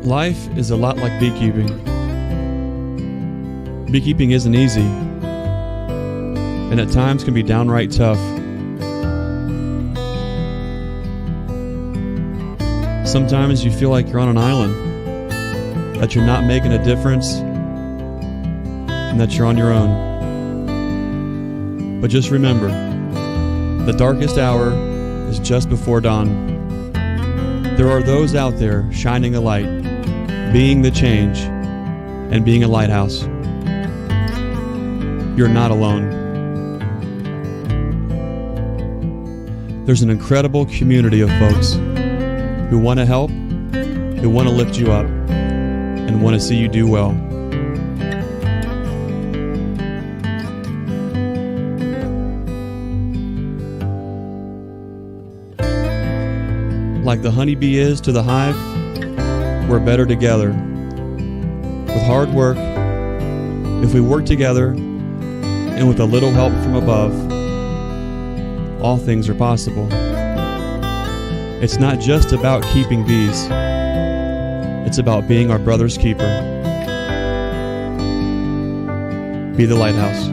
Life is a lot like beekeeping. Beekeeping isn't easy, and at times can be downright tough. Sometimes you feel like you're on an island, that you're not making a difference, and that you're on your own. But just remember, the darkest hour is just before dawn. There are those out there shining a light, being the change, and being a lighthouse. You're not alone. There's an incredible community of folks who want to help, who want to lift you up, and want to see you do well. Like the honeybee is to the hive, we're better together. With hard work, if we work together, and with a little help from above, all things are possible. It's not just about keeping bees. It's about being our brother's keeper. Be the lighthouse.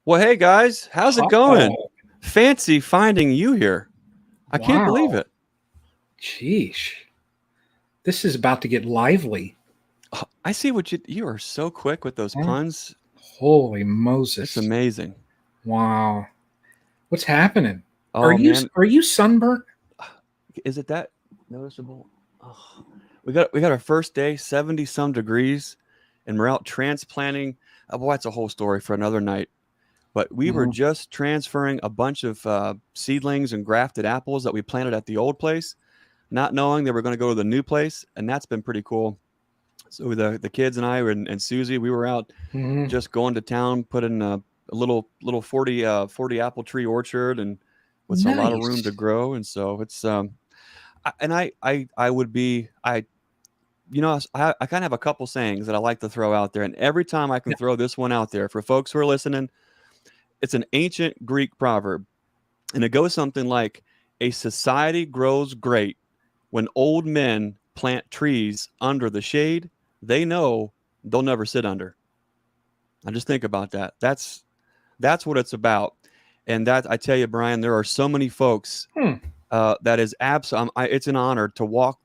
Well, hey guys, how's it going? Fancy finding you here. I can't believe it. Sheesh. This is about to get lively. Oh, I see what you are so quick with those puns. Holy Moses. It's amazing. Wow. What's happening? Oh, are you sunburnt? Is it that noticeable? Oh. We got our first day, 70 some degrees, and we're out transplanting. Oh, boy, that's a whole story for another night. But we were just transferring a bunch of seedlings and grafted apples that we planted at the old place, not knowing they were going to go to the new place, and that's been pretty cool. So the kids and I and Susie, we were out just going to town, putting a little 40 apple tree orchard, and with a lot of room to grow. And so it's I kind of have a couple sayings that I like to throw out there, and every time I can throw this one out there for folks who are listening. It's an ancient Greek proverb, and it goes something like, a society grows great when old men plant trees under the shade they know they'll never sit under. I just think about that. That's what it's about. And that, I tell you, Brian, there are so many folks that is it's an honor to walk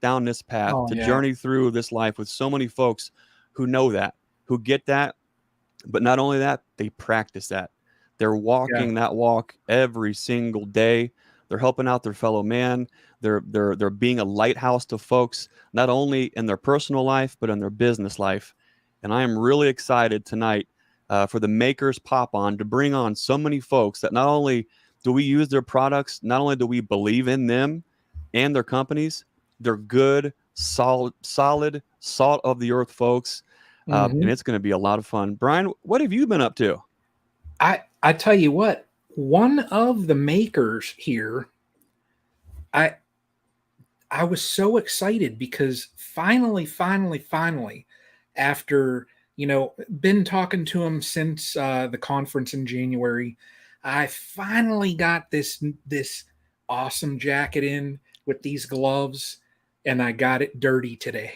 down this path, journey through this life with so many folks who know that, who get that. But not only that, they practice that. They're walking that walk every single day. They're helping out their fellow man. They're being a lighthouse to folks, not only in their personal life, but in their business life. And I am really excited tonight for the makers pop on to bring on so many folks that not only do we use their products, not only do we believe in them and their companies, they're good, solid, salt of the earth folks. And it's going to be a lot of fun. Brian, what have you been up to? I tell you what, one of the makers here, I was so excited because finally, after been talking to him since the conference in January, I finally got this awesome jacket in with these gloves, and I got it dirty today.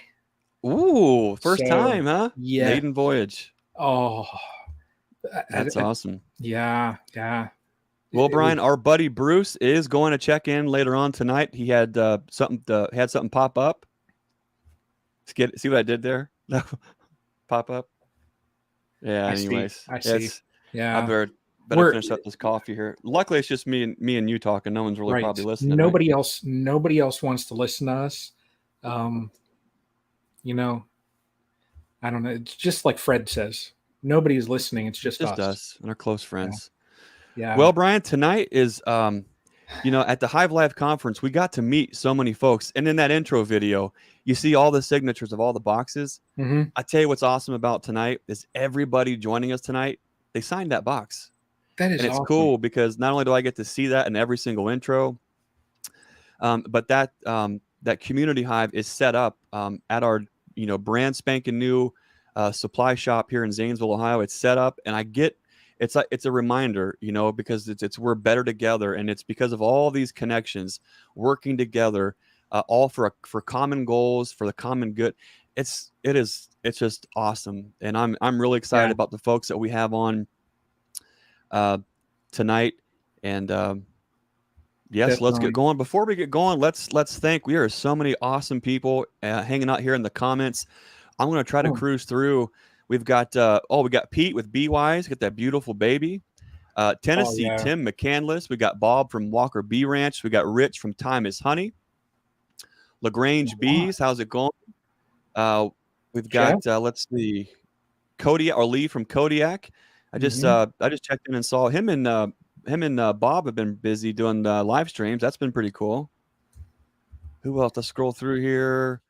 Ooh, first time, huh? Yeah. Maiden voyage. Oh, that's awesome. Yeah. Well, Brian, our buddy Bruce is going to check in later on tonight. He had something pop up. See what I did there? Pop up. Yeah. Anyways, I see. Yeah. I better finish up this coffee here. Luckily, it's just me and you talking. No one's really probably listening. Nobody else wants to listen to us. I don't know. It's just like Fred says. Nobody's listening. It's just us and our close friends. Yeah. Well, Brian, tonight is at the Hive Live conference, we got to meet so many folks. And in that intro video, you see all the signatures of all the boxes. Mm-hmm. I tell you what's awesome about tonight is everybody joining us tonight, they signed that box. That is and it's awesome. Cool because not only do I get to see that in every single intro, but that community hive is set up at our brand spanking new supply shop here in Zanesville, Ohio. It's set up, and it's a reminder, because it's we're better together, and it's because of all these connections working together, all for common goals, for the common good. It's just awesome, and I'm really excited about the folks that we have on tonight, and yes, definitely. Let's get going. Before we get going, let's thank. We are so many awesome people hanging out here in the comments. I'm going to try to cruise through. We've got we got Pete with B-Wise, get that beautiful baby. Tennessee Tim McCandless. We got Bob from Walker Bee Ranch. We got Rich from Time is Honey. LaGrange Bees, how's it going? We've got let's see, Kodiak or Lee from Kodiak. I just checked in and saw him and Bob have been busy doing live streams. That's been pretty cool. Who else? Let's scroll through here.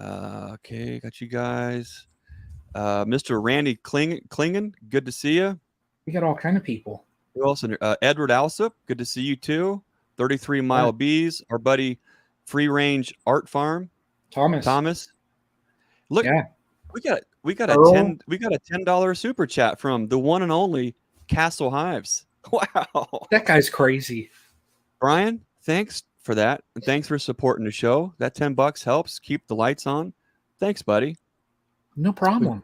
Okay, got you guys. Mr. Randy Klingen, good to see you. We got all kind of people. Who else? Edward Alsop, good to see you too. 33 Mile Bees, our buddy Free Range Art Farm. Thomas. Look, we got a $10 super chat from the one and only Castle Hives. Wow, that guy's crazy. Brian, thanks for that, and thanks for supporting the show. That $10 helps keep the lights on. Thanks, buddy. No problem.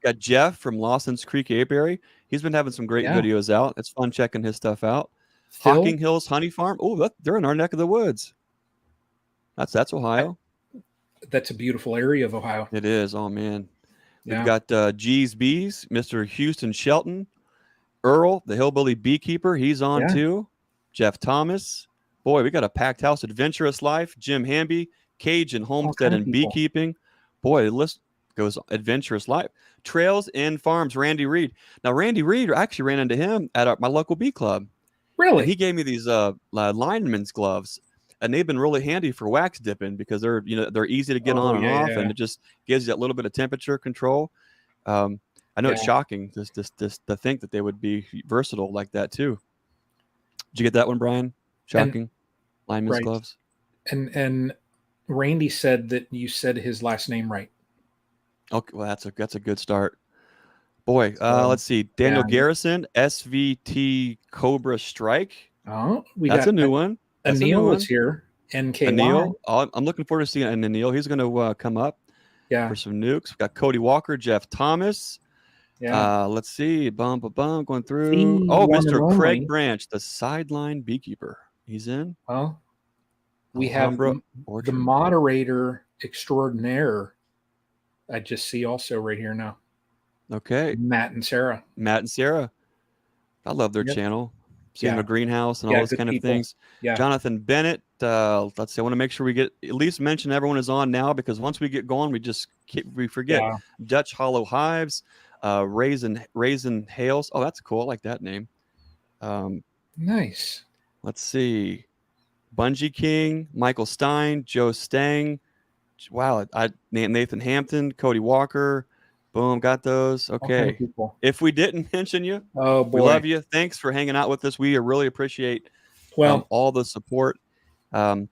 We got Jeff from Lawson's Creek Apiary. He's been having some great videos out. It's fun checking his stuff out. Hocking Hills Honey Farm. Oh, they're in our neck of the woods. That's Ohio. That's a beautiful area of Ohio. It is. Oh man. We've got G's Bees, Mr. Houston Shelton, Earl, the hillbilly beekeeper. He's on too. Jeff Thomas. Boy, we got a packed house. Adventurous Life, Jim Hamby, Cage and Homestead and Beekeeping. Boy, the list goes Adventurous Life. Trails and Farms, Randy Reed. Now, Randy Reed, I actually ran into him at my local bee club. Really? And he gave me these lineman's gloves, and they've been really handy for wax dipping because they're easy to get on and off, and it just gives you that little bit of temperature control. I know it's shocking just to think that they would be versatile like that too. Did you get that one, Brian? Shocking. Lineman's gloves. And Randy said that you said his last name right. Okay, well that's a good start. Boy, let's see. Daniel Garrison, SVT Cobra Strike. Oh, that's a new one. Anil was here. NKY. Anil. I'm looking forward to seeing Anil. He's going to come up for some nukes. We got Cody Walker, Jeff Thomas. Let's see. Bum going through. Mr. Craig Branch, the sideline beekeeper. He's in. Well, we have the moderator extraordinaire. I just see also right here now. Okay. Matt and Sarah. I love their channel. Seeing the greenhouse and all those kind of things. Yeah. Jonathan Bennett. Let's see. I want to make sure we get at least mention everyone is on now, because once we get going, we forget. Dutch Hollow Hives. Raisin Hales. Oh, that's cool. I like that name. Nice. Let's see. Bungee King, Michael Stein, Joe Stang. Wow, Nathan Hampton, Cody Walker. Boom, got those. All kind of Okay. people. If we didn't mention you, Oh we boy. love you. Thanks for hanging out with us. We really appreciate Well, all the support. Man,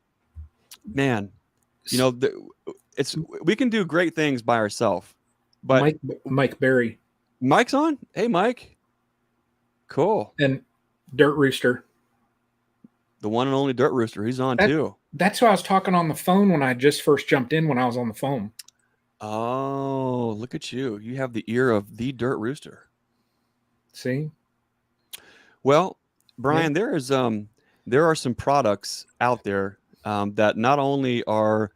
you know, we can do great things by ourselves. But Mike Berry Mike's on. Hey, Mike. Cool. and Dirt Rooster. The one and only Dirt Rooster. He's on too. That's who I was talking on the phone when I just first jumped in when I was on the phone. Oh, look at you. You have the ear of the Dirt Rooster. See? Well, Brian, there are some products out there that not only are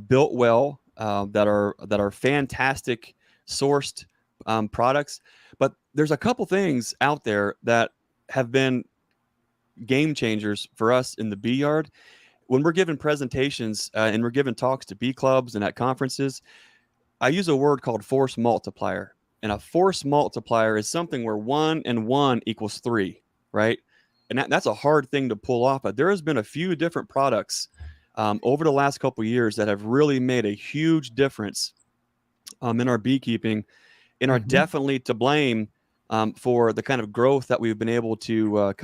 built well, that are fantastic sourced products, but there's a couple things out there that have been game changers for us in the bee yard. When we're giving presentations and we're giving talks to bee clubs and at conferences, I use a word called force multiplier. And a force multiplier is something where 1 and 1 equals 3, right? And that's a hard thing to pull off. But there has been a few different products over the last couple of years that have really made a huge difference in our beekeeping and are definitely to blame for the kind of growth that we've been able to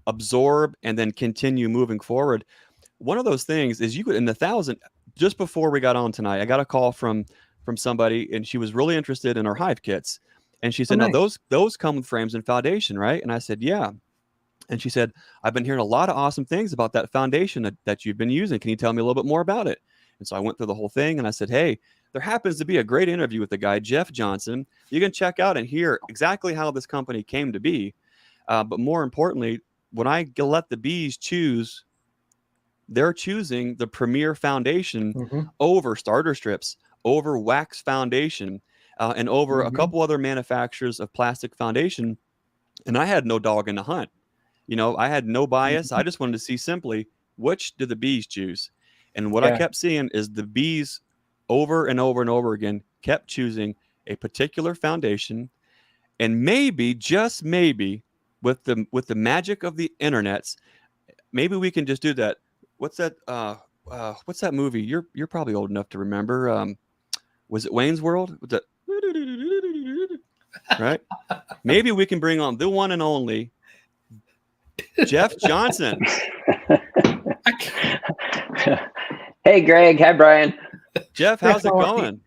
absorb and then continue moving forward. One of those things is just before we got on tonight, I got a call from somebody, and she was really interested in our hive kits. And she said, nice. Now those come with frames and foundation, right? And I said, yeah. And she said, I've been hearing a lot of awesome things about that foundation that you've been using. Can you tell me a little bit more about it? And so I went through the whole thing, and I said, hey, there happens to be a great interview with the guy, Jeff Johnson. You can check out and hear exactly how this company came to be. But more importantly, when I let the bees choose, they're choosing the Premier Foundation over starter strips, over wax foundation, and over a couple other manufacturers of plastic foundation. And I had no dog in the hunt. You know, I had no bias. I just wanted to see simply, which do the bees choose? And what I kept seeing is the bees over and over and over again kept choosing a particular foundation. And maybe, just maybe, with the magic of the internets, maybe we can just do that. What's that movie? You're probably old enough to remember. Was it Wayne's World? Right? Maybe we can bring on the one and only Jeff Johnson. Hey, Greg. Hi, Brian. Jeff, how's it going?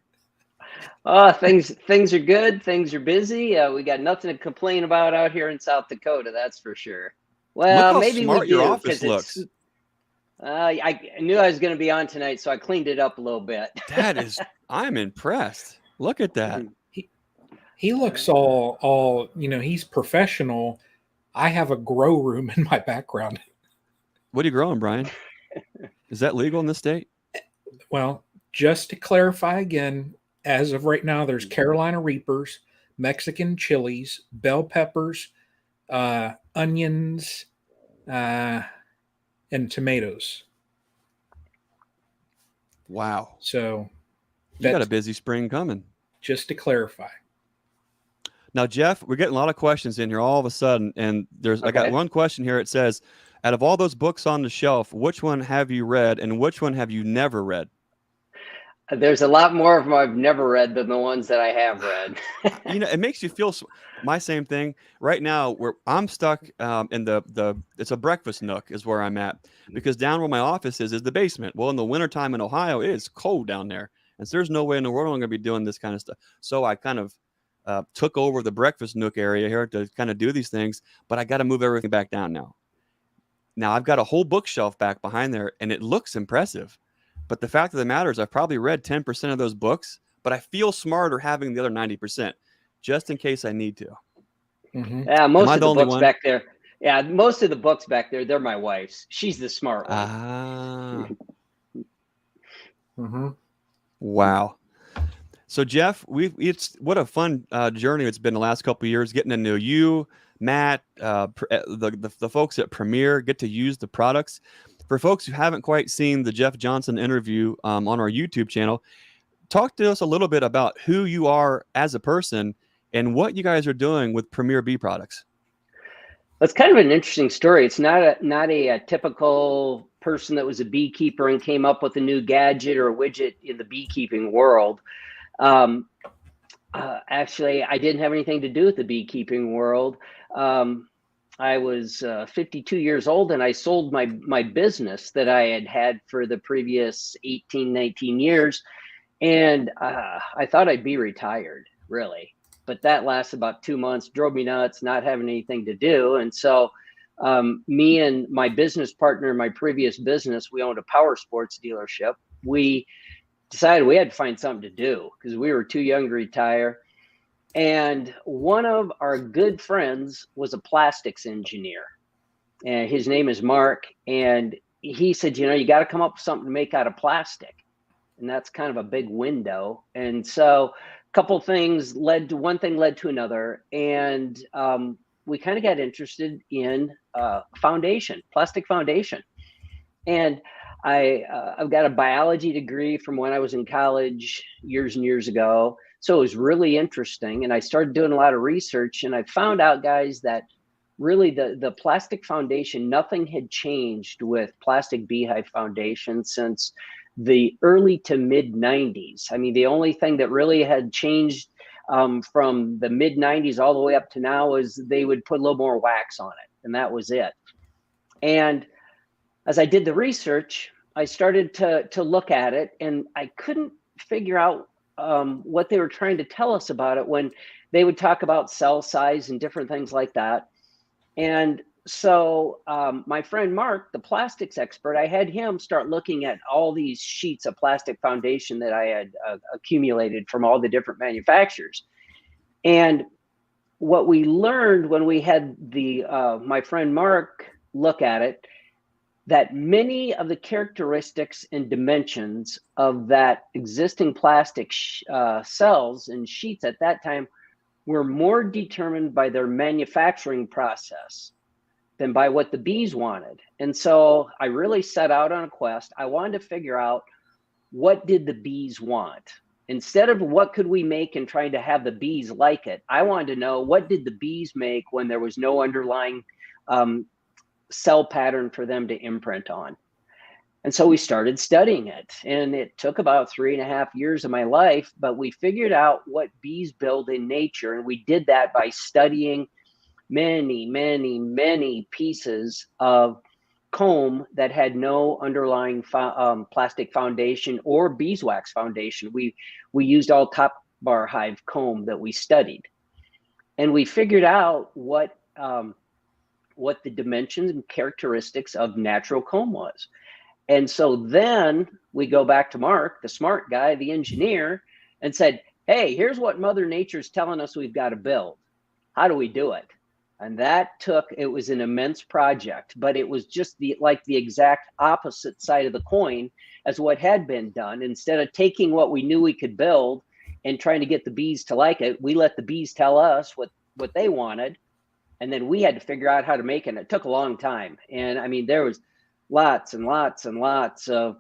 Things are good. Things are busy. We got nothing to complain about out here in South Dakota. That's for sure. Well, look how maybe smart we do, your office looks. I knew I was going to be on tonight, so I cleaned it up a little bit. I'm impressed. Look at that. He looks all, he's professional. I have a grow room in my background. What are you growing, Brian? Is that legal in this state? Well, just to clarify again, as of right now, there's Carolina Reapers, Mexican chilies, bell peppers, onions, and tomatoes. Wow. So you got a busy spring coming. Just to clarify. Now, Jeff, we're getting a lot of questions in here all of a sudden. And I got one question here. It says, out of all those books on the shelf, which one have you read and which one have you never read? There's a lot more of them I've never read than the ones that I have read. It makes you feel my same thing right now. Where I'm stuck in it's a breakfast nook is where I'm at, because down where my office is the basement. Well, in the wintertime in Ohio, it is cold down there, and so there's no way in the world I'm going to be doing this kind of stuff. So I kind of took over the breakfast nook area here to kind of do these things, but I got to move everything back down now. Now I've got a whole bookshelf back behind there, and it looks impressive. But the fact of the matter is I've probably read 10% of those books, but I feel smarter having the other 90%, just in case I need to. Yeah, most of the books back there. Yeah, most of the books back there, they're my wife's. She's the smart one. Wow. So Jeff, what a fun journey it's been the last couple of years, getting to know you, Matt, the folks at Premier, get to use the products. For folks who haven't quite seen the Jeff Johnson interview on our YouTube channel, talk to us a little bit about who you are as a person and what you guys are doing with Premier Bee Products. It's kind of an interesting story. It's not a typical person that was a beekeeper and came up with a new gadget or a widget in the beekeeping world. Actually, I didn't have anything to do with the beekeeping world. I was 52 years old, and I sold my business that I had for the previous 18, 19 years. And I thought I'd be retired, really. But that lasted about 2 months, drove me nuts, not having anything to do. And so me and my business partner in my previous business, we owned a power sports dealership. We decided we had to find something to do because we were too young to retire. And one of our good friends was a plastics engineer. And his name is Mark. And he said, you got to come up with something to make out of plastic. And that's kind of a big window. And so couple things one thing led to another, and we kind of got interested in plastic foundation. And I've got a biology degree from when I was in college years and years ago, so it was really interesting. And I started doing a lot of research, and I found out, guys, that really the plastic foundation, nothing had changed with plastic beehive foundation since the early to mid 90s. I mean, the only thing that really had changed from the mid 90s all the way up to now is they would put a little more wax on it, and that was it. And as I did the research, I started to look at it, and I couldn't figure out what they were trying to tell us about it when they would talk about cell size and different things like that. And so my friend Mark, the plastics expert, I had him start looking at all these sheets of plastic foundation that I had accumulated from all the different manufacturers. And what we learned when we had my friend Mark look at it, that many of the characteristics and dimensions of that existing plastic cells and sheets at that time were more determined by their manufacturing process than by what the bees wanted. And so I really set out on a quest. I wanted to figure out, what did the bees want? Instead of what could we make and trying to have the bees like it, I wanted to know, what did the bees make when there was no underlying cell pattern for them to imprint on? And so we started studying it, and it took about 3.5 years of my life, but we figured out what bees build in nature. And we did that by studying many, many, many pieces of comb that had no underlying plastic foundation or beeswax foundation. We used all top bar hive comb that we studied, and we figured out what the dimensions and characteristics of natural comb was. And so then we go back to Mark, the smart guy, the engineer, and said, hey, here's what Mother Nature's telling us we've got to build. How do we do it? And it was an immense project, but it was just the exact opposite side of the coin as what had been done. Instead of taking what we knew we could build and trying to get the bees to like it, we let the bees tell us what they wanted. And then we had to figure out how to make it. And it took a long time. And I mean, there was lots and lots and lots of,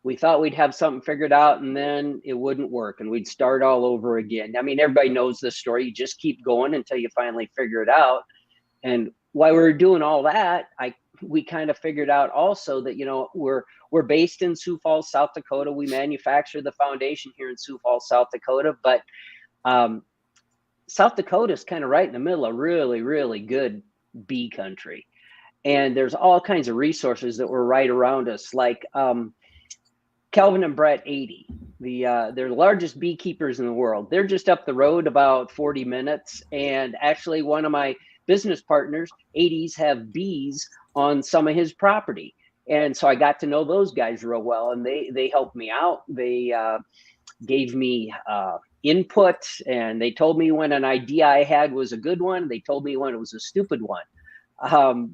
we thought we'd have something figured out, and then it wouldn't work, and we'd start all over again. I mean, everybody knows this story. You just keep going until you finally figure it out. And while we were doing all that, we kind of figured out also that, we're based in Sioux Falls, South Dakota. We manufacture the foundation here in Sioux Falls, South Dakota, but South Dakota is kind of right in the middle of really, really good bee country. And there's all kinds of resources that were right around us, like Kelvin and Brett 80. They're the largest beekeepers in the world. They're just up the road about 40 minutes. And actually, one of my business partners, 80s, have bees on some of his property. And so I got to know those guys real well, and they helped me out. They gave me input, and they told me when an idea I had was a good one. They told me when it was a stupid one.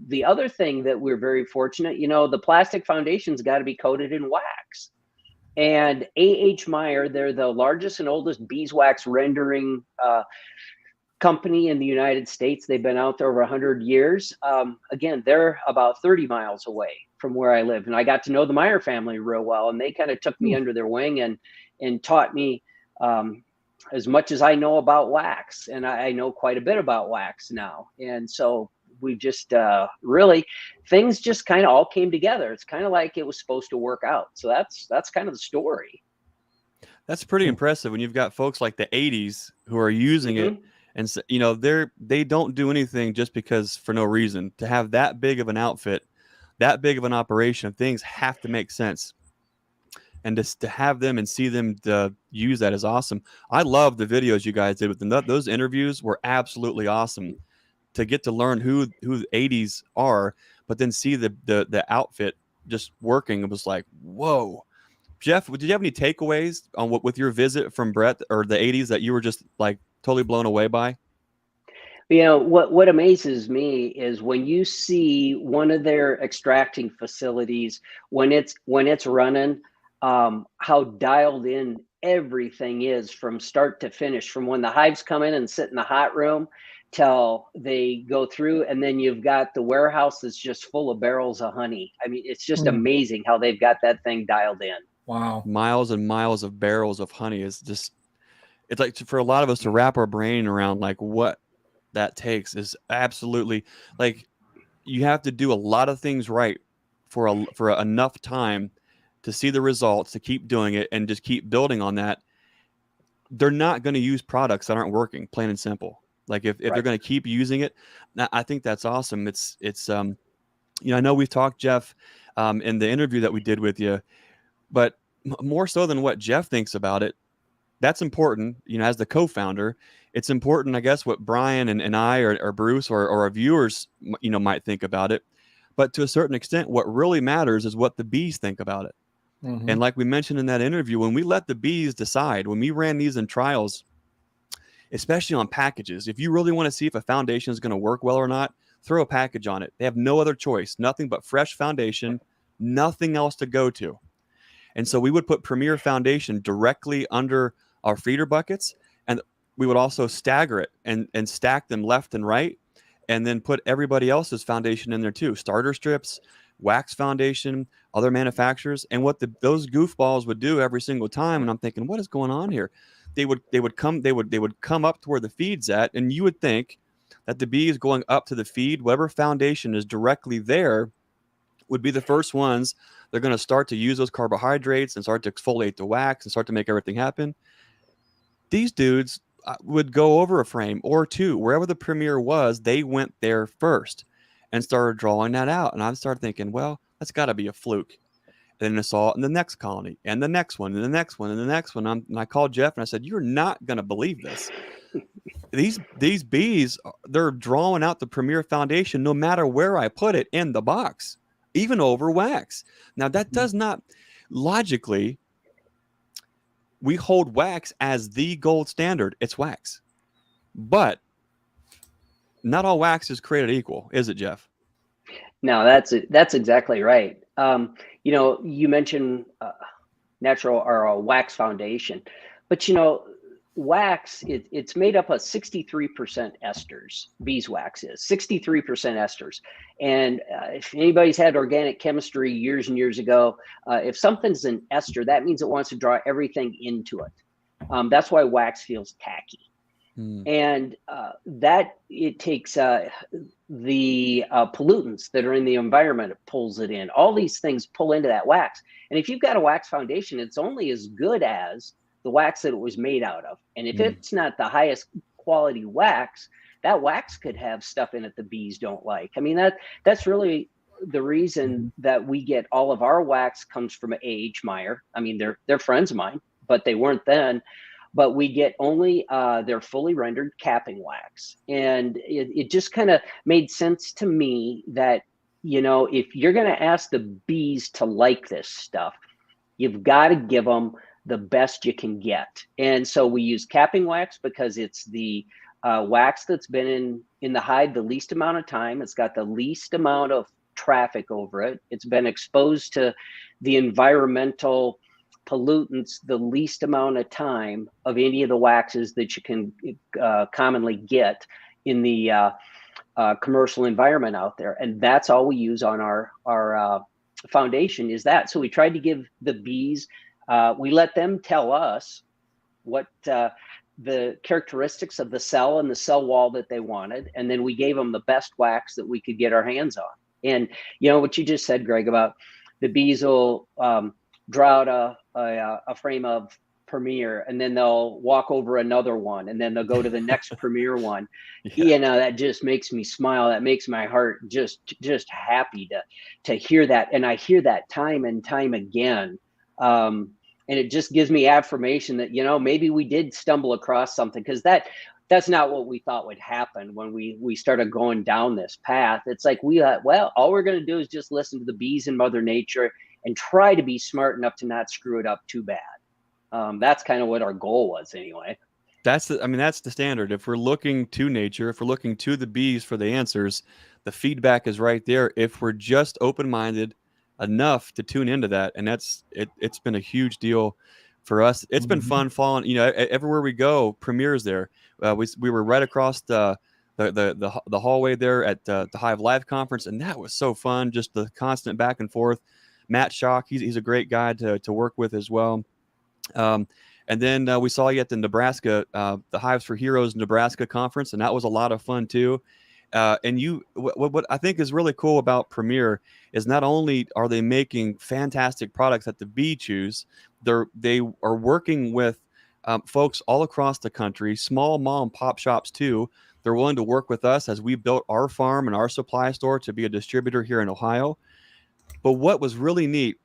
The other thing that we're very fortunate, the plastic foundation's got to be coated in wax. And A.H. Meyer, they're the largest and oldest beeswax rendering company in the United States. They've been out there over 100 years. Again, they're about 30 miles away from where I live. And I got to know the Meyer family real well, and they kind of took me under their wing and and taught me as much as I know about wax, and I know quite a bit about wax now. And so we just really, things just kind of all came together. It's kind of like it was supposed to work out. So that's kind of the story. That's pretty impressive when you've got folks like the 80s who are using it, and so, you know, they don't do anything just because for no reason. To have that big of an outfit, that big of an operation, things have to make sense. And just to have them and see them to use that is awesome. I love the videos you guys did with them. Those interviews were absolutely awesome. To get to learn who the 80s are, but then see the outfit just working, it was like, whoa. Jeff, did you have any takeaways on with your visit from Brett or the 80s that you were just like totally blown away by? You know, what amazes me is when you see one of their extracting facilities, when it's running, how dialed in everything is from start to finish, from when the hives come in and sit in the hot room till they go through, and then you've got the warehouse that's just full of barrels of honey. I mean, it's just amazing how they've got that thing dialed in. Wow. Miles and miles of barrels of honey is just, it's like for a lot of us to wrap our brain around like what that takes is absolutely, like, you have to do a lot of things right for enough time to see the results, to keep doing it and just keep building on that. They're not going to use products that aren't working, plain and simple. Like if they're going to keep using it, I think that's awesome. It's you know, I know we've talked, Jeff, in the interview that we did with you, but more so than what Jeff thinks about it, that's important. You know, as the co-founder, it's important, I guess, what Brian and I or Bruce or our viewers, you know, might think about it. But to a certain extent, what really matters is what the bees think about it. And like we mentioned in that interview, when we let the bees decide, when we ran these in trials, especially on packages, if you really want to see if a foundation is going to work well or not, throw a package on it. They have no other choice, nothing but fresh foundation, nothing else to go to. And so we would put Premier Foundation directly under our feeder buckets, and we would also stagger it and stack them left and right, and then put everybody else's foundation in there too. Starter strips, wax foundation, other manufacturers. And what those goofballs would do every single time, and I'm thinking, what is going on here? They would come up to where the feed's at, and you would think that the bee is going up to the feed, whatever foundation is directly there would be the first ones. They're going to start to use those carbohydrates and start to exfoliate the wax and start to make everything happen. These dudes would go over a frame or two. Wherever the Premier was, they went there first and started drawing that out. And I started thinking, well, that's got to be a fluke. And then I saw it in the next colony and the next one and the next one and the next one. And I called Jeff and I said, you're not going to believe this. These bees, they're drawing out the Premier Foundation no matter where I put it in the box, even over wax. Now, that does not, logically, we hold wax as the gold standard. It's wax. But not all wax is created equal, is it, Jeff? No, that's exactly right. You know, you mentioned natural or a wax foundation, but you know, wax, it's made up of 63% esters. Beeswax is 63% esters. And if anybody's had organic chemistry years and years ago, if something's an ester, that means it wants to draw everything into it. That's why wax feels tacky. And that it takes the pollutants that are in the environment, it pulls it in. All these things pull into that wax. And if you've got a wax foundation, it's only as good as the wax that it was made out of. And if it's not the highest quality wax, that wax could have stuff in it the bees don't like. I mean, that's really the reason that we get all of our wax comes from A.H. Meyer. I mean, they're friends of mine, but they weren't then. But we get only their fully rendered capping wax. And it just kind of made sense to me that, you know, if you're going to ask the bees to like this stuff, you've got to give them the best you can get. And so we use capping wax because it's the wax that's been in the hive the least amount of time. It's got the least amount of traffic over it. It's been exposed to the environmental pollutants the least amount of time of any of the waxes that you can commonly get in the commercial environment out there. And that's all we use on our foundation is that. So we tried to give the bees We let them tell us what the characteristics of the cell and the cell wall that they wanted, and then we gave them the best wax that we could get our hands on. And what you just said, Greg, about the bees will draw out a frame of Premier, and then they'll walk over another one, and then they'll go to the next Premier one. That just makes me smile. That makes my heart just happy to hear that. And I hear that time and time again. And it just gives me affirmation that, maybe we did stumble across something, because that's not what we thought would happen when we started going down this path. It's like all we're going to do is just listen to the bees and Mother Nature and try to be smart enough to not screw it up too bad. That's kind of what our goal was anyway. That's the standard. If we're looking to nature, if we're looking to the bees for the answers, the feedback is right there. If we're just open-minded enough to tune into that, and it's been a huge deal for us. It's been fun following, everywhere we go, Premier's there. We were right across the hallway there at the Hive Live conference, and that was so fun, just the constant back and forth. Matt Schock, he's a great guy to work with as well. And then we saw you at the Nebraska, the Hives for Heroes Nebraska conference, and that was a lot of fun too. And what I think is really cool about Premier is not only are they making fantastic products that the bee choose, they are working with folks all across the country, small mom and pop shops too. They're willing to work with us as we built our farm and our supply store to be a distributor here in Ohio. But what was really neat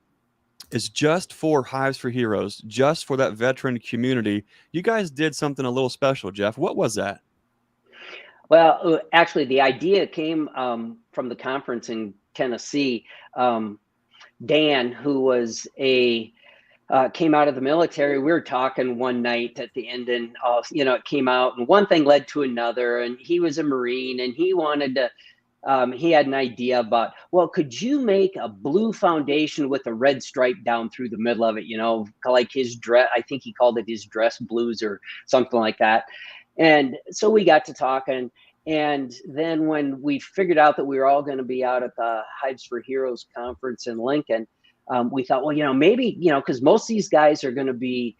is just for Hives for Heroes, just for that veteran community, you guys did something a little special, Jeff. What was that? Well, actually, the idea came from the conference in Tennessee. Dan, who was came out of the military, we were talking one night at the end, and it came out, and one thing led to another. And he was a Marine, and he wanted to. He had an idea about, could you make a blue foundation with a red stripe down through the middle of it? Like his dress. I think he called it his dress blues or something like that. And so we got to talking, and then when we figured out that we were all going to be out at the Hives for Heroes conference in Lincoln, we thought, maybe, because most of these guys are going to be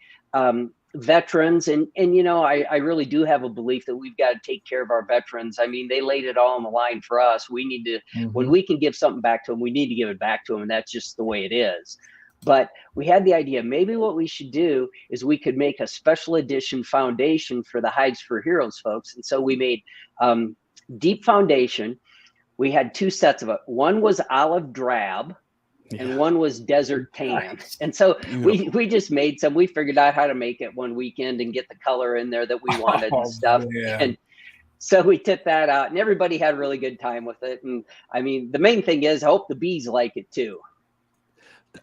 veterans, and I really do have a belief that we've got to take care of our veterans. I mean, they laid it all on the line for us. We need to, when we can give something back to them, we need to give it back to them, and that's just the way it is. But we had the idea, maybe what we should do is we could make a special edition foundation for the Hives for Heroes folks. And so we made deep foundation. We had two sets of it. One was olive drab, and one was desert tan. And so we just made some. We figured out how to make it one weekend and get the color in there that we wanted and stuff. Man. And so we took that out, and everybody had a really good time with it. And I mean, the main thing is, I hope the bees like it too.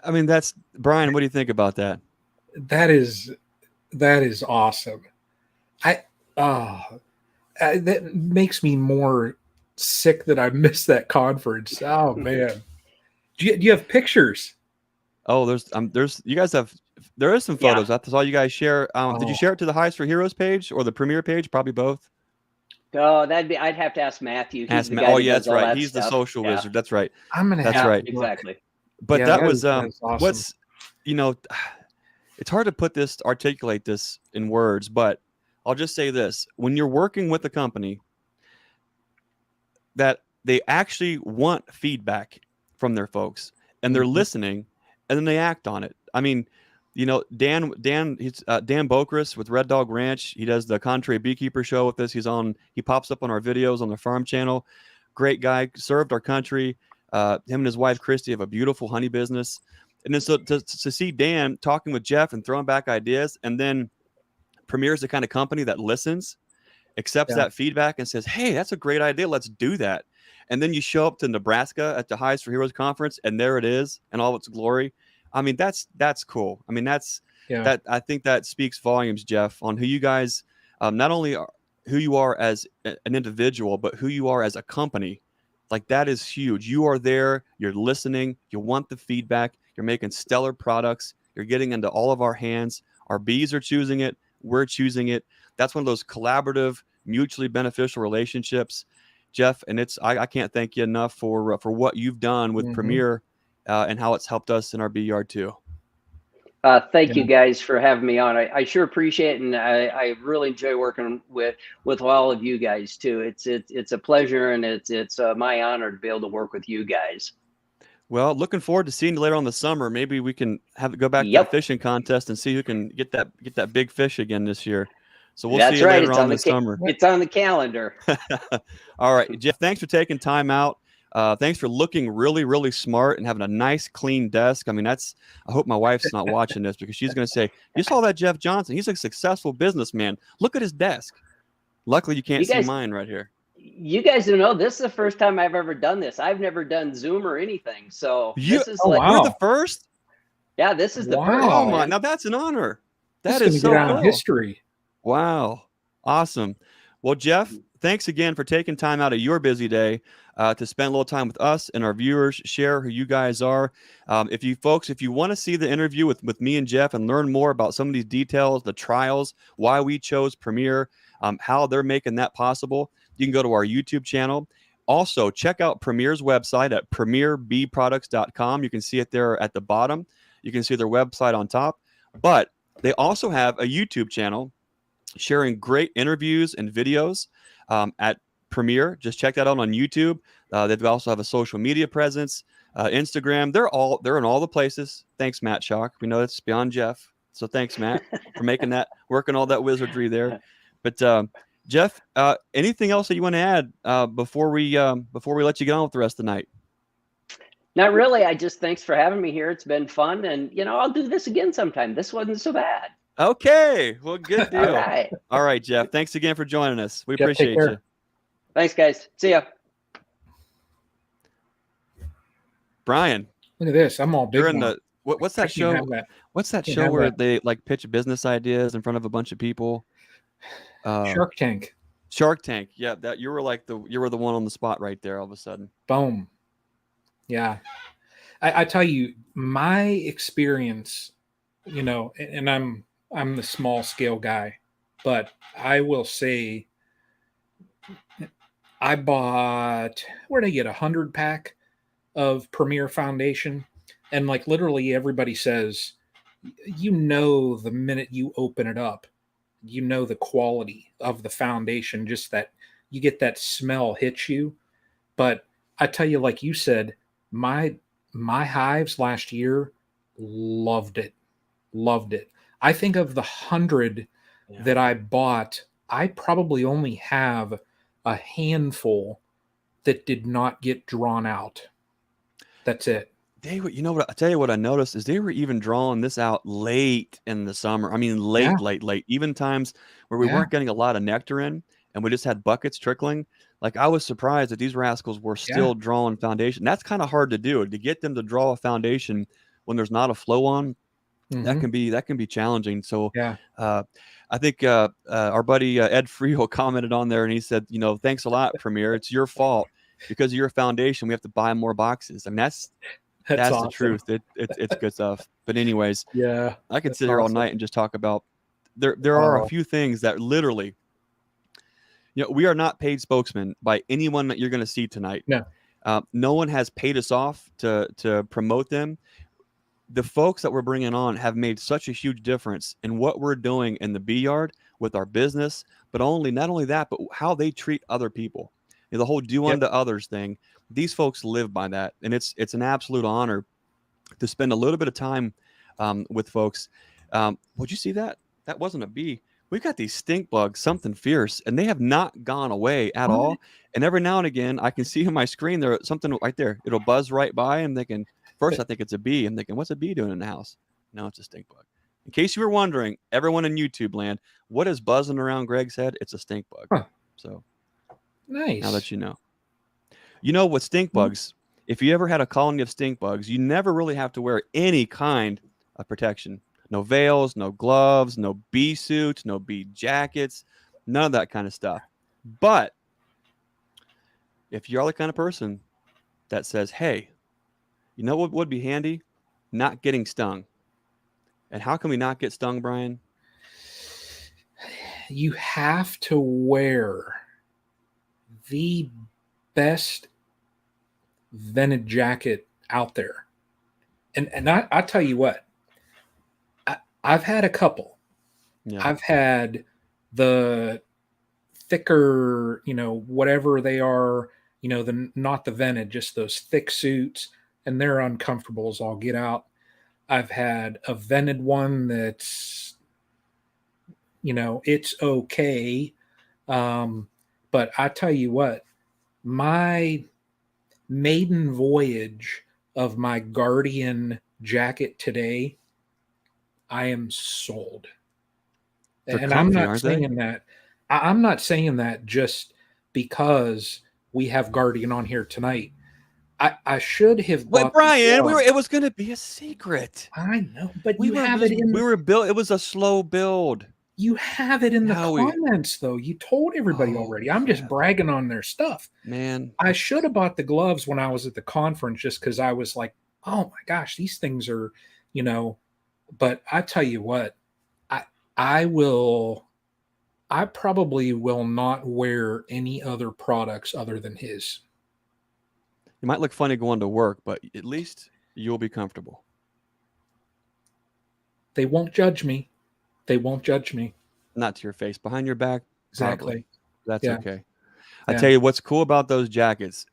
I mean, that's Brian. What do you think about that? That is awesome. That makes me more sick that I missed that conference. Oh man, do you have pictures? Oh, there's you guys have. There is some photos. I saw you guys share. Did you share it to the Hives for Heroes page or the Premier page? Probably both. Oh, I'd have to ask Matthew. That's right. He's the social wizard. That's right. That's right. Exactly. But yeah, that was awesome. What's it's hard to articulate this in words, but I'll just say this: when you're working with a company that they actually want feedback from their folks and they're listening, and then they act on it. I mean, Dan Bokris with Red Dog Ranch. He does the Contrary Beekeeper show with us. He pops up on our videos on the farm channel. Great guy, served our country. Him and his wife, Christy, have a beautiful honey business. And then so to see Dan talking with Jeff and throwing back ideas, and then Premier's the kind of company that listens, accepts that feedback and says, hey, that's a great idea. Let's do that. And then you show up to Nebraska at the Hives for Heroes conference, and there it is in all its glory. I mean, that's cool. I mean, that I think that speaks volumes, Jeff, on who you guys, not only who you are as an individual, but who you are as a company. Like, that is huge. You are there. You're listening. You want the feedback. You're making stellar products. You're getting into all of our hands. Our bees are choosing it. We're choosing it. That's one of those collaborative, mutually beneficial relationships, Jeff. And I can't thank you enough for what you've done with Premier and how it's helped us in our bee yard too. Thank you guys for having me on. I sure appreciate it, and I really enjoy working with all of you guys too. It's a pleasure, and it's my honor to be able to work with you guys. Well, looking forward to seeing you later on in the summer. Maybe we can go back to Yep. that fishing contest and see who can get that big fish again this year. So we'll That's see you right. later on this summer. It's on the calendar. All right, Jeff, thanks for taking time out. Thanks for looking really, really smart and having a nice, clean desk. I mean, I hope my wife's not watching this because she's going to say, you saw that Jeff Johnson? He's a successful businessman. Look at his desk. Luckily, you can't see mine right here. You guys don't know, this is the first time I've ever done this. I've never done Zoom or anything. So this is you're the first? Yeah, this is the first. Oh my, now that's an honor. That is so cool. History. Wow. Awesome. Well, Jeff, thanks again for taking time out of your busy day to spend a little time with us and our viewers, share who you guys are. If you want to see the interview with me and Jeff and learn more about some of these details, the trials, why we chose Premier, how they're making that possible, you can go to our YouTube channel. Also, check out Premier's website at premierbproducts.com. You can see it there at the bottom. You can see their website on top. But they also have a YouTube channel sharing great interviews and videos at Premier. Just check that out on YouTube. They also have a social media presence, Instagram. They're in all the places. Thanks, Matt Schock. We know it's beyond Jeff. So thanks, Matt, for making that, working all that wizardry there. But Jeff, anything else that you want to add before we let you get on with the rest of the night? Not really. Thanks for having me here. It's been fun, and I'll do this again sometime. This wasn't so bad. Okay, well, good deal. All right, Jeff. Thanks again for joining us. We appreciate you. Thanks, guys. See ya. Brian, look at this. I'm all big. You're in the what's that show? What's that show where they like pitch business ideas in front of a bunch of people? Shark Tank. Shark Tank. Yeah, that you were the one on the spot right there. All of a sudden, boom. Yeah, I tell you, my experience, and I'm the small scale guy, but I will say, I bought, where'd I get 100-pack of Premier Foundation, and like literally everybody says, the minute you open it up, the quality of the foundation, just that you get that smell hits you. But I tell you, like you said, my hives last year, loved it. I think of the 100 that I bought, I probably only have a handful that did not get drawn out. That's it. What I tell you what I noticed is they were even drawing this out late in the summer. I mean, late. Even times where we weren't getting a lot of nectar in, and we just had buckets trickling. Like, I was surprised that these rascals were still drawing foundation. That's kind of hard to do, to get them to draw a foundation when there's not a flow on. That can be challenging. So I think our buddy Ed Friel commented on there, and he said, thanks a lot, Premier. It's your fault. Because of your foundation, we have to buy more boxes. I mean, that's awesome. The truth. It's good stuff. But anyways, I can sit here all night and just talk about. There are a few things that literally, we are not paid spokesmen by anyone that you're going to see tonight. No, no one has paid us off to promote them. The folks that we're bringing on have made such a huge difference in what we're doing in the bee yard with our business, but not only that, but how they treat other people. The whole do unto others thing. These folks live by that, and it's an absolute honor to spend a little bit of time with folks. Would you see that? That wasn't a bee. We've got these stink bugs, something fierce, and they have not gone away at all. And every now and again, I can see on my screen there's something right there. It'll buzz right by. I'm thinking, first I think it's a bee. I'm thinking, what's a bee doing in the house? No, it's a stink bug. In case you were wondering, everyone in YouTube land, what is buzzing around Greg's head? It's a stink bug. So. Nice. Now that you know. With stink bugs, if you ever had a colony of stink bugs, you never really have to wear any kind of protection. No veils, no gloves, no bee suits, no bee jackets, none of that kind of stuff. But if you're the kind of person that says, hey, you know what would be handy? Not getting stung. And how can we not get stung, Brian? You have to wear the best vented jacket out there. And I tell you what, I've had a couple. Yeah. I've had the thicker, whatever they are, the not the vented, just those thick suits, and they're uncomfortable as all get out. I've had a vented one that's, it's okay. But I tell you what, my maiden voyage of my Guardian jacket today, I am sold. They're And comfy, aren't they? I'm not saying that just because we have Guardian on here tonight. I should have Wait, bought. Brian, it was going to be a secret. I know, but We were built. It was a slow build. You have it in the comments, though. You told everybody already. I'm just bragging on their stuff. Man, I should have bought the gloves when I was at the conference just because I was like, oh my gosh, these things are, but I tell you what, I probably will not wear any other products other than his. You might look funny going to work, but at least you'll be comfortable. They won't judge me. They won't judge me. Not to your face. Behind your back, exactly. That's okay. I tell you what's cool about those jackets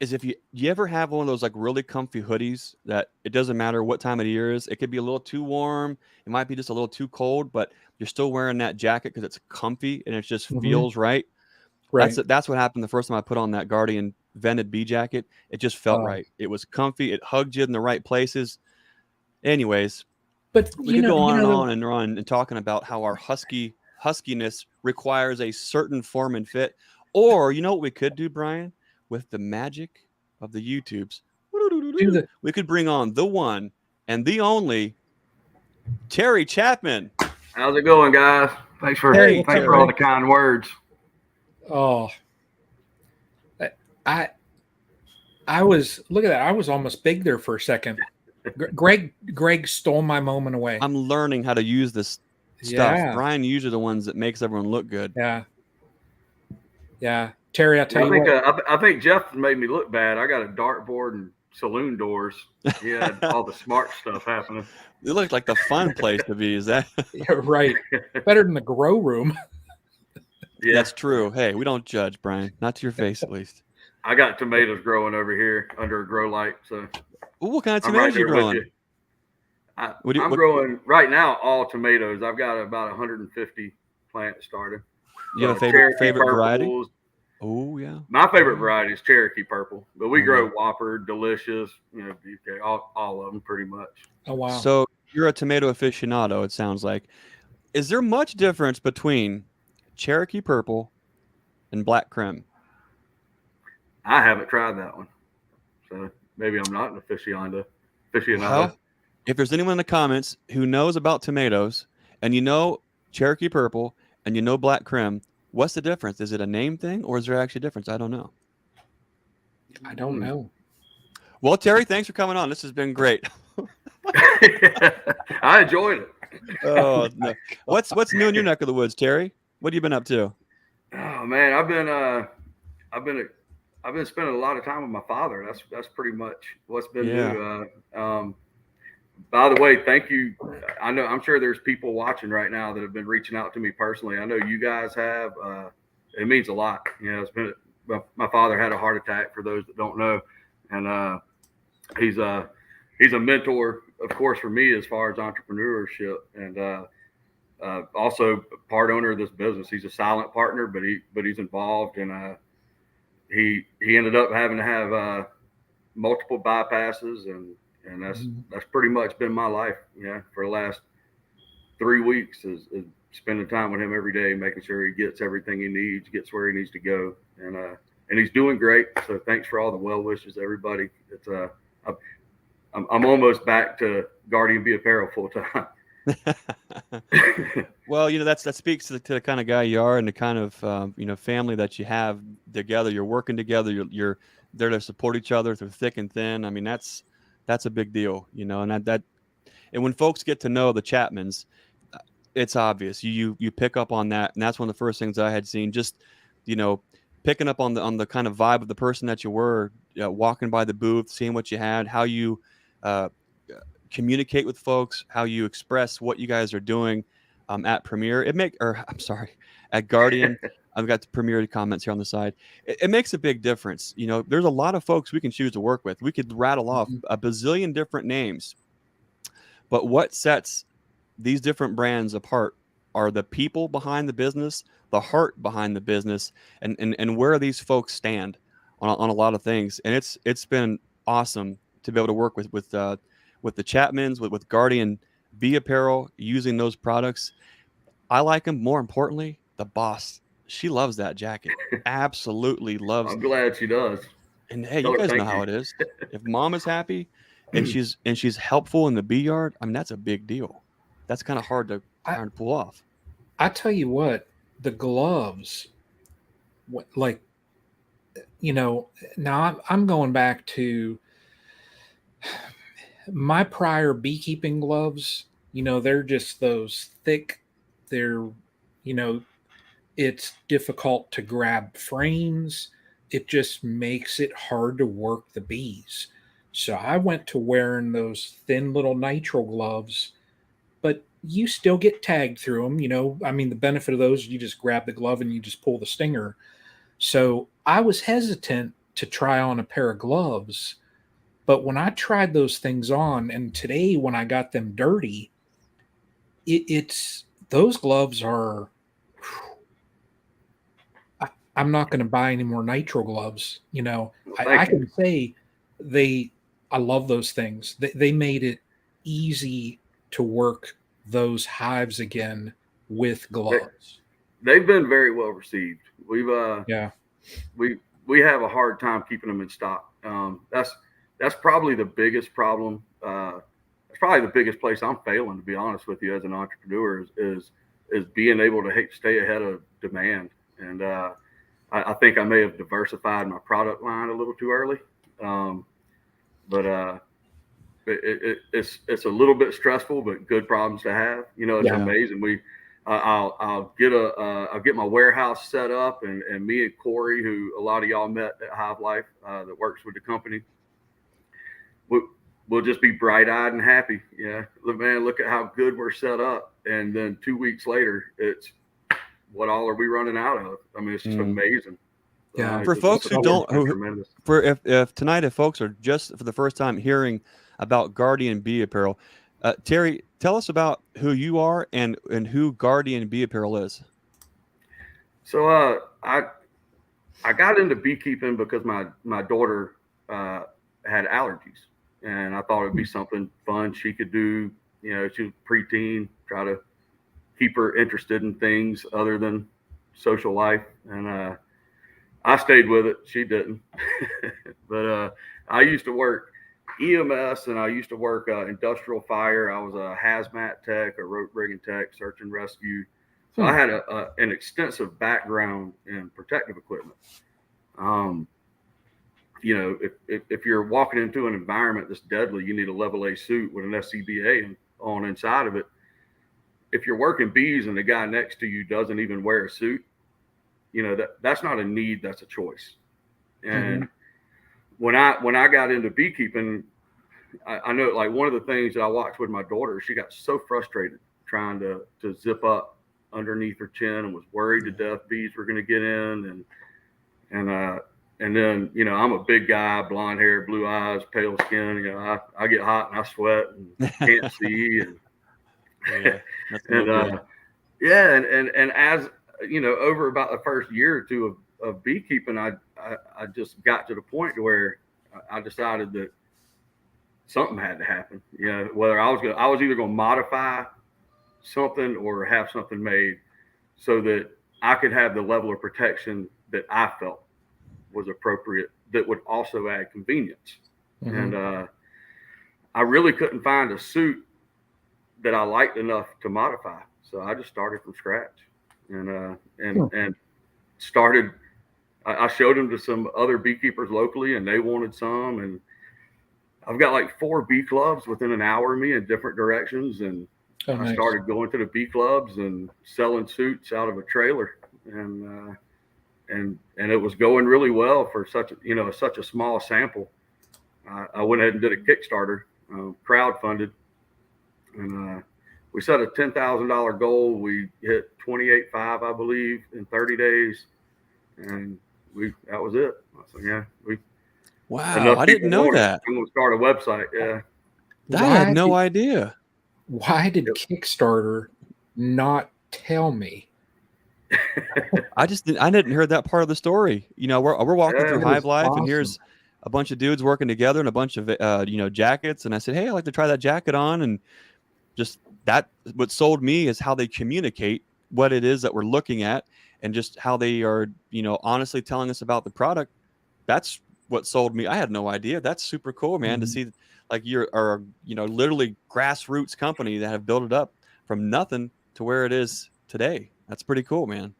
is if you ever have one of those like really comfy hoodies that it doesn't matter what time of the year is, it could be a little too warm, it might be just a little too cold, but you're still wearing that jacket because it's comfy and it just feels right. That's what happened the first time I put on that Guardian vented B jacket. It just felt right. It was comfy. It hugged you in the right places. Anyways, but we could go on and talking about how our huskiness requires a certain form and fit. Or you know what we could do, Brian, with the magic of the YouTubes, we could bring on the one and the only Terry Chapman. How's it going, guys? Thanks for all the kind words. Oh, I was, look at that. I was almost big there for a second. Greg stole my moment away. I'm learning how to use this stuff. Brian, usually the ones that makes everyone look good. Yeah. Terry, I tell you what. I think Jeff made me look bad. I got a dartboard and saloon doors. He had all the smart stuff happening. It looked like the fun place to be. Is that? Yeah, right. Better than the grow room. Yeah, that's true. Hey, we don't judge, Brian. Not to your face, at least. I got tomatoes growing over here under a grow light. So, what kind of tomatoes are you growing? I'm growing right now all tomatoes. I've got about 150 plants started. You have a favorite variety? Oh yeah. My favorite variety is Cherokee Purple, but we grow Whopper, Delicious, all of them pretty much. Oh wow. So you're a tomato aficionado, it sounds like. Is there much difference between Cherokee Purple and Black Creme? I haven't tried that one, so maybe I'm not an aficionado. Well, if there's anyone in the comments who knows about tomatoes and Cherokee Purple and Black Creme, what's the difference? Is it a name thing or is there actually a difference? I don't know. I don't know. Well, Terry, thanks for coming on. This has been great. I enjoyed it. Oh, no. What's new in your neck of the woods, Terry? What have you been up to? Oh man, I've been spending a lot of time with my father. That's pretty much what's been new. By the way, thank you. I'm sure there's people watching right now that have been reaching out to me personally. I know you guys have. It means a lot. It's been. My father had a heart attack. For those that don't know, and he's a mentor, of course, for me as far as entrepreneurship, and also part owner of this business. He's a silent partner, but he's involved, and he ended up having to have multiple bypasses, and that's pretty much been my life, for the last 3 weeks is spending time with him every day, making sure he gets everything he needs, gets where he needs to go, and he's doing great. So thanks for all the well wishes, everybody. It's I'm almost back to Guardian B Apparel full time. Well, that speaks to the kind of guy you are and the kind of family that you have together. You're working together. You're there to support each other through thick and thin. I mean, that's a big deal, and when folks get to know the Chapmans, it's obvious. You pick up on that, and that's one of the first things I had seen. Just picking up on the kind of vibe of the person that you were, walking by the booth, seeing what you had, how you communicate with folks, how you express what you guys are doing at Premier. At Guardian. I've got the Premier comments here on the side. It makes a big difference. You know, there's a lot of folks we can choose to work with. We could rattle off a bazillion different names, but what sets these different brands apart are the people behind the business, the heart behind the business, and where these folks stand on a lot of things. And it's been awesome to be able to work with the Chapmans, with Guardian Bee Apparel, using those products. I like them. More importantly, the boss, she loves that jacket. Absolutely loves. I'm glad she does. And hey, Tell you her guys know thank how you. it is. If mom is happy and she's helpful in the bee yard, I mean, that's a big deal. That's kind of hard to pull off. I tell you what, the gloves, like, you know, now I'm going back to my prior beekeeping gloves. You know, they're just those thick, they're, you know, it's difficult to grab frames. It just makes it hard to work the bees. So I went to wearing those thin little nitrile gloves, but you still get tagged through them. You know, I mean, the benefit of those, you just grab the glove and you just pull the stinger. So I was hesitant to try on a pair of gloves, but when I tried those things on, and today when I got them dirty, it's those gloves are. I'm not going to buy any more nitrile gloves. You know, I can say I love those things. They made it easy to work those hives again with gloves. They've been very well received. We've yeah, we have a hard time keeping them in stock. That's probably the biggest problem. It's probably the biggest place I'm failing, to be honest with you, as an entrepreneur, is being able to stay ahead of demand. And I think I may have diversified my product line a little too early, but it's a little bit stressful, but good problems to have. You know, it's amazing. I'll get my warehouse set up, and me and Corey, who a lot of y'all met at Hive Life, that works with the company, we'll just be bright-eyed and happy. Yeah, man, look at how good we're set up. And then 2 weeks later, it's, what all are we running out of? I mean, it's just amazing. Yeah. For folks who don't, if tonight, if folks are just for the first time hearing about Guardian Bee Apparel, Terry, tell us about who you are and who Guardian Bee Apparel is. So I got into beekeeping because my daughter had allergies, and I thought it'd be something fun she could do. You know, she was preteen, try to keep her interested in things other than social life. And I stayed with it. She didn't. But I used to work EMS, and I used to work industrial fire. I was a hazmat tech, a rope rigging tech, search and rescue. So I had an extensive background in protective equipment. You know, if you're walking into an environment that's deadly, you need a level A suit with an SCBA on inside of it. If you're working bees and the guy next to you doesn't even wear a suit, you know, that's not a need, that's a choice. And when I got into beekeeping, I know, like, one of the things that I watched with my daughter, she got so frustrated trying to zip up underneath her chin and was worried to death bees were going to get in. And then, you know, I'm a big guy, blonde hair, blue eyes, pale skin. You know, I get hot and I sweat and can't see. And as you know, over about the first year or two of beekeeping, I just got to the point where I decided that something had to happen. You know, whether I was either going to modify something or have something made so that I could have the level of protection that I felt was appropriate, that would also add convenience. And I really couldn't find a suit that I liked enough to modify, so I just started from scratch and started. I showed them to some other beekeepers locally, and they wanted some. And I've got like 4 bee clubs within an hour of me in different directions, and I started going to the bee clubs and selling suits out of a trailer, and it was going really well for such a small sample. I went ahead and did a Kickstarter, crowdfunded, and we set a $10,000 goal. We hit 28.5, I believe, in 30 days, and that was it. So yeah, wow, I didn't know that. I'm gonna start a website. Yeah, I had no idea. Why did Kickstarter not tell me? I didn't hear that part of the story. You know, we're walking through Hive Life, and here's a bunch of dudes working together and a bunch of jackets, and I said, hey, I'd like to try that jacket on, and just that what sold me is how they communicate what it is that we're looking at, and just how they are, honestly telling us about the product. That's what sold me. I had no idea. That's super cool, man, to see like you're literally grassroots company that have built it up from nothing to where it is today. That's pretty cool, man.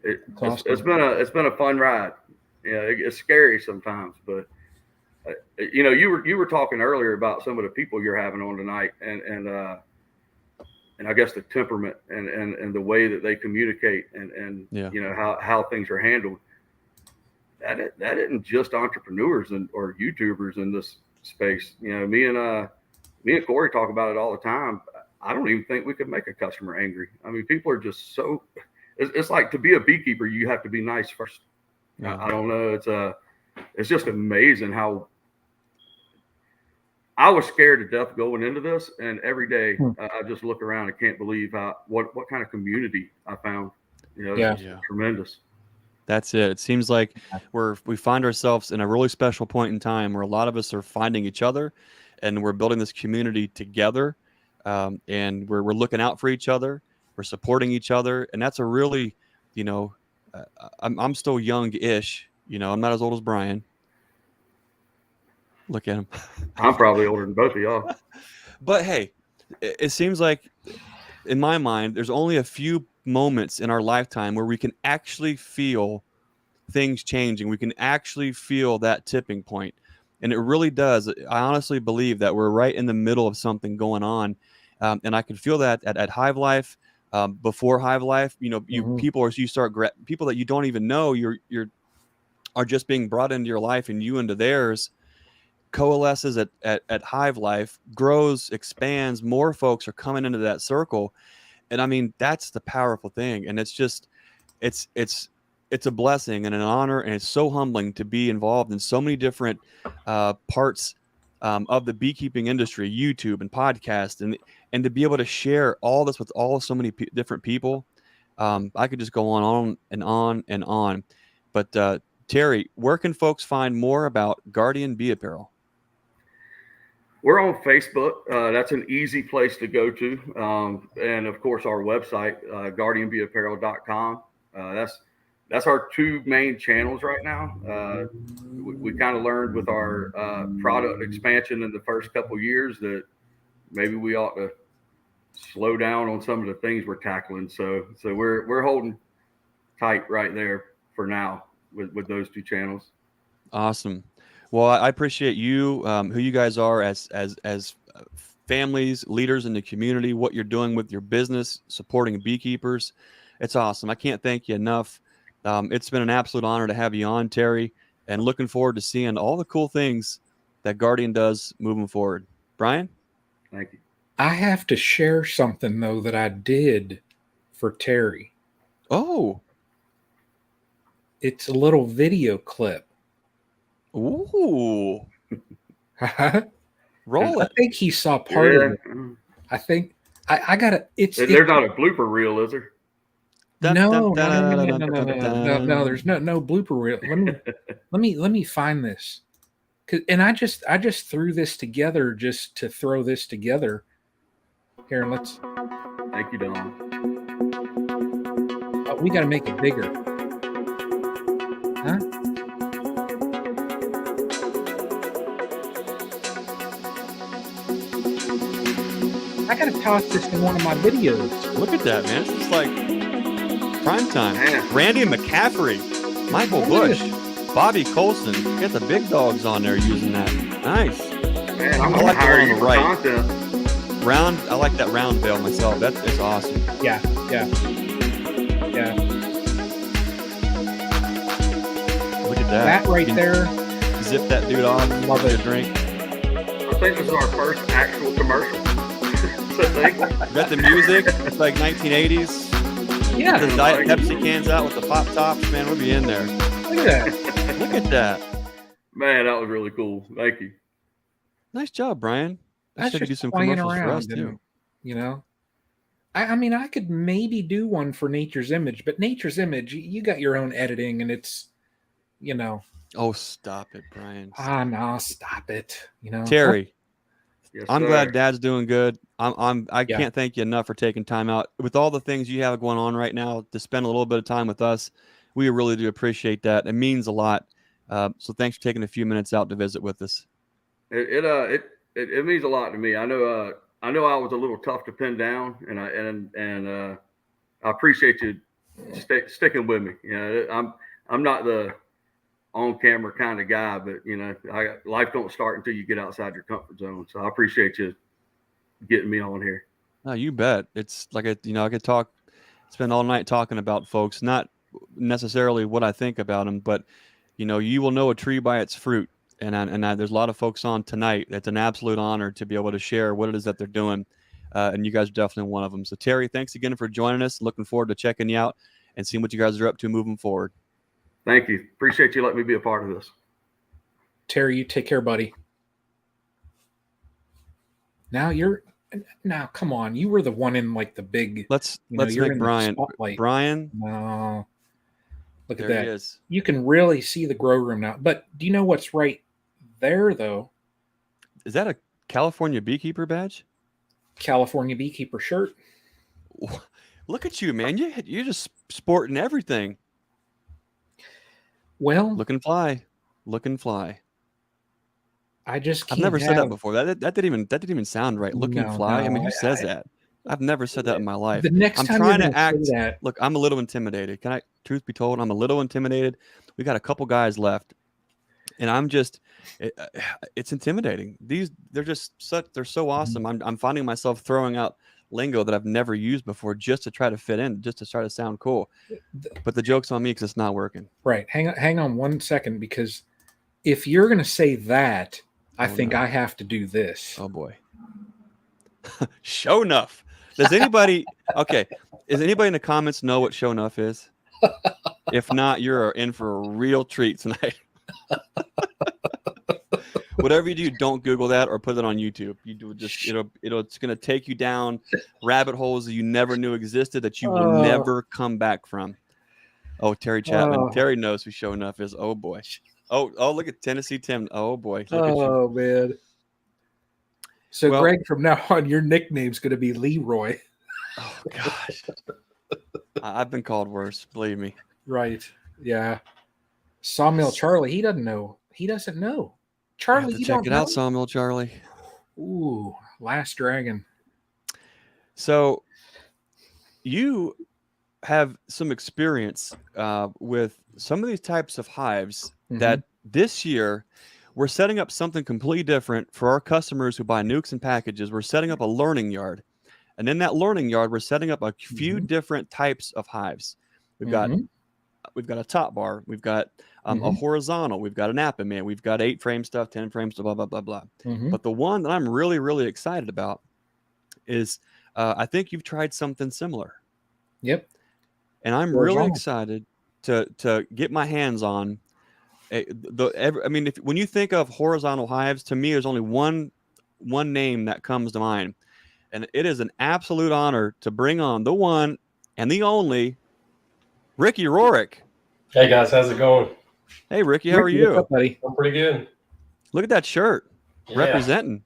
It's been a fun ride. Yeah, it's scary sometimes, but you were talking earlier about some of the people you're having on tonight, and I guess the temperament and the way that they communicate and how things are handled. That isn't just entrepreneurs or YouTubers in this space. Me and Corey talk about it all the time. I don't even think we could make a customer angry. I mean, people are just so. It's like, to be a beekeeper, you have to be nice first. Yeah. I don't know. It's just amazing how. I was scared to death going into this, and every day I just look around and can't believe what kind of community I found. It's tremendous. That's it. It seems like we find ourselves in a really special point in time where a lot of us are finding each other, and we're building this community together, and we're looking out for each other. We're supporting each other, and that's a really, I'm still young-ish. I'm not as old as Brian. Look at him. I'm probably older than both of y'all. But hey, it seems like, in my mind, there's only a few moments in our lifetime where we can actually feel things changing. We can actually feel that tipping point. And it really does. I honestly believe that we're right in the middle of something going on. And I can feel that at Hive Life, before Hive Life. People that you don't even know, are just being brought into your life, and you into theirs. Coalesces at Hive Life, grows, expands, more folks are coming into that circle. And I mean, that's the powerful thing. And it's just, it's a blessing and an honor. And it's so humbling to be involved in so many different parts of the beekeeping industry, YouTube and podcast, and to be able to share all this with so many different people. I could just go on and on and on. But Terry, where can folks find more about Guardian Bee Apparel? We're on Facebook. That's an easy place to go to. And of course, our website, guardianbeeapparel.com. That's our two main channels right now. We kind of learned with our product expansion in the first couple of years that maybe we ought to slow down on some of the things we're tackling. So we're holding tight right there for now with those two channels. Awesome. Well, I appreciate you, who you guys are as families, leaders in the community, what you're doing with your business, supporting beekeepers. It's awesome. I can't thank you enough. It's been an absolute honor to have you on, Terry, and looking forward to seeing all the cool things that Guardian does moving forward. Brian? Thank you. I have to share something, though, that I did for Terry. Oh. It's a little video clip. Ooh. Roll it. I think he saw part of it. I think I got to. There's not a blooper reel, is there? No. There's no blooper reel. Let me find this. And I just threw this together just to throw this together. Here, let's. Thank you, Don. We got to make it bigger. Huh? I gotta toss this in one of my videos. Look at that, man. It's like prime time. Man. Randy McCaffrey, Michael Bush, Bobby Colson. Get the big dogs on there using that. Nice. Man, I like the one on the right. Content. Round. I like that round veil myself. It's awesome. Yeah. Look at that. That right there. Zip that dude off. Love it. A drink. I think this is our first actual commercial. Thank you. Got the music. It's like 1980s. Yeah. The Diet Pepsi cans out with the pop tops. Man, we'll be in there. Look at that. Look at that. Man, that was really cool. Thank you. Nice job, Brian. I That's should do just some playing commercials for us around, too. you know. I mean, I could maybe do one for Nature's Image, but Nature's Image, you got your own editing, and it's, you know. Oh, stop it, Brian. No, stop it. You know, Terry, Yes, I'm sir. glad Dad's doing good. I Yeah. can't thank you enough for taking time out with all the things you have going on right now to spend a little bit of time with us. We really do appreciate that. It means a lot. So thanks for taking a few minutes out to visit with us. It means a lot to me. I know I was a little tough to pin down, and I appreciate you sticking with me. You know, I'm not the on camera kind of guy, but you know, life don't start until you get outside your comfort zone. So I appreciate you getting me on here. No, you bet. It's like I could spend all night talking about folks, not necessarily what I think about them, but you will know a tree by its fruit. And there's a lot of folks on tonight. It's an absolute honor to be able to share what it is that they're doing. And you guys are definitely one of them. So Terry, thanks again for joining us. Looking forward to checking you out and seeing what you guys are up to moving forward. Thank you. Appreciate you letting me be a part of this. Terry, you take care, buddy. Now come on. You were the one in like the big. Let's you're make in Brian. the spotlight. Brian. No. Look at There that. he is. You can really see the grow room now. But do you know what's right there, though? Is that a California beekeeper badge? California beekeeper shirt. Look at you, man. You're just sporting everything. Well, Looking fly. I just can't I've never said that before. That didn't even sound right. Looking fly. I mean, who says that? I've never said that in my life. The next I'm time trying you're to gonna act. say that, Look, I'm a little intimidated. Truth be told, I'm a little intimidated. We got a couple guys left, and I'm just, it's intimidating. They're so awesome. I'm finding myself throwing out lingo that I've never used before just to try to fit in, just to try to sound cool. But the joke's on me because it's not working. right? Hang on 1 second, because if you're gonna say that, I think no. I have to do this. Oh boy. Show enough. Does anybody in the comments know what show enough is? If not, you're in for a real treat tonight. Whatever you do, don't Google that or put it on YouTube. You do it's gonna take you down rabbit holes that you never knew existed that you will never come back from. Oh, Terry Chapman. Terry knows who show enough is. Oh boy. Oh, look at Tennessee Tim. Oh boy. Look at you. Man. So Greg, from now on, your nickname's gonna be Leroy. Oh gosh. I've been called worse, believe me. Right. Yeah. Sawmill Charlie, he doesn't know. Charlie, you check don't it know? out, Sawmill Charlie. Ooh, Last Dragon. So you have some experience with some of these types of hives that this year we're setting up something completely different for our customers who buy nukes and packages. We're setting up a learning yard. And in that learning yard, we're setting up a few different types of hives. We've got a top bar. We've got a horizontal. We've got an Apparel. We've got 8-frame stuff, 10-frame stuff, blah, blah, blah, blah. But the one that I'm really, really excited about is I think you've tried something similar. Yep. And I'm really excited to get my hands on when you think of horizontal hives, to me, there's only one name that comes to mind. And it is an absolute honor to bring on the one and the only Rickey Roark. Hey guys, how's it going? Hey Rickey, how are you? What's up, buddy? I'm pretty good. Look at that shirt. Yeah. Representing.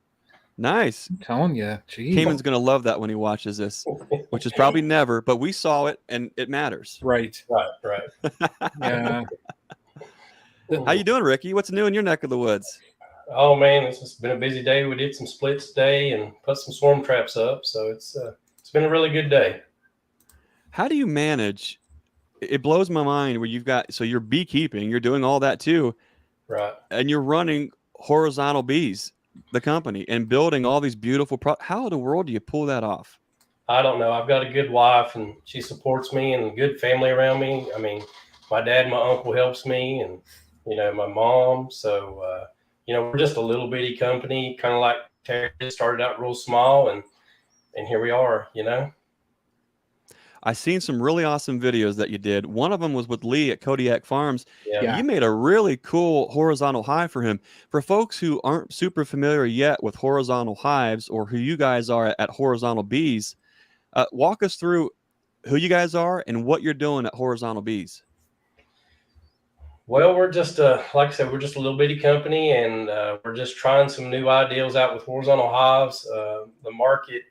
Nice. I'm telling you. Geez. Cayman's going to love that when he watches this, which is probably never, but we saw it and it matters. Right. Yeah. How you doing, Rickey? What's new in your neck of the woods? Oh man, it's just been a busy day. We did some splits today and put some swarm traps up, so it's been a really good day. How do you manage? It blows my mind where you're beekeeping, you're doing all that too, right? And you're running Horizontal Bees, the company, and building all these beautiful how in the world do you pull that off? I don't know. I've got a good wife and she supports me and a good family around me. I mean, my dad and my uncle helps me, and my mom. So we're just a little bitty company, kind of like Terry, started out real small, and here we are, you know. I seen some really awesome videos that you did. One of them was with Lee at Kodiak Farms. Yeah. You made a really cool horizontal hive for him. For folks who aren't super familiar yet with horizontal hives, or who you guys are at Horizontal Bees, walk us through who you guys are and what you're doing at Horizontal Bees. Well, we're just, like I said, we're just a little bitty company, and we're just trying some new ideas out with horizontal hives. The market,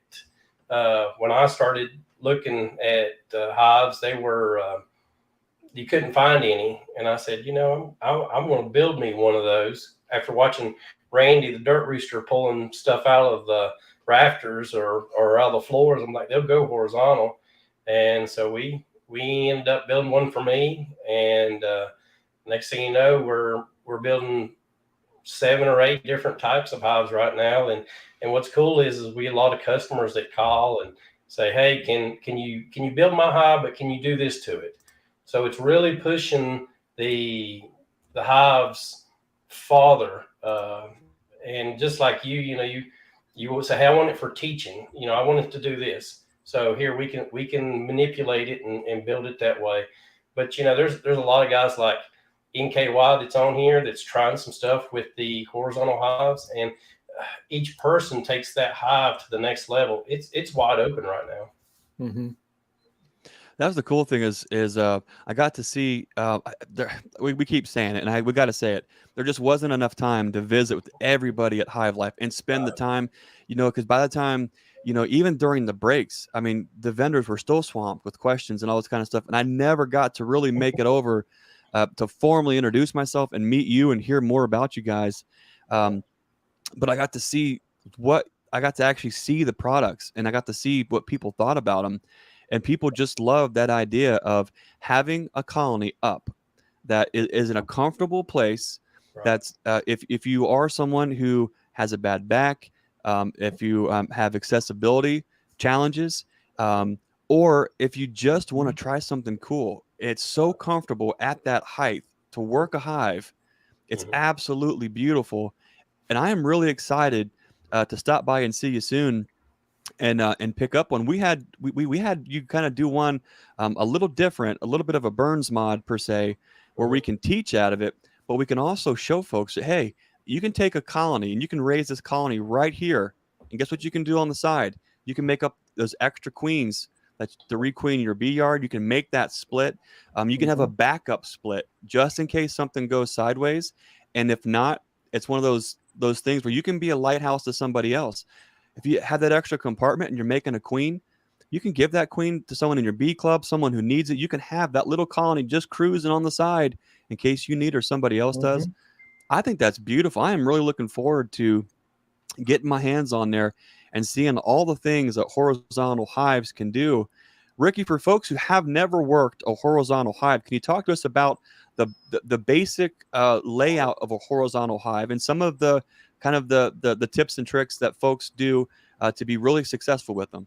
when I started looking at hives, they were, you couldn't find any. And I said, you know, I'm going to build me one of those. After watching Randy, the dirt rooster, pulling stuff out of the rafters or out of the floors, I'm like, they'll go horizontal. And so we ended up building one for me, and next thing you know, we're building 7 or 8 different types of hives right now. And what's cool is we get a lot of customers that call and say, hey, can you build my hive, but can you do this to it? So it's really pushing the hives farther. And just like you know, you will say, hey, I want it for teaching. You know, I want it to do this. So here we can manipulate it and build it that way. But you know, there's a lot of guys like NKY that's on here that's trying some stuff with the horizontal hives, and each person takes that hive to the next level. It's wide open right now. Mm-hmm. That was the cool thing is I got to see we keep saying it, and we got to say it. There just wasn't enough time to visit with everybody at Hive Life and spend the time, you know, because by the time, you know, even during the breaks, I mean, the vendors were still swamped with questions and all this kind of stuff, and I never got to really make it over to formally introduce myself and meet you and hear more about you guys. But I got to actually see the products, and I got to see what people thought about them. And people just love that idea of having a colony up that is in a comfortable place. Right. That's if you are someone who has a bad back, if you have accessibility challenges, or if you just want to try something cool. It's so comfortable at that height to work a hive. It's absolutely beautiful. And I am really excited to stop by and see you soon and pick up one. We had you kind of do one a little different, a little bit of a Burns mod per se, where we can teach out of it, but we can also show folks that, hey, you can take a colony and you can raise this colony right here. And guess what you can do on the side? You can make up those extra queens that's to requeen your bee yard. You can make that split. You can have a backup split just in case something goes sideways. And if not, it's one of those things where you can be a lighthouse to somebody else. If you have that extra compartment and you're making a queen, you can give that queen to someone in your bee club, someone who needs it. You can have that little colony just cruising on the side in case you need or somebody else does. I think that's beautiful. I am really looking forward to getting my hands on there and seeing all the things that horizontal hives can do. Rickey, for folks who have never worked a horizontal hive, can you talk to us about the basic layout of a horizontal hive and some of the kind of the tips and tricks that folks do to be really successful with them?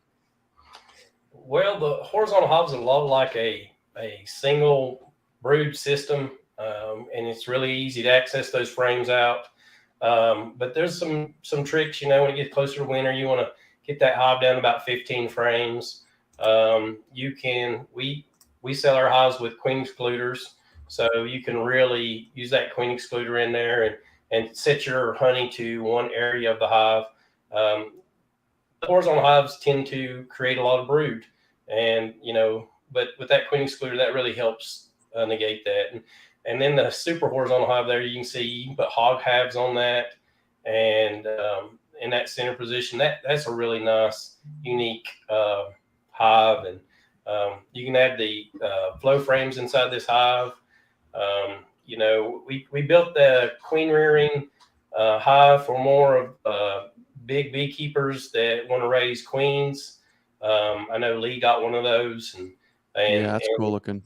Well, the horizontal hive is a lot like a single brood system, and it's really easy to access those frames out. But there's some tricks, you know, when you get closer to winter, you want to get that hive down to about 15 frames. We sell our hives with queen excluders, so you can really use that queen excluder in there and set your honey to one area of the hive. The horizontal hives tend to create a lot of brood, and you know, but with that queen excluder, that really helps negate that. And then the super horizontal hive there, you can see you can put hog halves on that, and in that center position, that's a really nice, unique hive. And you can add the flow frames inside this hive. You know, we built the queen rearing hive for more of big beekeepers that want to raise queens. I know Lee got one of those, and yeah, that's cool looking.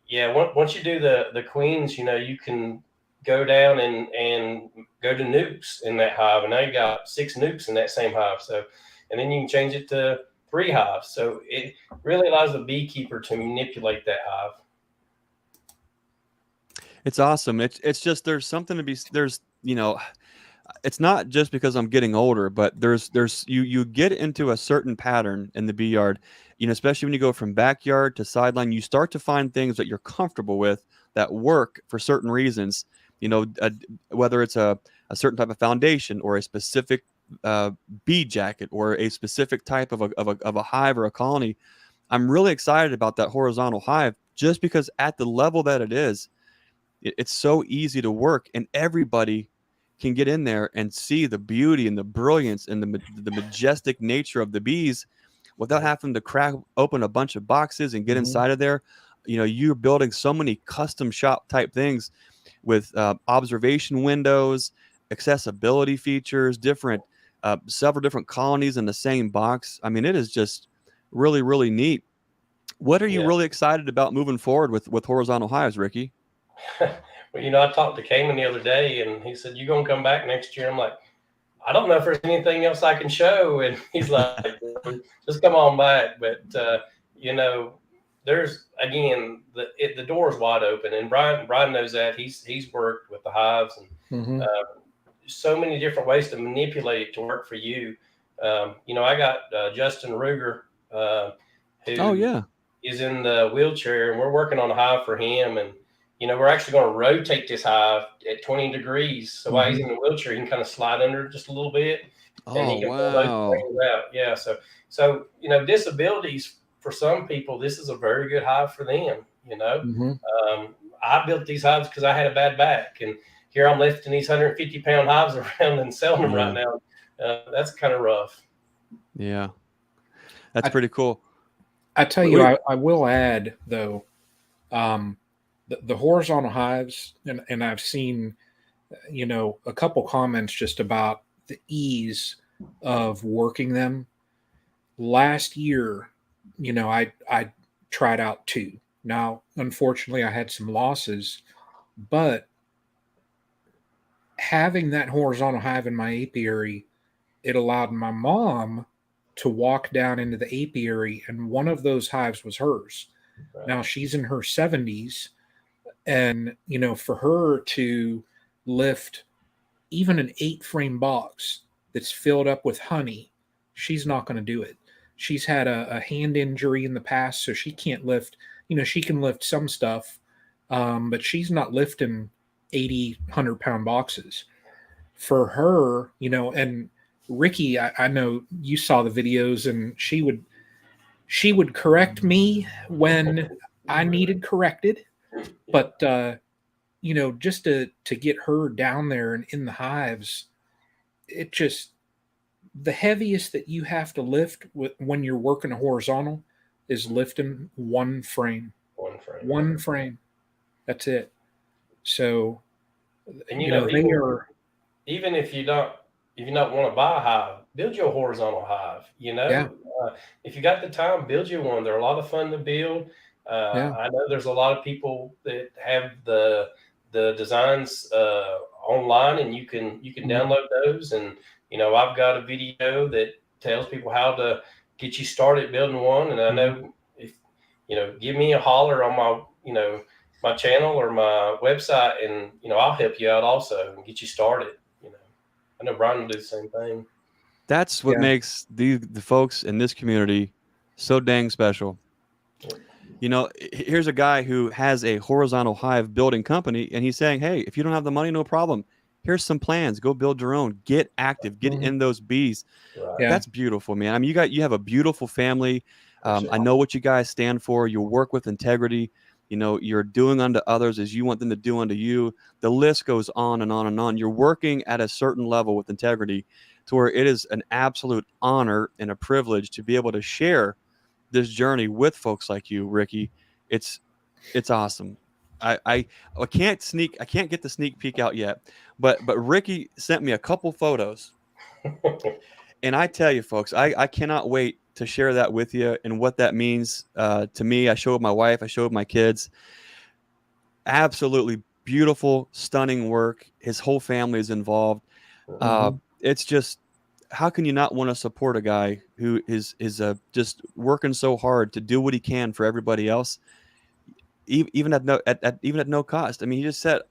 Yeah, once you do the queens, you know, you can go down and go to Nucs in that hive, and now you got 6 Nucs in that same hive. So, and then you can change it to 3 hives. So it really allows the beekeeper to manipulate that hive. It's awesome. It's just there's something to be, there's, you know, it's not just because I'm getting older, but there's you get into a certain pattern in the bee yard, especially when you go from backyard to sideline, you start to find things that you're comfortable with that work for certain reasons. Whether it's a certain type of foundation or a specific bee jacket or a specific type of a hive or a colony. I'm really excited about that horizontal hive just because at the level that it is, it's so easy to work, and everybody can get in there and see the beauty and the brilliance and the majestic nature of the bees without having to crack open a bunch of boxes and get inside of there. You're building so many custom shop type things with observation windows, accessibility features, several different colonies in the same box. I mean, it is just really, really neat. What are you really excited about moving forward with horizontal hives, Rickey? Well, I talked to Cayman the other day, and he said, "You gonna come back next year?" I'm like, "I don't know if there's anything else I can show." And he's like, "Just come on back." But there's again the door is wide open, and Brian knows that. He's worked with the hives and so many different ways to manipulate it to work for you. I got Justin Ruger, who is in the wheelchair, and we're working on a hive for him. And we're actually going to rotate this hive at 20 degrees. So while he's in the wheelchair, he can kind of slide under just a little bit. And he can pull those things out. Yeah. So disabilities, for some people, this is a very good hive for them. I built these hives because I had a bad back, and here I'm lifting these 150-pound hives around and selling them right now. That's kind of rough. Yeah. That's pretty cool. I tell you, I will add, though, the horizontal hives, and I've seen, a couple comments just about the ease of working them. Last year, I tried out 2. Now, unfortunately, I had some losses, but having that horizontal hive in my apiary, it allowed my mom to walk down into the apiary, and one of those hives was hers. Right. Now she's in her 70s, and for her to lift even an 8-frame box that's filled up with honey, she's not going to do it. She's had a hand injury in the past, so she can't lift. She can lift some stuff, but she's not lifting 80, 100-pound boxes. For her, and Rickey, I know you saw the videos, and she would correct me when I needed corrected. But just to get her down there and in the hives, it just, the heaviest that you have to lift when you're working a horizontal is lifting 1 frame. One frame. That's it. So, and they are. Even if you don't want to buy a hive, build your horizontal hive. If you got the time, build you one. They're a lot of fun to build. I know there's a lot of people that have the designs online, and you can download those. And I've got a video that tells people how to get you started building one. And I know if give me a holler on my my channel or my website, and I'll help you out also and get you started. I know Brian will do the same thing. That's what makes the folks in this community so dang special. Here's a guy who has a horizontal hive building company, and he's saying, hey, if you don't have the money, no problem. Here's some plans. Go build your own. Get active. Get in those bees. Right. Yeah. That's beautiful, man. I mean, you have a beautiful family. I know what you guys stand for. You work with integrity. You're doing unto others as you want them to do unto you. The list goes on and on and on. You're working at a certain level with integrity to where it is an absolute honor and a privilege to be able to share this journey with folks like you, Rickey. It's awesome. I can't get the sneak peek out yet, but Rickey sent me a couple photos, and I tell you, folks, I cannot wait to share that with you and what that means to me. I showed my wife, I showed my kids. Absolutely beautiful, stunning work. His whole family is involved. It's just, how can you not want to support a guy who is just working so hard to do what he can for everybody else, even at no cost? I mean, he just said,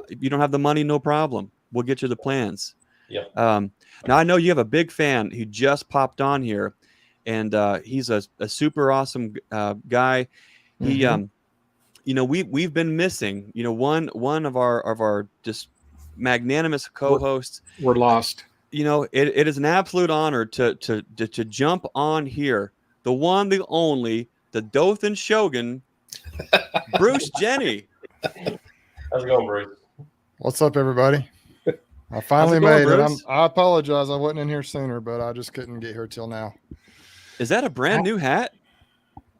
if you don't have the money, no problem. We'll get you the plans. Yep. Now I know you have a big fan who just popped on here, and he's a super awesome guy. He, we've been missing, one of our just magnanimous co-hosts. We're lost. It is an absolute honor to jump on here. The one, the only, the Dothan Shogun, Bruce Jenne. How's it going, Bruce? What's up, everybody? I finally going, made it. Bruce? I apologize. I wasn't in here sooner, but I just couldn't get here till now. Is that a brand new hat?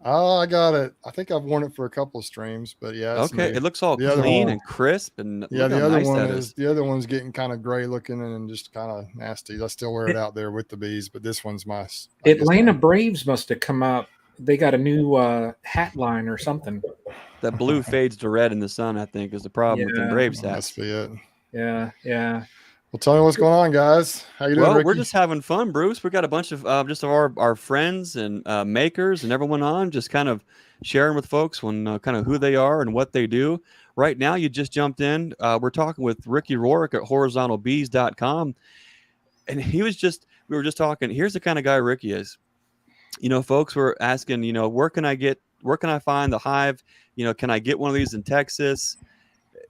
Oh, I got it. I think I've worn it for a couple of streams, but yeah. It's Okay, new. it looks all The other clean one- and crisp, and Yeah, look the how other nice one that is the other one's getting kind of gray looking and just kind of nasty. I still wear it out there with the bees, but this one's my Atlanta Braves must have come out. They got a new hat line or something. That blue fades to red in the sun, I think, is the problem with the Yeah. Braves Must hats. be it. Yeah. Well, tell me what's going on, guys. How you doing, Well, Ricky? we're just having fun, Bruce. We got a bunch of just of our friends and makers and everyone on, just kind of sharing with folks on kind of who they are and what they do. Right now, you just jumped in. We're talking with Rickey Roark at horizontalbees.com, and we were just talking. Here's the kind of guy Rickey is. Folks were asking, where can I find the hive? Can I get one of these in Texas?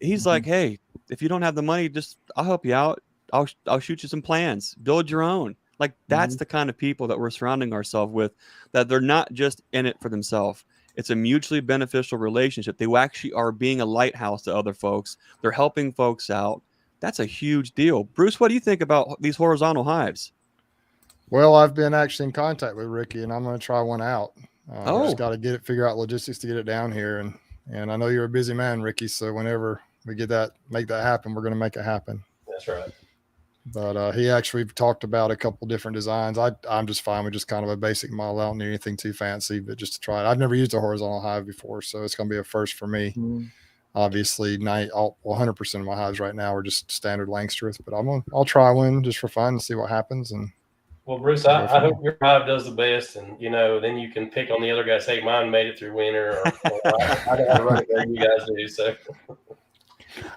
He's like, hey, if you don't have the money, I'll help you out. I'll shoot you some plans. Build your own. Like, that's the kind of people that we're surrounding ourselves with, that they're not just in it for themselves. It's a mutually beneficial relationship. They actually are being a lighthouse to other folks. They're helping folks out. That's a huge deal. Bruce, what do you think about these horizontal hives? Well, I've been actually in contact with Ricky, and I'm going to try one out. Oh. Just got to figure out logistics to get it down here, and I know you're a busy man, Ricky. So whenever we make that happen, we're going to make it happen. That's right. But he actually talked about a couple different designs. I'm just fine with just kind of a basic model. I don't need anything too fancy, but just to try it. I've never used a horizontal hive before, so it's going to be a first for me. Obviously, 100% of my hives right now are just standard Langstroth, but I'll try one just for fun and see what happens. And well, Bruce, I hope your hive does the best, and then you can pick on the other guys. Hey, mine made it through winter, or I got to run it there. You guys do so.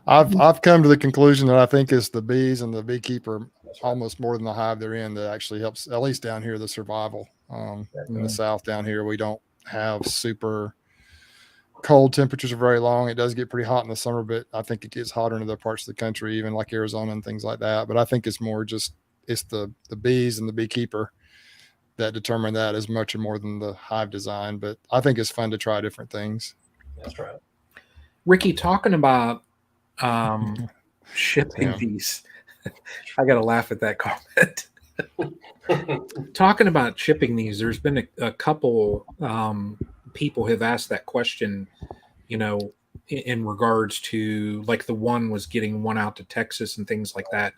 I've come to the conclusion that I think it's the bees and the beekeeper almost more than the hive they're in that actually helps, at least down here, the survival. In the South down here, we don't have super cold temperatures for very long. It does get pretty hot in the summer, but I think it gets hotter in other parts of the country, even like Arizona and things like that. But I think it's more just it's the bees and the beekeeper that determine that as much or more than the hive design. But I think it's fun to try different things. That's right. Ricky, talking about shipping these. I got to laugh at that comment. Talking about shipping these, there's been a couple people have asked that question, in regards to, like, the one was getting one out to Texas and things like that.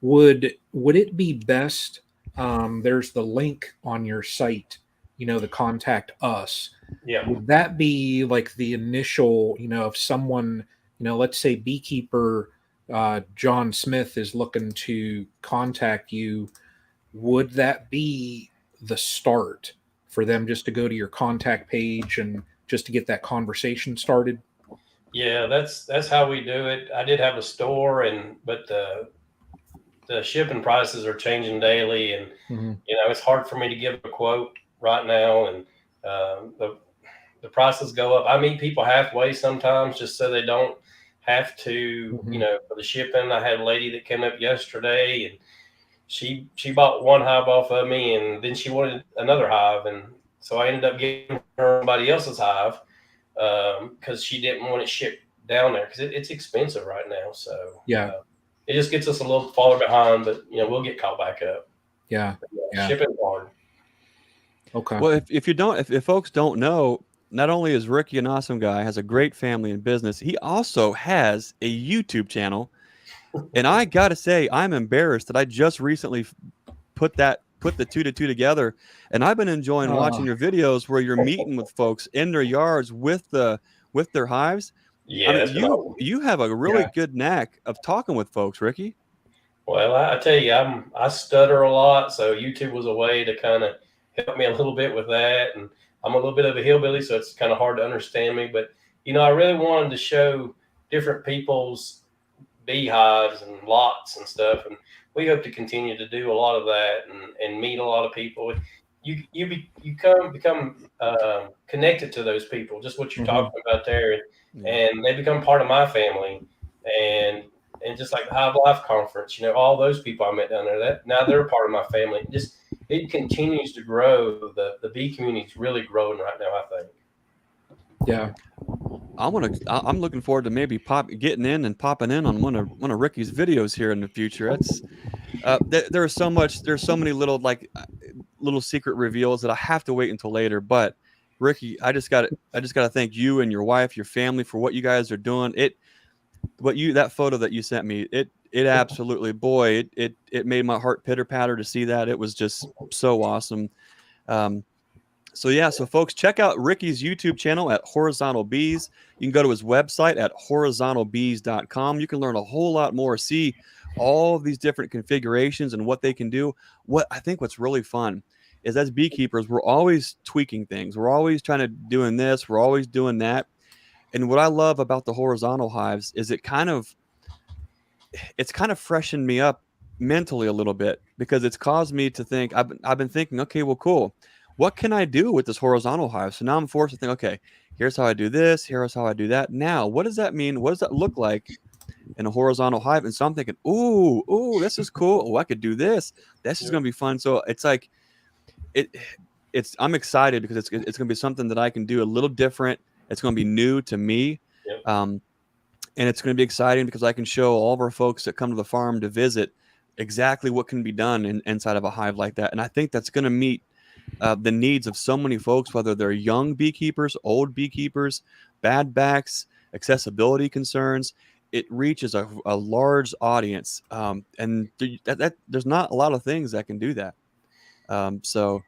Would it be best? There's the link on your site, to contact us. Yeah. Would that be like the initial, if someone, let's say beekeeper John Smith is looking to contact you, would that be the start for them just to go to your contact page and just to get that conversation started? Yeah, that's how we do it. I did have a store, but the shipping prices are changing daily, and it's hard for me to give a quote right now, and the prices go up. I meet people halfway sometimes just so they don't have to, for the shipping. I had a lady that came up yesterday, and she bought one hive off of me, and then she wanted another hive, and so I ended up getting her somebody else's hive because she didn't want it shipped down there because it's expensive right now. So it just gets us a little farther behind, but we'll get caught back up. Yeah. Shipping hard. Okay. Well, if folks don't know, not only is Ricky an awesome guy, has a great family and business, he also has a YouTube channel. And I got to say, I'm embarrassed that I just recently put the two to two together. And I've been enjoying watching your videos where you're meeting with folks in their yards with their hives. Yeah, you have a really good knack of talking with folks, Ricky. Well, I tell you, I stutter a lot, so YouTube was a way to kind of help me a little bit with that. And I'm a little bit of a hillbilly, so it's kind of hard to understand me. But I really wanted to show different people's beehives and lots and stuff. And we hope to continue to do a lot of that and meet a lot of people. You become connected to those people, just what you're talking about there, and they become part of my family. And just like the Hive Life Conference, all those people I met down there, that now they're part of my family. It continues to grow. The bee community is really growing right now, I think. Yeah. I'm looking forward to maybe getting in and popping in on one of Ricky's videos here in the future. That's there's so many little secret reveals that I have to wait until later. But Rickey, I just got to thank you and your wife, your family, for what you guys are doing. That photo that you sent me, it absolutely, boy, it made my heart pitter patter to see that. It was just so awesome. So folks, check out Ricky's YouTube channel at Horizontal Bees. You can go to his website at horizontalbees.com. You can learn a whole lot more, see all of these different configurations and what they can do. What's really fun is, as beekeepers, we're always tweaking things. We're always trying to doing this. We're always doing that. And what I love about the horizontal hives is it's kind of freshened me up mentally a little bit, because it's caused me to think. I've been thinking, okay, well, cool. What can I do with this horizontal hive? So now I'm forced to think, okay, here's how I do this. Here's how I do that. Now, what does that mean? What does that look like in a horizontal hive? And so I'm thinking, ooh, this is cool. Oh, I could do this. This is going to be fun. So it's like, I'm excited because it's going to be something that I can do a little different. It's going to be new to me. Yep. And it's going to be exciting because I can show all of our folks that come to the farm to visit exactly what can be done inside of a hive like that. And I think that's going to meet the needs of so many folks, whether they're young beekeepers, old beekeepers, bad backs, accessibility concerns. It reaches a large audience, and there's not a lot of things that can do that. So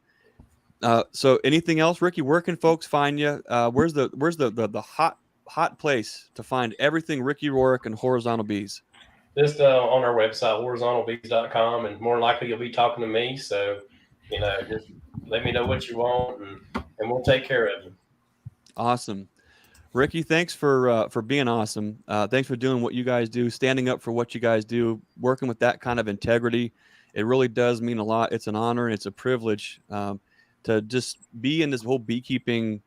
anything else, Rickey? Where can folks find you? Where's the hot place to find everything Rickey Roark and Horizontal Bees? Just on our website, horizontalbees.com, and more likely you'll be talking to me. So, just let me know what you want, and we'll take care of you. Awesome. Rickey, thanks for being awesome. Thanks for doing what you guys do, standing up for what you guys do, working with that kind of integrity. It really does mean a lot. It's an honor and it's a privilege to just be in this whole beekeeping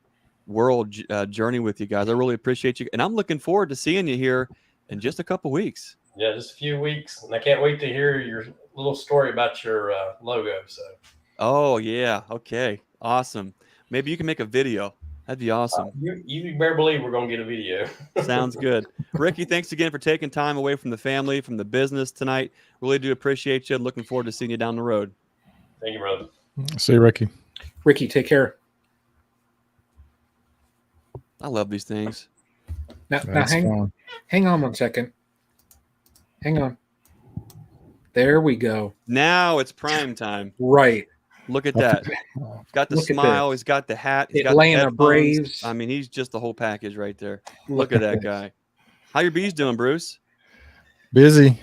world journey with you guys. I really appreciate you. And I'm looking forward to seeing you here in just a couple weeks. Yeah, just a few weeks. And I can't wait to hear your little story about your logo. So. Oh, yeah. Okay. Awesome. Maybe you can make a video. That'd be awesome. You better believe we're going to get a video. Sounds good. Rickey, thanks again for taking time away from the family, from the business tonight. Really do appreciate you. Looking forward to seeing you down the road. Thank you, brother. See you, Rickey. Rickey, take care. I love these things. Now hang on 1 second. Hang on. There we go. Now it's prime time. Right. Look at that. He's got the smile. He's got the hat. He's got Atlanta the Braves. I mean, he's just the whole package right there. Look at that guy. How your bees doing, Bruce? Busy.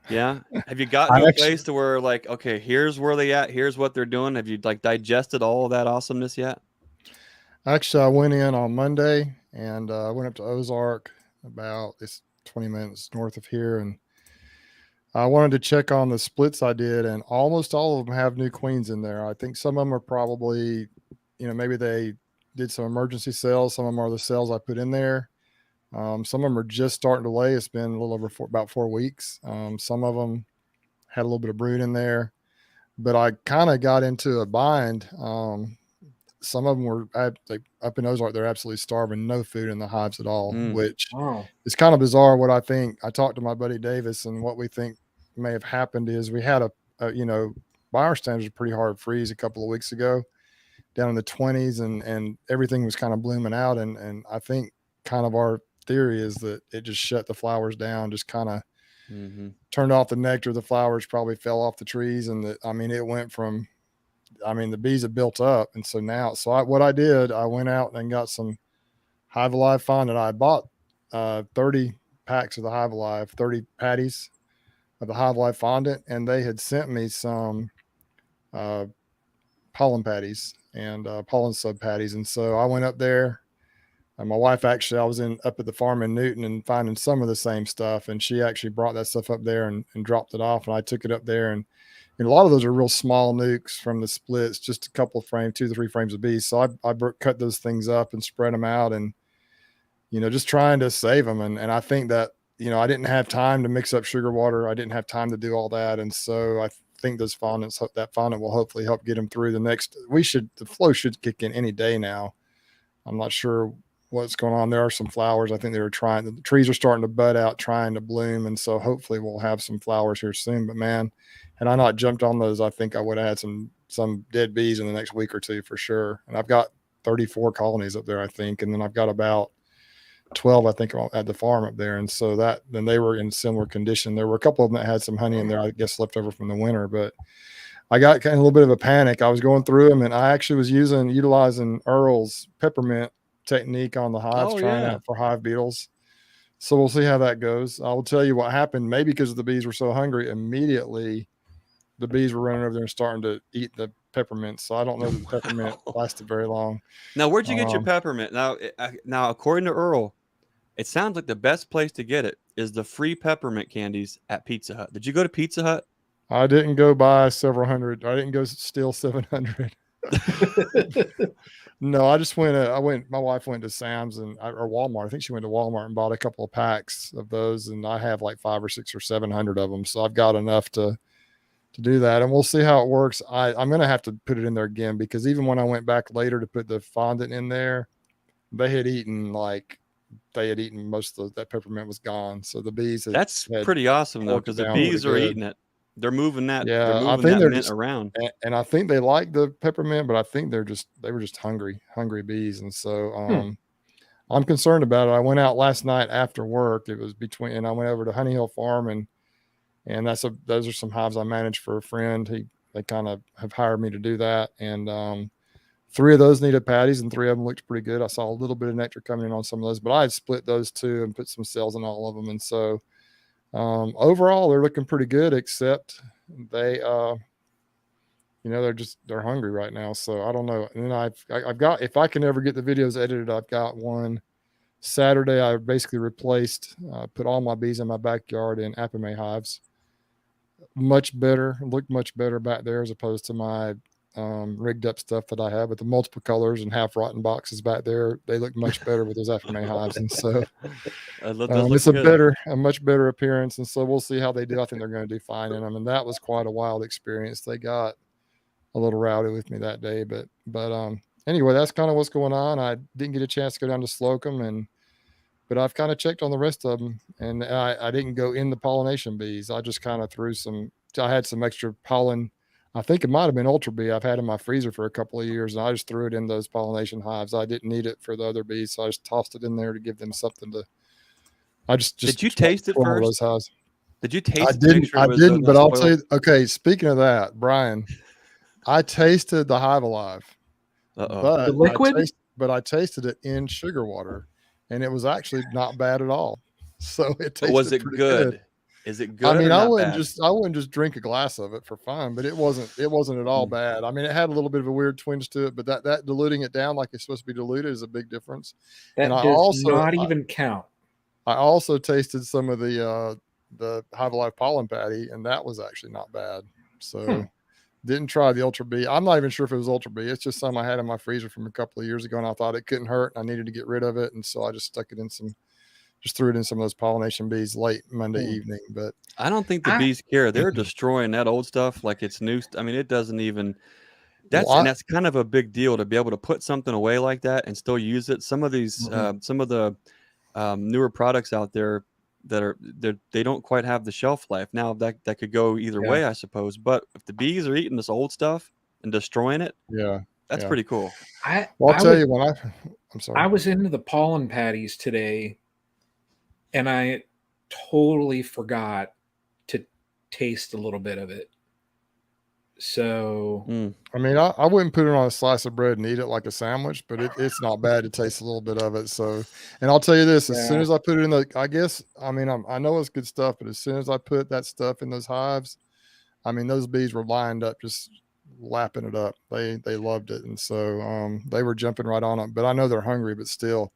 Yeah. Have you gotten to a place to where, like, okay, here's where they at. Here's what they're doing. Have you digested all of that awesomeness yet? Actually, I went in on Monday and went up to Ozark, about 20 minutes north of here, and I wanted to check on the splits I did, and almost all of them have new queens in there. I think some of them are probably, maybe they did some emergency cells. Some of them are the cells I put in there. Some of them are just starting to lay. It's been a little over about 4 weeks. Some of them had a little bit of brood in there, but I kind of got into a bind. Some of them were up in Ozark. They're absolutely starving, no food in the hives at all, which is kind of bizarre. What I think, I talked to my buddy Davis, and what we think may have happened is we had by our standards, a pretty hard freeze a couple of weeks ago, down in the 20s, and everything was kind of blooming out. And I think kind of our theory is that it just shut the flowers down, just kind of turned off the nectar. The flowers probably fell off the trees, and it went from, the bees have built up. And so now, what I did, I went out and got some Hive Alive fondant. I bought 30 packs of the Hive Alive, 30 patties of the Hive Alive fondant, and they had sent me some pollen patties and pollen sub patties. And so I went up there, And my wife actually, I was up at the farm in Newton and finding some of the same stuff, and she actually brought that stuff up there and dropped it off, and I took it up there, and a lot of those are real small nukes from the splits, just a couple of frames, 2 to 3 frames of bees. So I cut those things up and spread them out, and just trying to save them. And I think that I didn't have time to mix up sugar water. I didn't have time to do all that, and so I think those fondants, that fondant will hopefully help get them through the next. The flow should kick in any day now. I'm not sure what's going on. There are some flowers. I think the trees are starting to bud out, trying to bloom. And so hopefully we'll have some flowers here soon, but man, had I not jumped on those, I think I would have had some dead bees in the next week or two for sure. And I've got 34 colonies up there, I think. And then I've got about 12, I think, at the farm up there. And so then they were in similar condition. There were a couple of them that had some honey in there, I guess, left over from the winter, but I got kind of a little bit of a panic. I was going through them, and I actually was utilizing Earl's peppermint technique on the hives, trying out for hive beetles. So we'll see how that goes. I will tell you what happened. Maybe because the bees were so hungry, immediately the bees were running over there and starting to eat the peppermint. So I don't know if the peppermint lasted very long. Now, where'd you get your peppermint? Now, according to Earl, it sounds like the best place to get it is the free peppermint candies at Pizza Hut. Did you go to Pizza Hut? I didn't go buy several hundred. I didn't go steal 700. No, I just went. My wife went to Sam's or Walmart. I think she went to Walmart and bought a couple of packs of those, and I have like 500 or 600 or 700 of them. So I've got enough to do that, and we'll see how it works. I'm going to have to put it in there again, because even when I went back later to put the fondant in there, they had eaten most of that peppermint was gone. So the bees. That's pretty awesome though, because the bees are eating it. They're moving that. Yeah, they're moving I think that they're mint just around. And I think they like the peppermint, but I think they were just hungry bees. And so I'm concerned about it. I went out last night after work. It was and I went over to Honey Hill Farm, and those are some hives I manage for a friend. They kind of have hired me to do that. And 3 of those needed patties, and 3 of them looked pretty good. I saw a little bit of nectar coming in on some of those, but I had split those 2 and put some cells in all of them. And so overall they're looking pretty good, except they they're hungry right now. So I don't know. And then I've got, if I can ever get the videos edited, I've got one Saturday. I basically replaced, put all my bees in my backyard in Apparel hives. Looked much better back there as opposed to my rigged up stuff that I have with the multiple colors and half rotten boxes back there. They look much better with those Apparel hives. And so it's a much better appearance. And so we'll see how they do. I think they're going to do fine in them. And that was quite a wild experience. They got a little rowdy with me that day, but anyway, that's kind of what's going on. I didn't get a chance to go down to Slocum, but I've kind of checked on the rest of them, and I didn't go in the pollination bees. I just kind of I had some extra pollen. I think it might have been Ultra Bee I've had in my freezer for a couple of years, and I just threw it in those pollination hives. I didn't need it for the other bees, so I just tossed it in there to give them something to. Did you taste it first? Those hives. Did you taste? I didn't, but I'll tell you. Okay, speaking of that, Brian, I tasted the Hive Alive, but the liquid. I tasted it in sugar water, and it was actually not bad at all. So it tasted. Was it good? Is it good? I mean, I wouldn't just drink a glass of it for fun, but it wasn't at all bad. I mean, it had a little bit of a weird twinge to it, but that diluting it down like it's supposed to be diluted is a big difference. That does not even count. I also tasted some of the Hive Alive pollen patty, and that was actually not bad. So didn't try the Ultra Bee. I'm not even sure if it was Ultra Bee. It's just something I had in my freezer from a couple of years ago, and I thought it couldn't hurt, and I needed to get rid of it, and so I just threw it in some of those pollination bees late Monday evening. But I don't think the bees care. They're destroying that old stuff like it's new. I mean, it doesn't even. That's kind of a big deal to be able to put something away like that and still use it. Some of these, some of the newer products out there they don't quite have the shelf life. Now that could go either way, I suppose. But if the bees are eating this old stuff and destroying it, that's pretty cool. I'll tell you when I'm sorry. I was into the pollen patties today, and I totally forgot to taste a little bit of it. So, I mean, I wouldn't put it on a slice of bread and eat it like a sandwich, but it's not bad to taste a little bit of it. So, and I'll tell you this, as soon as I put it in I know it's good stuff, but as soon as I put that stuff in those hives, I mean, those bees were lined up, just lapping it up. They loved it. And so, they were jumping right on it, but I know they're hungry, but still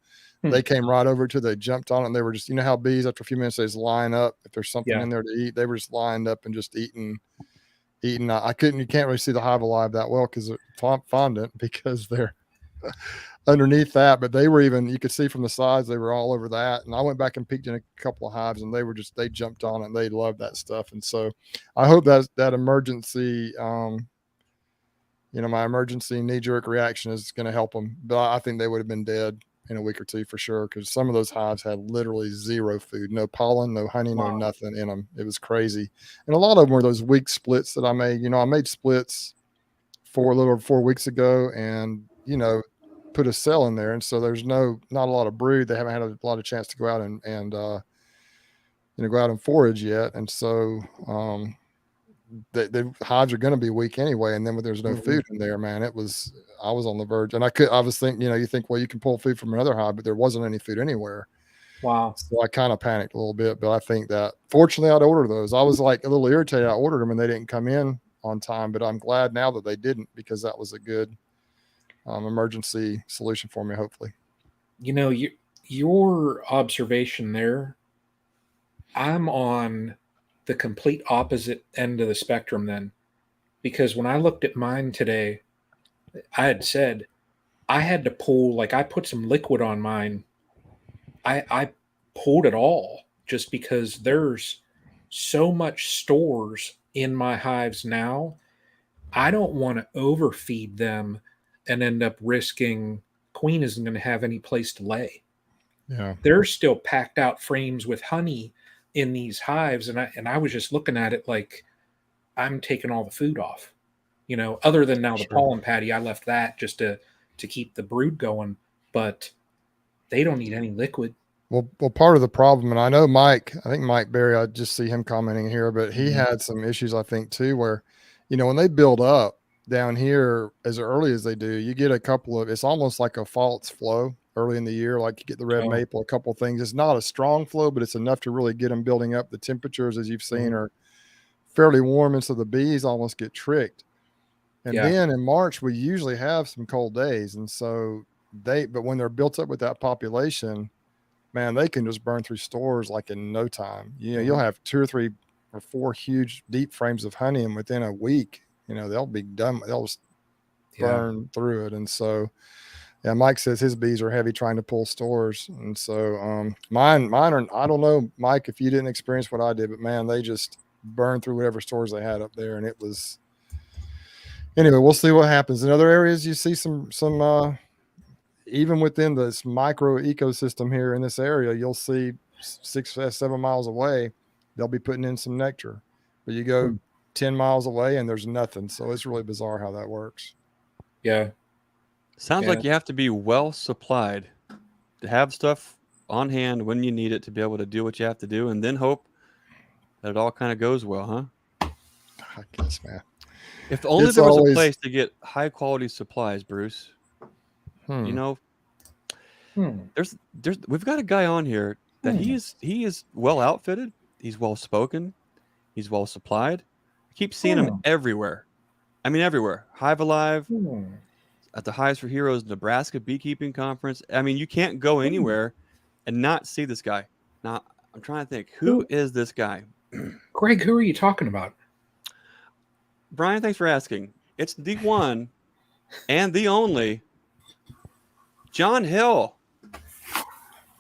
They came right over to, they jumped on it, and they were just, you know how bees after a few minutes they just line up if there's something in there to eat. They were just lined up and just eating. I couldn't, you can't really see the hive alive that well because fondant, because they're underneath that, but they were even, you could see from the sides, they were all over that. And I went back and peeked in a couple of hives, and they were just, they jumped on it and they loved that stuff. And so I hope that emergency, my emergency knee-jerk reaction is going to help them. But I think they would have been dead in a week or two for sure, because some of those hives had literally zero food, no pollen, no honey, no nothing in them. It was crazy. And a lot of them were those weak splits that I made. I made splits a little over 4 weeks ago, and put a cell in there, and so there's not a lot of brood. They haven't had a lot of chance to go out and go out and forage yet, and so the hives are going to be weak anyway. And then when there's no food in there, man, I was on the verge, and I was thinking, you think, well, you can pull food from another hive, but there wasn't any food anywhere. Wow. So I kind of panicked a little bit, but I think that fortunately I'd ordered those. I was like a little irritated. I ordered them and they didn't come in on time, but I'm glad now that they didn't, because that was a good emergency solution for me, hopefully. Your observation there, I'm on the complete opposite end of the spectrum then, because when I looked at mine today, I had said I had to pull, I put some liquid on mine. I pulled it all just because there's so much stores in my hives now. I don't want to overfeed them and end up risking queen isn't going to have any place to lay. Yeah. There's still packed out frames with honey in these hives. And I was just looking at it like I'm taking all the food off, other than now the pollen patty, I left that just to keep the brood going, but they don't need any liquid. Well, part of the problem, and I know Mike Berry, I just see him commenting here, but he had some issues, I think, too, where, when they build up down here as early as they do, you get a couple of, it's almost like a false flow early in the year. Like you get the red maple, a couple of things. It's not a strong flow, but it's enough to really get them building up. The temperatures, as you've seen, are fairly warm. And so the bees almost get tricked. And then in March, we usually have some cold days. And so but when they're built up with that population, man, they can just burn through stores like in no time. You'll have 2 or 3 or 4 huge deep frames of honey, and within a week, they'll be done. They'll just burn through it. And so, Mike says his bees are heavy trying to pull stores. And so mine are, I don't know, Mike, if you didn't experience what I did, but man, they just burned through whatever stores they had up there. And it was, anyway, we'll see what happens. In other areas, you see some even within this micro ecosystem here in this area, you'll see 6-7 miles away, they'll be putting in some nectar, but you go 10 miles away and there's nothing. So it's really bizarre how that works. Yeah. Sounds like you have to be well supplied to have stuff on hand when you need it to be able to do what you have to do, and then hope that it all kind of goes well, huh? I guess, man. If only there was a place to get high quality supplies, Bruce. There's we've got a guy on here that he is well outfitted, he's well spoken, he's well supplied. I keep seeing him everywhere. I mean, everywhere. Hive Alive, at the Hives for Heroes Nebraska Beekeeping Conference. I mean, you can't go anywhere and not see this guy. Now, I'm trying to think, who is this guy? Greg, who are you talking about? Brian, thanks for asking. It's the one and the only John Hill.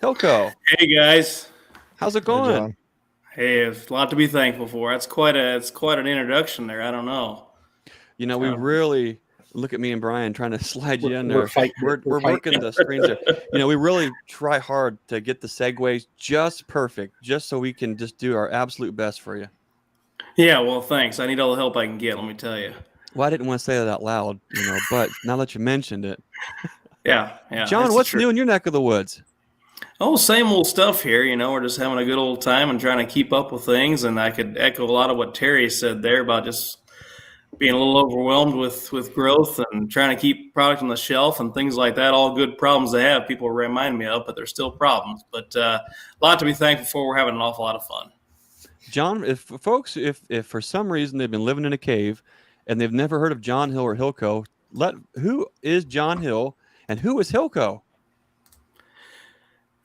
HillCo. Hey guys, how's it going? Hey, it's a lot to be thankful for. It's quite an introduction there. I don't know. We really look at me and Brian trying to slide you in there. We're working the screens there. We really try hard to get the segues just perfect, just so we can just do our absolute best for you. Yeah, well, thanks. I need all the help I can get. Let me tell you. Well, I didn't want to say that out loud, but now that you mentioned it. Yeah. John, what's new in your neck of the woods? Oh, same old stuff here. We're just having a good old time and trying to keep up with things. And I could echo a lot of what Terry said there about just being a little overwhelmed with growth and trying to keep product on the shelf and things like that. All good problems to have. People remind me of, but they're still problems. But a lot to be thankful for. We're having an awful lot of fun. John, if for some reason they've been living in a cave and they've never heard of John Hill or HillCo, who is John Hill and who is HillCo?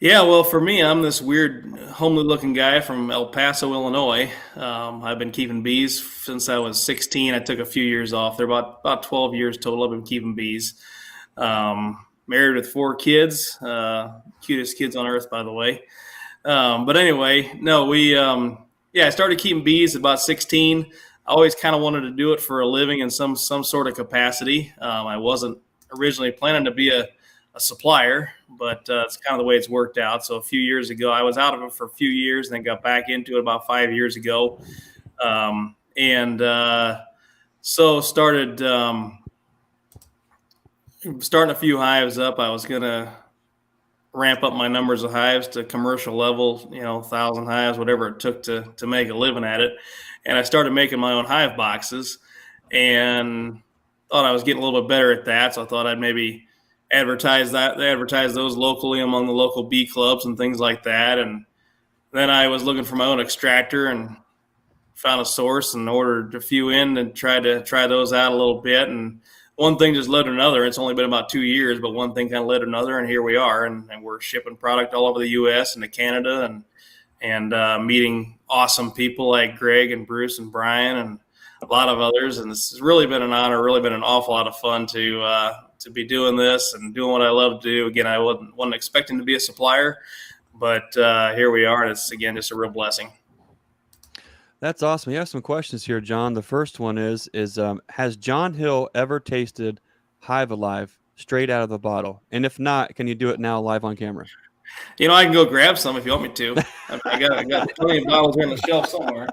Yeah, well, for me, I'm this weird, homely-looking guy from El Paso, Illinois. I've been keeping bees since I was 16. I took a few years off. They're about 12 years total. I've been keeping bees. Married with 4 kids, cutest kids on earth, by the way. But anyway, no, I started keeping bees at about 16. I always kind of wanted to do it for a living in some sort of capacity. I wasn't originally planning to be a supplier, but it's kind of the way it's worked out. So a few years ago, I was out of it for a few years and then got back into it about 5 years ago. So started starting a few hives up. I was going to ramp up my numbers of hives to commercial level, 1,000 hives, whatever it took to make a living at it. And I started making my own hive boxes and thought I was getting a little bit better at that. So I thought I'd maybe advertise those locally among the local bee clubs and things like that. And then I was looking for my own extractor and found a source and ordered a few in and tried to try those out a little bit. And one thing just led to another. It's only been about 2 years, but one thing kind of led to another, and here we are. And we're shipping product all over the U.S. and to Canada, and meeting awesome people like Greg and Bruce and Brian and a lot of others. And this has really been an honor, really been an awful lot of fun to be doing this and doing what I love to do. Again, I wasn't expecting to be a supplier, but here we are, and it's, again, just a real blessing. That's awesome. You have some questions here, John. The first one is has John Hill ever tasted Hive Alive straight out of the bottle? And if not, can you do it now live on camera? I can go grab some if you want me to. I got plenty of bottles here on the shelf somewhere.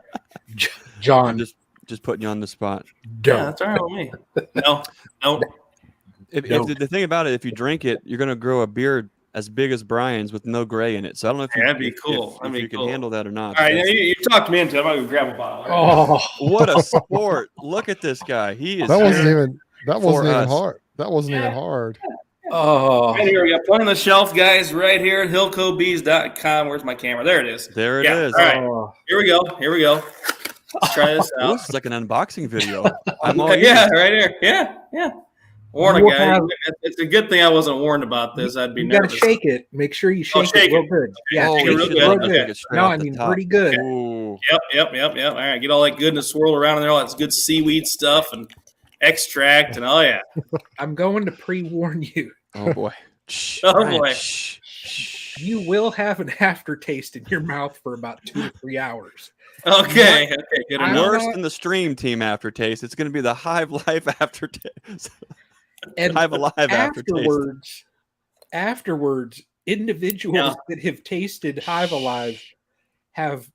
John, I'm just putting you on the spot. Yeah, that's all right with me. No. If the thing about it, if you drink it, you're going to grow a beard as big as Brian's with no gray in it. So I don't know if that'd be cool. If you can handle that or not. All right, you talked me into it. I'm going to grab a bottle. Oh, what a sport! Look at this guy. He is. That wasn't even us. hard. That wasn't even hard. oh, Right here, we got plenty on the shelf, guys. Right here at HillCobees.com. Where's my camera? There it is. There it is. All right, oh. here we go. Let's try this Oh, out. this is like an unboxing video. I'm all Yeah, ears. right here. Yeah. Warning, We'll guys. have- It's a good thing I wasn't warned about this. I'd be You got to nervous. shake it. Make sure you shake shake it real it. good. Yeah, Oh, shake we it real should good. love to Okay. take it straight No, off I the mean top. pretty good. Ooh. Yep. All right, get all that goodness swirled around in there, all that good seaweed stuff and extract, and oh yeah. I'm going to pre-warn you. Oh boy. Oh, Brian, boy. shh. You will have an aftertaste in your mouth for about 2 to 3 hours. Okay, good I'm enough. Worse not- than the stream team aftertaste. It's going to be the Hive Life aftertaste. And Hive Alive aftertaste. afterwards, individuals that have tasted Hive Alive have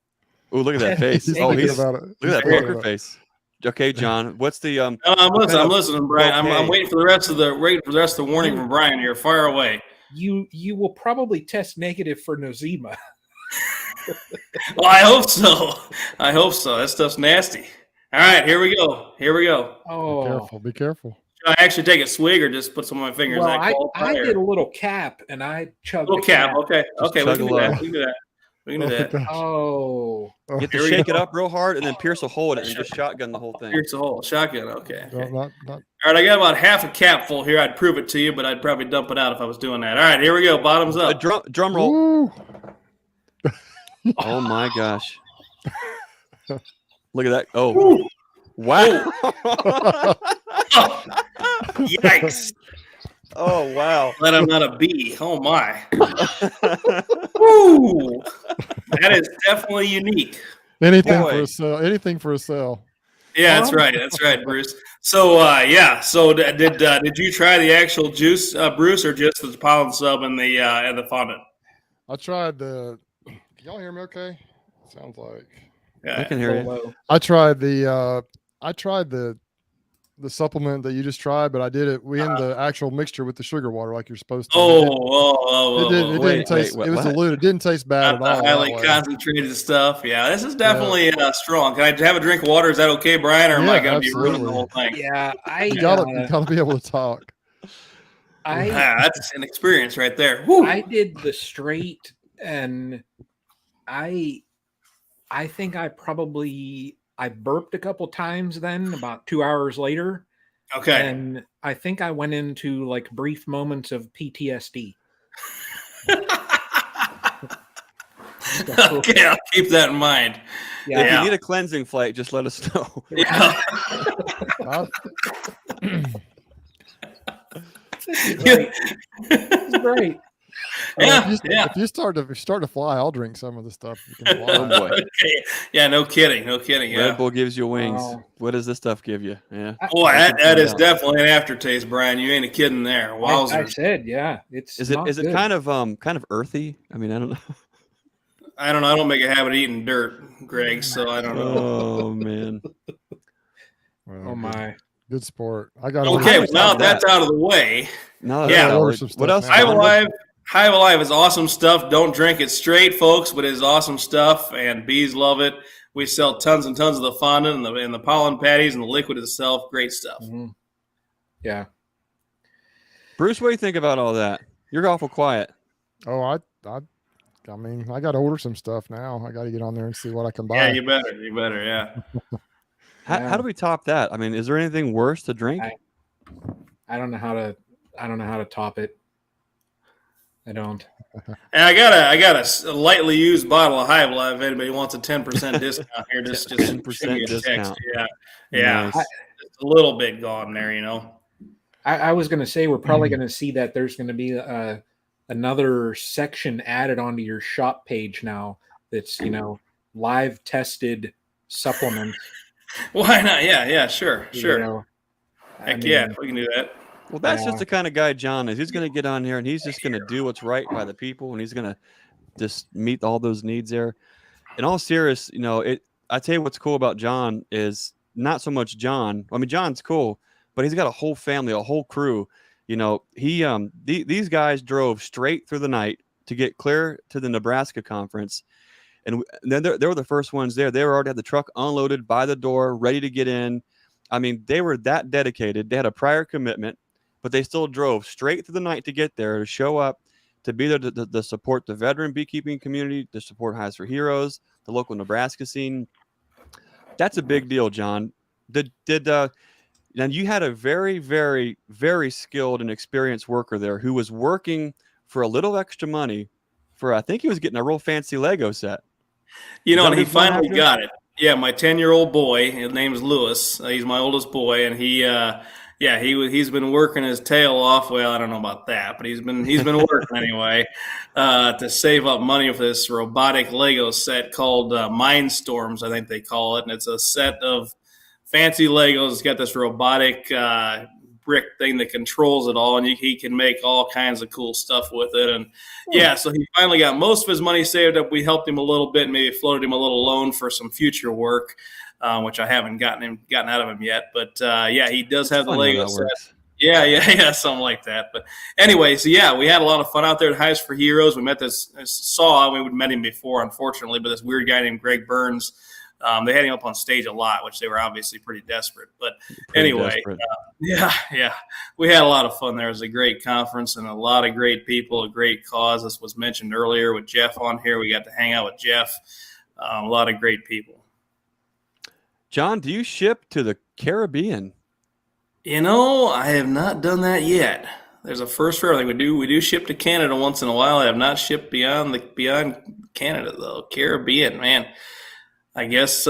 Oh, look at that face. Thinking Oh, Thinking he's about it. look at that Thinking poker about it. face. Okay, John. What's the No, I'm listening, Brian. I'm Okay. waiting for the rest of the warning from Brian here. Fire away. you will probably test negative for nosema. Well, I hope so. That stuff's nasty. All right, here we go. Oh, Be careful. Should I actually take a swig or just put some on my fingers? well, Is that I qualify, or- did a little cap and I chugged little the cap. Okay, Just we chug can do along. that. We can do that. gosh. Oh, you have to Here we shake go. it up real hard and then pierce a hole in it and just shotgun the whole thing. Here's the whole shotgun. Okay. No, not All right, I got about half a cap full here. I'd prove it to you, but I'd probably dump it out if I was doing that. All right, here we go. Bottoms A up. drum roll. Woo. Oh my gosh. Look at that. Oh. Wow. Yikes. Oh wow. Let him not a bee. Oh my. Woo. That is definitely unique. Anything Boy. for a sale. Anything for a sale. Yeah, that's right. That's right, Bruce. So yeah. So did you try the actual juice, Bruce, or just the pollen sub and the fondant? I tried the. Can y'all hear me? Okay. Sounds like. I Yeah. can hear you. hello. I tried the. The supplement that you just tried, but I did it. We in the actual mixture with the sugar water, like you're supposed to. It didn't Wait, taste. wait, it was what? diluted. It didn't taste bad at Not all. the highly that way. concentrated stuff. Yeah, this is definitely strong. Can I have a drink of water? Is that okay, Brian, or am I Yeah, going to be ruining the absolutely. whole thing? Yeah, You gotta be able to talk. That's an experience right there. Woo. I did the straight, and I think I burped a couple times. Then about 2 hours later, Okay. and I think I went into like brief moments of PTSD. Okay, I'll keep that in mind. If you need a cleansing flight, just let us know. Yeah. Great. If you start to fly, I'll drink some of the stuff. You can fly. Oh boy. Okay. Yeah, no kidding. Red Bull gives you wings. What does this stuff give you? Yeah. Boy, that is definitely an aftertaste, Brian. You ain't kidding there. Wowzers. I said, is it kind of earthy? I mean, I don't know. I don't know. I don't make a habit of eating dirt, Greg, so I don't know. Oh man. Well, oh my. Good sport. I got okay. Now that's out of the way. No, yeah. What else? Hive Alive is awesome stuff. Don't drink it straight, folks, but it is awesome stuff, and bees love it. We sell tons and tons of the fondant and the pollen patties and the liquid itself. Great stuff. Mm-hmm. Yeah. Bruce, what do you think about all that? You're awful quiet. Oh, I mean, I got to order some stuff now. I got to get on there and see what I can buy. Yeah, you better, yeah. How do we top that? I mean, is there anything worse to drink? I don't know how to top it. I don't. And I got a lightly used bottle of Hive Alive. If anybody wants a 10% discount here, just 10% discount. Yeah. Nice. It's a little bit gone there, you know. I was going to say we're probably going to see that there's going to be another section added onto your shop page now. That's live tested supplements. Why not? Yeah, sure. Heck yeah, we can do that. Well, that's just the kind of guy John is. He's going to get on here and he's just going to do what's right by the people, and he's going to just meet all those needs there. In all serious, I tell you what's cool about John is not so much John. I mean, John's cool, but he's got a whole family, a whole crew. These guys drove straight through the night to get clear to the Nebraska conference. And then they were the first ones there. They were already had the truck unloaded by the door, ready to get in. I mean, they were that dedicated. They had a prior commitment, but they still drove straight through the night to get there, to show up, to be there to support the veteran beekeeping community, to support Hives for Heroes, the local Nebraska scene. That's a big deal, John. Now you had a very, very, very skilled and experienced worker there who was working for a little extra money for, I think he was getting a real fancy Lego set. And he finally got it. Yeah, my 10-year-old boy, his name's Lewis. He's my oldest boy, and he's been working his tail off. Well, I don't know about that, but he's been working anyway to save up money for this robotic Lego set called Mindstorms, I think they call it, and it's a set of fancy Legos. It's got this robotic brick thing that controls it all, and he can make all kinds of cool stuff with it. And so he finally got most of his money saved up. We helped him a little bit, maybe floated him a little loan for some future work, which I haven't gotten out of him yet. But he does have the Lego set. Yeah, something like that. But anyway, so we had a lot of fun out there at Hives for Heroes. We met we met him before, unfortunately, but this weird guy named Greg Burns. They had him up on stage a lot, which they were obviously pretty desperate. But anyway, we had a lot of fun there. It was a great conference and a lot of great people, a great cause. This was mentioned earlier with Jeff on here. We got to hang out with Jeff. A lot of great people. John, do you ship to the Caribbean? I have not done that yet. There's a first for everything. We do ship to Canada once in a while. I have not shipped beyond Canada though. Caribbean, man. I guess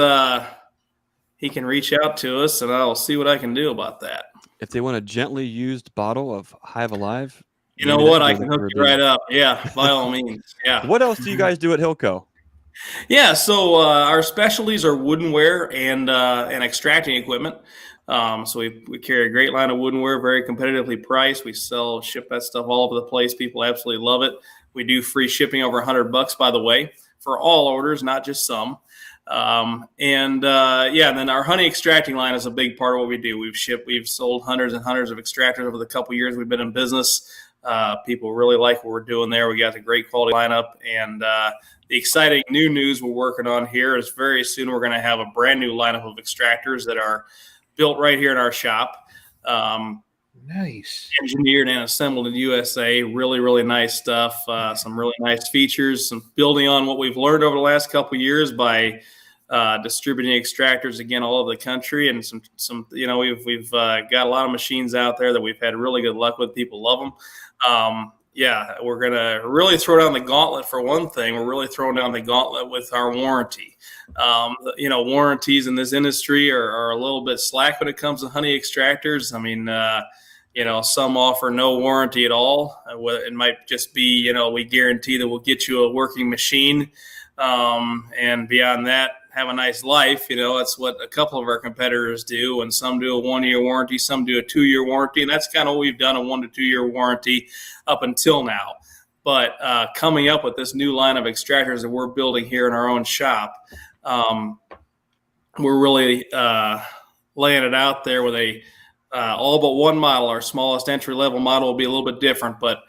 he can reach out to us, and I'll see what I can do about that. If they want a gently used bottle of Hive Alive, you know what? I can hook you right up. Yeah, by all means. Yeah. What else do you guys do at HillCo? Yeah, so our specialties are woodenware and extracting equipment. So we carry a great line of woodenware, very competitively priced. We ship that stuff all over the place. People absolutely love it. We do free shipping over $100, by the way, for all orders, not just some. And then our honey extracting line is a big part of what we do. We've sold hundreds and hundreds of extractors over the couple years we've been in business. People really like what we're doing there. We got a great quality lineup, and the exciting new news we're working on here is very soon we're going to have a brand new lineup of extractors that are built right here in our shop. Nice. Engineered and assembled in the USA. Really, really nice stuff. Some really nice features. Some building on what we've learned over the last couple of years by distributing extractors again all over the country. And some we've got a lot of machines out there that we've had really good luck with. People love them. we're going to really throw down the gauntlet for one thing. We're really throwing down the gauntlet with our warranty. Warranties in this industry are a little bit slack when it comes to honey extractors. I mean, some offer no warranty at all. It might just be, we guarantee that we'll get you a working machine. And beyond that, have a nice life. That's what a couple of our competitors do. And some do a 1-year warranty, some do a 2-year warranty. And that's kind of what we've done, a 1 to 2 year warranty up until now. But coming up with this new line of extractors that we're building here in our own shop, we're really laying it out there with all but one model. Our smallest entry-level model will be a little bit different, but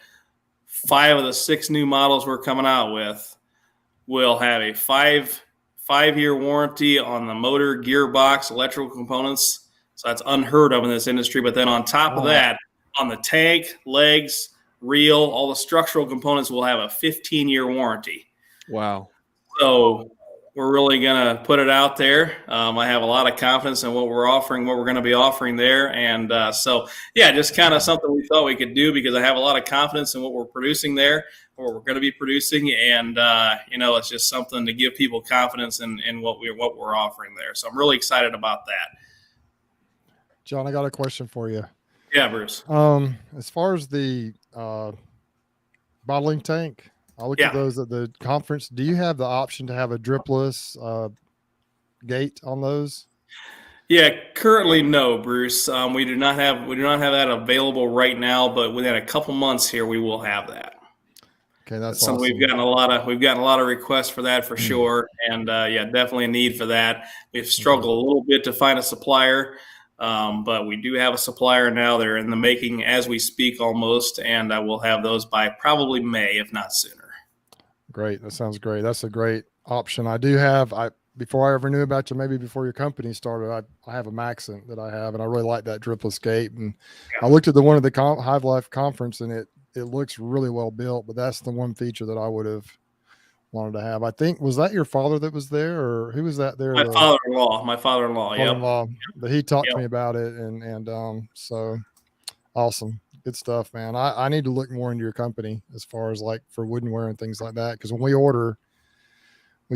5 of the 6 new models we're coming out with will have a 5-year warranty on the motor, gearbox, electrical components. So that's unheard of in this industry. But then on top of that, on the tank, legs, reel, all the structural components will have a 15-year warranty. Wow. So we're really going to put it out there. I have a lot of confidence in what we're offering, what we're going to be offering there. And just kind of something we thought we could do because I have a lot of confidence in what we're producing there, what we're going to be producing. And, it's just something to give people confidence in what we're offering there. So I'm really excited about that. John, I got a question for you. Yeah, Bruce. As far as the bottling tank, I looked at those at the conference. Do you have the option to have a dripless gate on those? Yeah, currently no, Bruce. We do not have that available right now, but within a couple months here, we will have that. Okay, that's so awesome. We've gotten a lot of requests for that for sure, and definitely a need for that. We've struggled a little bit to find a supplier. But we do have a supplier now. They're in the making as we speak almost, and I will have those by probably May, if not sooner. Great. That sounds great. That's a great option. I do have, before I ever knew about you, maybe before your company started, I have a Maxent that I have, and I really like that dripless gate. And I looked at the one at the Hive Life conference, and it looks really well built, but that's the one feature that I would have wanted to have. I think, was that your father that was there, or who was that there? My father-in-law. Yep. But he talked to me about it, and so awesome. Good stuff, man. I need to look more into your company as far as like for woodenware and things like that, because when we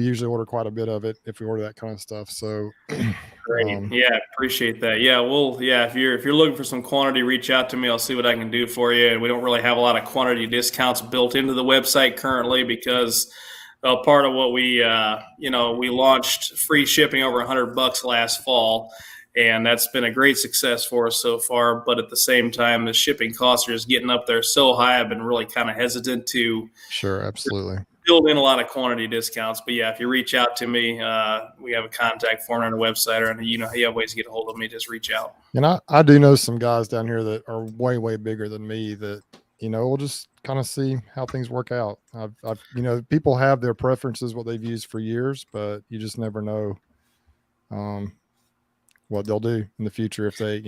usually order quite a bit of it if we order that kind of stuff. So great. Appreciate that. If you're looking for some quantity, reach out to me. I'll see what I can do for you. And we don't really have a lot of quantity discounts built into the website currently because part of what we launched free shipping over $100 last fall, and that's been a great success for us so far. But at the same time, the shipping costs are just getting up there so high. I've been really kind of hesitant to build in a lot of quantity discounts. But if you reach out to me, we have a contact form on our website, or you have ways to get a hold of me. Just reach out. And I do know some guys down here that are way, way bigger than me that, we'll just kind of see how things work out. I've people have their preferences, what they've used for years, but you just never know what they'll do in the future if they,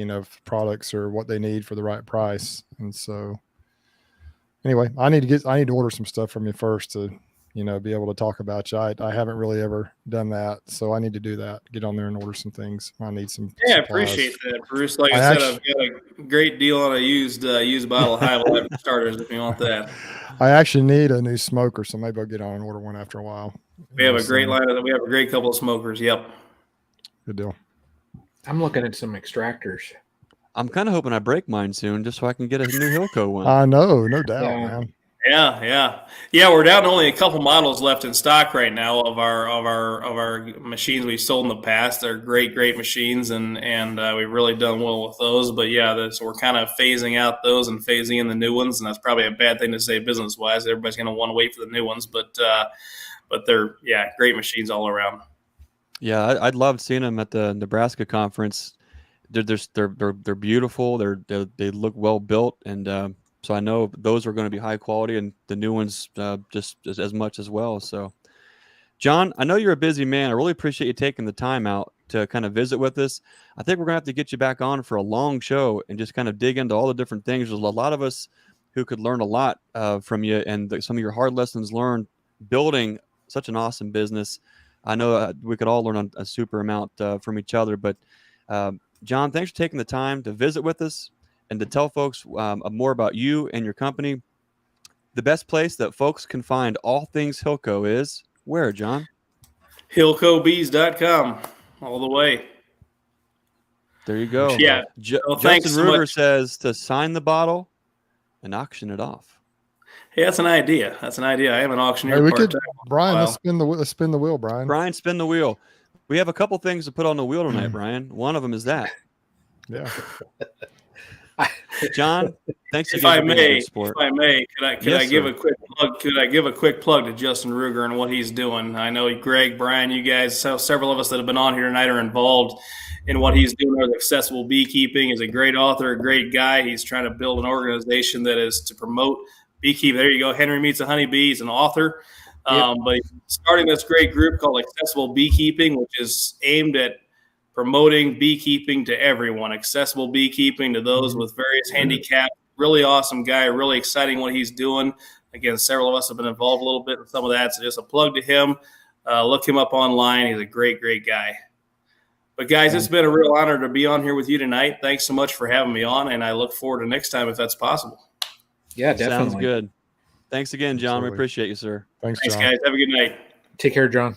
products or what they need for the right price. And so anyway, I need to order some stuff from you first to, be able to talk about you. I haven't really ever done that. So I need to do that, get on there and order some things. I need some supplies. Appreciate that, Bruce. Like I said, I've got a great deal on a used bottle of Hive Life starters if you want that. I actually need a new smoker, so maybe I'll get on and order one after a while. We have a great line of, we have a great couple of smokers. Yep. Good deal. I'm looking at some extractors. I'm kind of hoping I break mine soon just so I can get a new HillCo one. I know, no doubt, man. Yeah. We're down to only a couple models left in stock right now of our machines we've sold in the past. They're great machines, and we've really done well with those. But so we're kind of phasing out those and phasing in the new ones, and that's probably a bad thing to say business wise. Everybody's going to want to wait for the new ones, but they're great machines all around. Yeah, I'd love seeing them at the Nebraska conference. They're beautiful. They look well built, and so I know those are going to be high quality, and the new ones just as much as well. So, John, I know you're a busy man. I really appreciate you taking the time out to kind of visit with us. I think we're going to have to get you back on for a long show and just kind of dig into all the different things. There's a lot of us who could learn a lot from you, and some of your hard lessons learned building such an awesome business. I know we could all learn a super amount from each other, but John, thanks for taking the time to visit with us and to tell folks more about you and your company. the best place that folks can find all things HillCo is where, John? HillCobees.com all the way. There you go. Yeah. Well, thanks Justin so Ruger much. says to sign the bottle and auction it off. Hey, that's an idea. I am an auctioneer. Hey, we could, part-time. Brian. Wow. Let's spin the wheel, Brian. Brian, spin the wheel. We have a couple things to put on the wheel tonight, Brian. One of them is that. Yeah. John, thanks If again I for being a may, good sport. if I may, could Yes, I give sir. a quick plug? Could I give a quick plug to Justin Ruger and what he's doing? I know Greg, Brian, you guys, several of us that have been on here tonight are involved in what he's doing with accessible beekeeping. He's a great author, a great guy. He's trying to build an organization that is to promote beekeeping. There you go. Henry Meets a Honeybee. He's an author. But he's starting this great group called Accessible Beekeeping, which is aimed at promoting beekeeping to everyone, accessible beekeeping to those with various handicaps. Really awesome guy, really exciting what he's doing. Again, several of us have been involved a little bit in some of that, so just a plug to him. Look him up online. He's a great, great guy. But guys, it's been a real honor to be on here with you tonight. Thanks so much for having me on, and I look forward to next time if that's possible. Yeah, definitely. Sounds good. Thanks again, John. Absolutely. We appreciate you, sir. Thanks, Thanks, John. guys. Have a good night. Take care, John.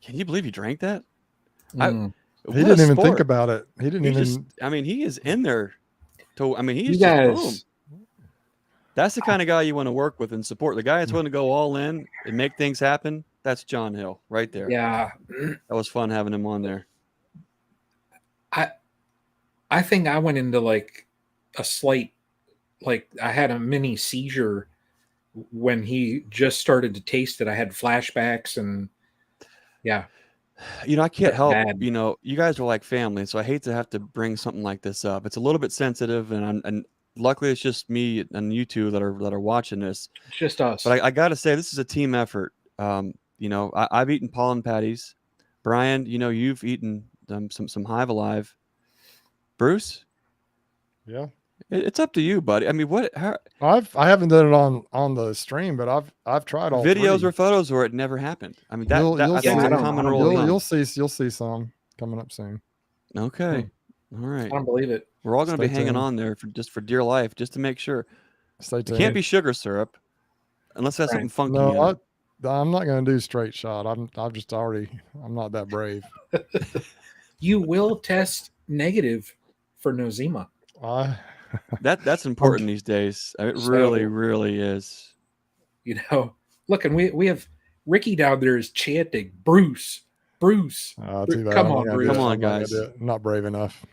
Can you believe you drank that? Mm. What He a didn't even sport. think about it. He didn't He even. just, I mean, he is in there. He's You just guys, boom. That's the kind of guy you want to work with and support. The guy that's willing to go all in and make things happen. That's John Hill right there. yeah, That was fun having him on there. I think I went into like a slight, like I had a mini seizure when he just started to taste it. I had flashbacks and yeah. You know, I can't That's help. bad. You know, you guys are like family, so I hate to have to bring something like this up. It's a little bit sensitive, and luckily it's just me and you two that are watching this. It's just us. But I got to say, this is a team effort. You know, I've eaten pollen patties. Brian, you know, you've eaten some Hive Alive. Bruce, Yeah. it's up to you, buddy. I mean, how, I haven't done it on the stream, but I've tried all videos three. or photos where it never happened. I mean, You'll I think see. it's a I common don't rule of believe thumb. you'll see some coming up soon. Okay, all right. I don't believe it. We're all going to be Stay hanging tuned. on there for dear life, just to make sure. Stay It tuned. can't be sugar syrup, unless that's Right. something funky. in No, it. I'm not going to do straight shot. I'm not that brave. You will test negative for nosema. That's important these days. It So- really, really is. You know, look, and we have Rickey down there is chanting, Bruce. Too bad. Come I'm not on, gonna Bruce. do it. Come on, I'm not gonna guys. do it. I'm not brave enough.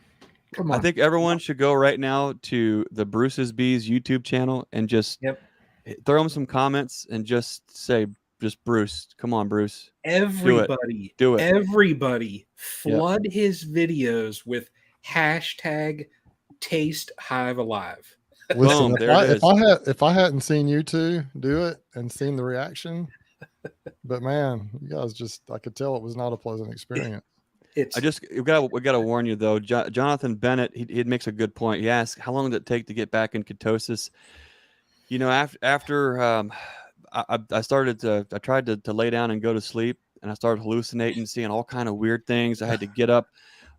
Come on. I think everyone should go right now to the Brucesbees YouTube channel and just throw them some comments and just say, just Bruce. Come on, Bruce. everybody, Do it. everybody flood his videos with hashtag taste Hive Alive. Listen, Boom, there it is. if I hadn't seen you two do it and seen the reaction, but man, you guys I could tell it was not a pleasant experience. It's we gotta warn you though. Jonathan Bennett, he makes a good point. He asked, how long did it take to get back in ketosis? You know, after I tried to lay down and go to sleep, and I started hallucinating, seeing all kind of weird things. I had to get up,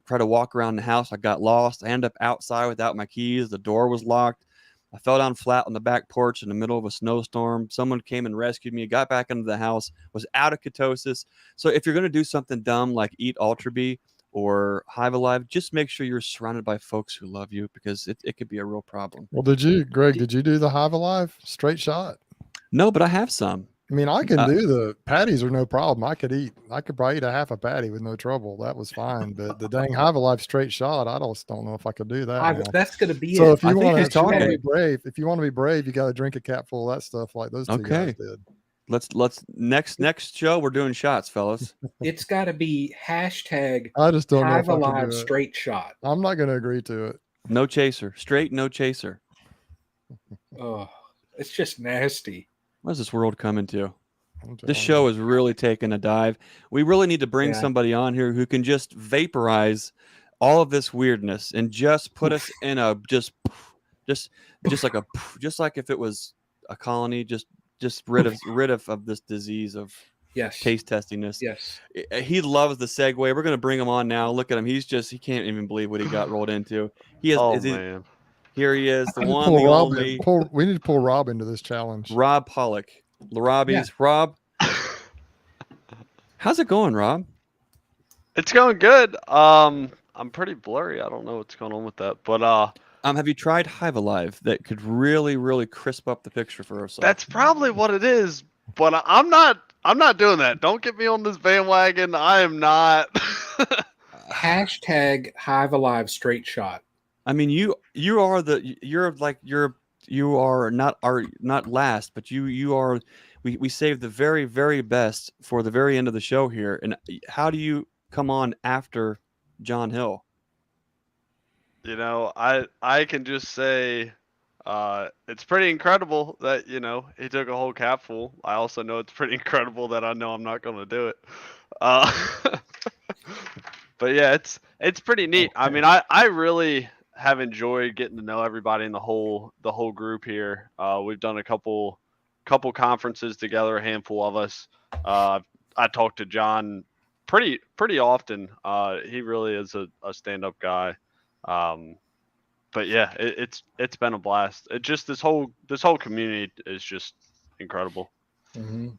try to walk around the house. I got lost. I ended up outside without my keys. The door was locked. I fell down flat on the back porch in the middle of a snowstorm. Someone came and rescued me, got back into the house, was out of ketosis. So if you're going to do something dumb like eat Ultra Bee or Hive Alive, just make sure you're surrounded by folks who love you, because it could be a real problem. Well, Greg, did you do the Hive Alive straight shot? No, but I have some. I mean, I can do the patties are no problem. I could probably eat a half a patty with no trouble. That was fine. But the dang Hive Alive straight shot, I just don't know if I could do that. now. that's going to be So it. if you want to be brave, you got to drink a cap full of that stuff like those two guys did. Let's next show we're doing shots, fellas. It's got to be hashtag I just don't know Hive if I can Alive do it. straight shot. I'm not going to agree to it. No chaser, straight no chaser. Oh, it's just nasty. What is this world coming to? I'm This telling show is really taking a dive. We really need to bring Yeah. somebody on here who can just vaporize all of this weirdness and just put us in a just like if it was a colony, just rid of this disease of Yes. taste testiness. Yes. He loves the segue. We're gonna bring him on now. Look at him. He can't even believe what he got rolled into. He has. Oh is he- man, Here he is, the We need to one, pull the Rob only we need to pull Rob into this challenge. Rob Pollock. Lorobies. Rob, how's it going, Rob? It's going good. I'm pretty blurry. I don't know what's going on with that, but Have you tried Hive Alive that could really, really crisp up the picture for us? that's probably what it is. But I'm not doing that. Don't get me on this bandwagon. I am not. Hashtag Hive Alive straight shot. I mean, you are not last, but you are. We saved the very, very best for the very end of the show here. And how do you come on after John Hill? You know, I can just say it's pretty incredible that, you know, he took a whole capful. I also know it's pretty incredible that I know I'm not going to do it. But yeah, it's pretty neat. I mean, I really have enjoyed getting to know everybody in the whole group here. We've done a couple conferences together, a handful of us. I talk to John pretty often. He really is a stand-up guy. But yeah, it's been a blast. It just this whole community is just incredible. Mm-hmm.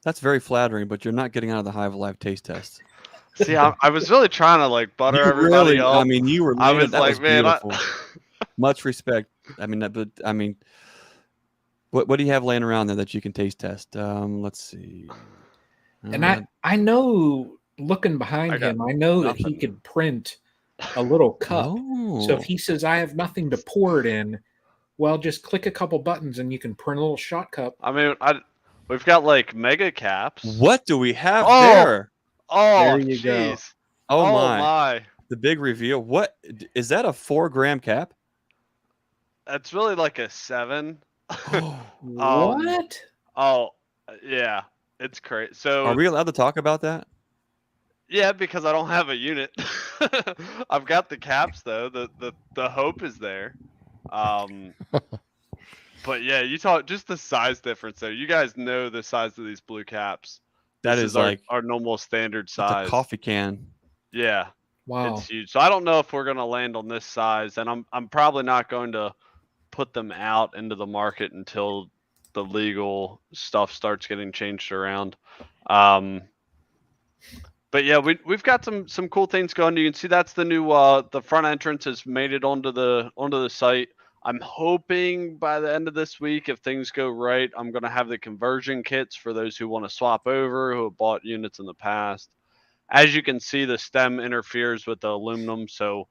That's very flattering, but you're not getting out of the Hive Alive taste test. See, I was really trying to like butter everybody up. I mean, you were. I was that like, was man, beautiful. Much respect. I mean, but I mean, what do you have laying around there that you can taste test? Let's see. And I know, looking behind him, I know that he could print a little cup. So if he says, I have nothing to pour it in, well, just click a couple buttons and you can print a little shot cup. I mean, we've got like mega caps. What do we have there? Oh, there you go. Oh my. The big reveal. What is that, a 4-gram cap? That's really like a 7. What? Oh, yeah. It's crazy. So are we allowed to talk about that? Yeah, because I don't have a unit. I've got the caps though. The hope is there. But yeah, you talk just the size difference there. You guys know the size of these blue caps. That is like our normal standard size. It's a coffee can. Yeah. Wow. It's huge. So I don't know if we're gonna land on this size, and I'm probably not going to put them out into the market until the legal stuff starts getting changed around. But yeah, we've got some cool things going. You can see that's the new the front entrance has made it onto the site. I'm hoping by the end of this week, if things go right, I'm going to have the conversion kits for those who want to swap over, who have bought units in the past. As you can see, the stem interferes with the aluminum, so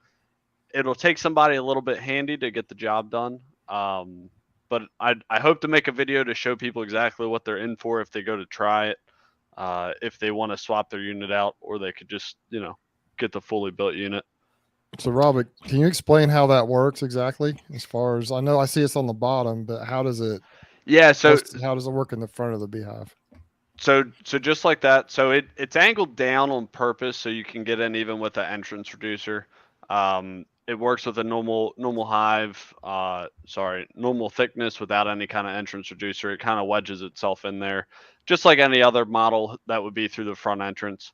it'll take somebody a little bit handy to get the job done. But I hope to make a video to show people exactly what they're in for if they go to try it, if they want to swap their unit out, or they could just, you know, get the fully built unit. So, Robert, can you explain how that works exactly? As far as I know, I see it's on the bottom, but how does it? Yeah. So how does it work in the front of the beehive? So just like that. So it's angled down on purpose so you can get in even with the entrance reducer. It works with a normal hive. Normal thickness without any kind of entrance reducer. It kind of wedges itself in there, just like any other model that would be through the front entrance.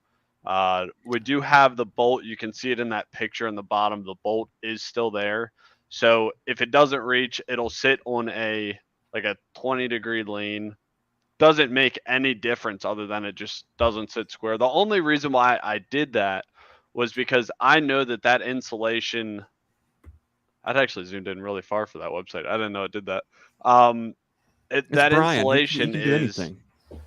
We do have the bolt. You can see it in that picture in the bottom. The bolt is still there. So if it doesn't reach, it'll sit on a 20-degree lean. Doesn't make any difference other than it just doesn't sit square. The only reason why I did that was because I know that insulation, I'd actually zoomed in really far for that website. I didn't know it did that.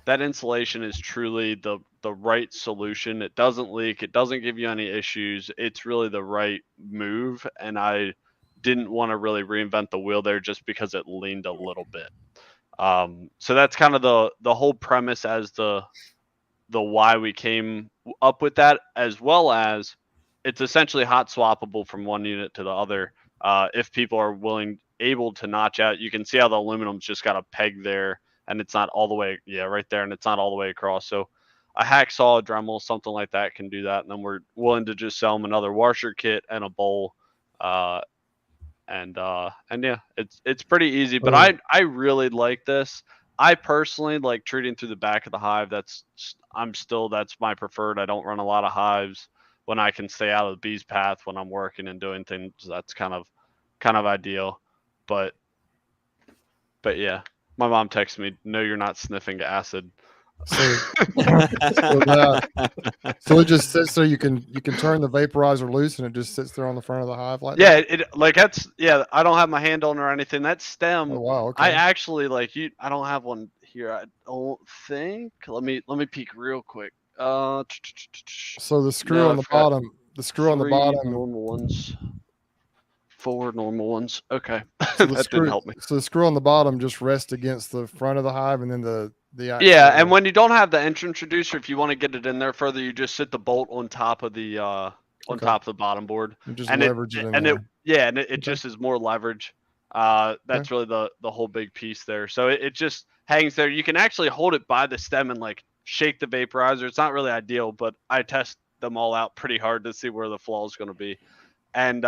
That insulation is truly the right solution. It doesn't leak. It doesn't give you any issues. It's really the right move. And I didn't want to really reinvent the wheel there just because it leaned a little bit. So that's kind of the whole premise as the why we came up with that, as well as it's essentially hot swappable from one unit to the other. If people are able to notch out, you can see how the aluminum's just got a peg there and it's not all the way, right there. And it's not all the way across. So a hacksaw, a Dremel, something like that can do that. And then we're willing to just sell them another washer kit and a bowl. And yeah, it's pretty easy, but I really like this. I personally like treating through the back of the hive. That's my preferred. I don't run a lot of hives when I can stay out of the bee's path when I'm working and doing things. That's kind of kind of ideal. But yeah, my mom texted me, "No, you're not sniffing acid." So, so it just sits there. You can turn the vaporizer loose, and it just sits there on the front of the hive like Yeah, that. I don't have my hand on it or anything. That stem, Oh wow, I okay. actually I don't have one here. I don't think. Let me peek real quick. So the screw No, on I the forgot. bottom, the screw on the 3 bottom. normal ones, 4 normal ones. Okay, So the that didn't screw, help me. so the screw on the bottom just rests against the front of the hive, and then the actual. Yeah, and when you don't have the entrance reducer, if you want to get it in there further, you just sit the bolt on top of the Okay. top of the bottom board, You just and leverage it in there. it Okay. just is more leverage. That's really the whole big piece there. So it just hangs there. You can actually hold it by the stem and like shake the vaporizer. It's not really ideal, but I test them all out pretty hard to see where the flaw is going to be. And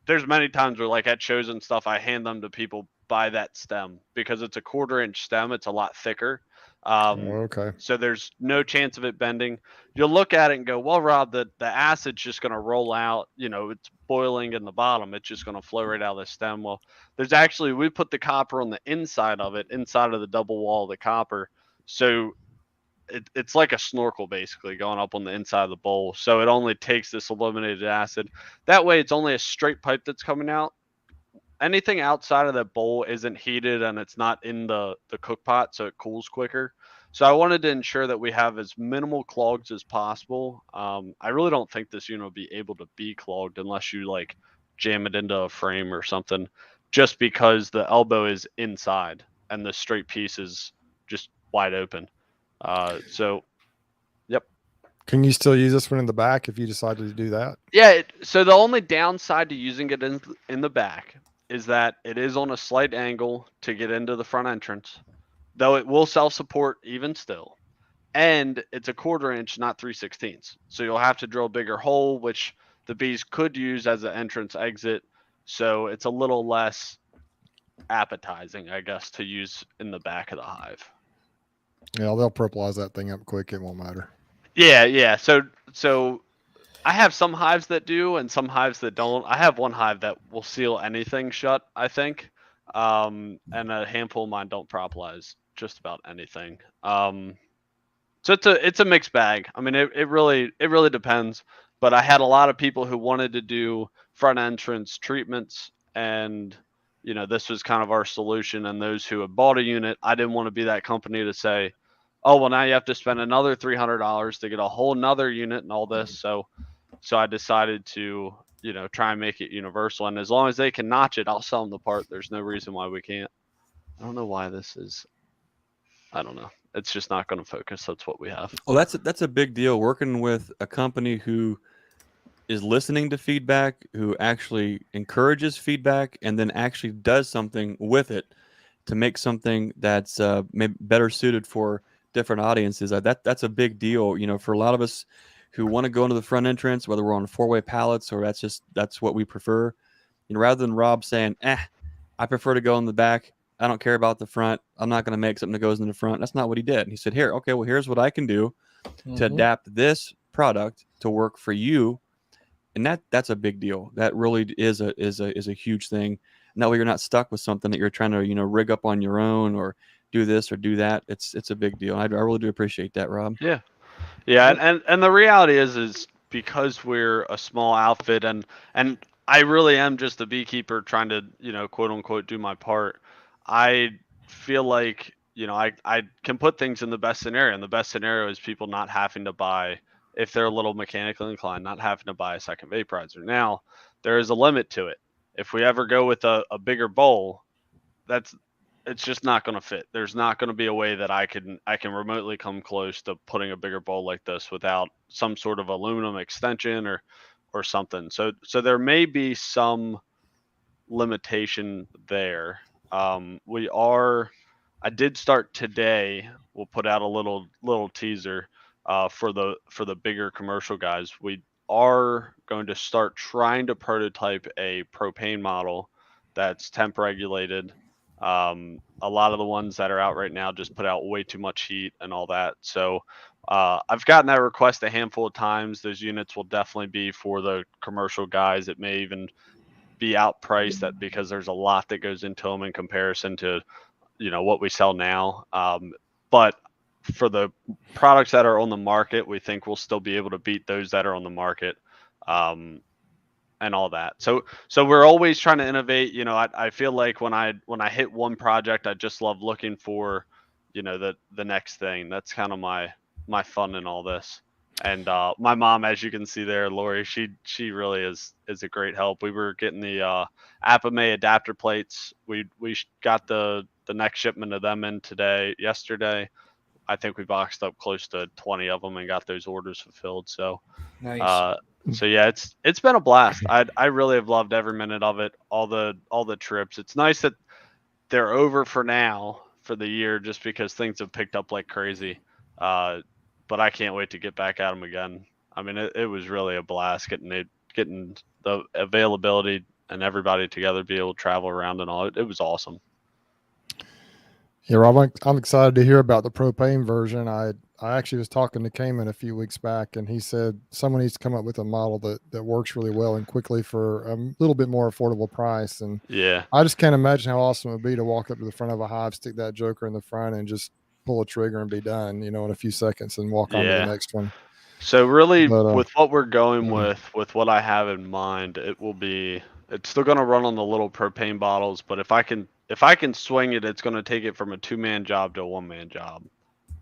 there's many times where like at shows and stuff, I hand them to people by that stem because it's a 1/4-inch stem. It's a lot thicker. Okay. So there's no chance of it bending. You'll look at it and go, well, Rob, the acid's just going to roll out. You know, it's boiling in the bottom. It's just going to flow right out of the stem. Well, we put the copper on the inside of it, inside of the double wall of the copper. So it's like a snorkel basically going up on the inside of the bowl. So it only takes this eliminated acid. That way it's only a straight pipe that's coming out. Anything outside of that bowl isn't heated and it's not in the cook pot, so it cools quicker. So I wanted to ensure that we have as minimal clogs as possible. I really don't think this unit will be able to be clogged unless you like jam it into a frame or something, just because the elbow is inside and the straight piece is just wide open. So, yep. Can you still use this one in the back if you decided to do that? Yeah. So the only downside to using it in the back is that it is on a slight angle to get into the front entrance, though it will self-support even still. And it's a 1/4-inch, not 3/16. So you'll have to drill a bigger hole, which the bees could use as an entrance exit. So it's a little less appetizing, I guess, to use in the back of the hive. Yeah, they'll purplize that thing up quick. It won't matter. Yeah. So I have some hives that do and some hives that don't. I have one hive that will seal anything shut, I think. And a handful of mine don't propolize just about anything. So it's a mixed bag. I mean, it really depends. But I had a lot of people who wanted to do front entrance treatments, and this was kind of our solution. And those who had bought a unit, I didn't want to be that company to say, oh, well, now you have to spend another $300 to get a whole nother unit and all this. So I decided to, try and make it universal. And as long as they can notch it, I'll sell them the part. There's no reason why we can't. I don't know why this is. I don't know. It's just not going to focus. That's what we have. Well, that's a big deal. Working with a company who is listening to feedback, who actually encourages feedback, and then actually does something with it to make something that's maybe better suited for different audiences. That's a big deal. For a lot of us who want to go into the front entrance, whether we're on 4-way pallets or that's what we prefer. Rather than Rob saying, I prefer to go in the back. I don't care about the front. I'm not going to make something that goes in the front. That's not what he did. He said, here's what I can do to adapt this product to work for you. And that's a big deal. That really is a huge thing. And that way you're not stuck with something that you're trying to, rig up on your own or do this or do that. It's a big deal. I really do appreciate that, Rob. Yeah. And the reality is because we're a small outfit and I really am just a beekeeper trying to, quote unquote, do my part. I feel like, I can put things in the best scenario. And the best scenario is people not having to buy, if they're a little mechanically inclined, not having to buy a second vaporizer. Now, there is a limit to it. If we ever go with a bigger bowl, it's just not going to fit. There's not going to be a way that I can remotely come close to putting a bigger bowl like this without some sort of aluminum extension or something. So there may be some limitation there. I did start today. We'll put out a little teaser for the bigger commercial guys. We are going to start trying to prototype a propane model that's temp regulated. A lot of the ones that are out right now just put out way too much heat and all that. So I've gotten that request a handful of times. Those units will definitely be for the commercial guys. It may even be outpriced that because there's a lot that goes into them in comparison to, what we sell now. But for the products that are on the market, we think we'll still be able to beat those that are on the market. And all that. So we're always trying to innovate. I feel like when I hit one project, I just love looking for, the next thing. That's kind of my fun in all this. And my mom, as you can see there, Lori, she really is a great help. We were getting the Apparel adapter plates. We got the next shipment of them in yesterday. I think we boxed up close to 20 of them and got those orders fulfilled. So Nice. so yeah, it's been a blast. I really have loved every minute of it. All the trips. It's nice that they're over for now for the year, just because things have picked up like crazy. But I can't wait to get back at them again. I mean, it was really a blast getting the availability and everybody together, be able to travel around and all. It was awesome. Yeah, Rob, I'm excited to hear about the propane version. I actually was talking to Cayman a few weeks back, and he said someone needs to come up with a model that works really well and quickly for a little bit more affordable price. And yeah, I just can't imagine how awesome it would be to walk up to the front of a Hive, stick that joker in the front, and just pull a trigger and be done, in a few seconds, and walk on to the next one. So really, But, with what we're going with what I have in mind, it's still going to run on the little propane bottles, but if I can swing it, it's going to take it from a 2-man job to a 1-man job,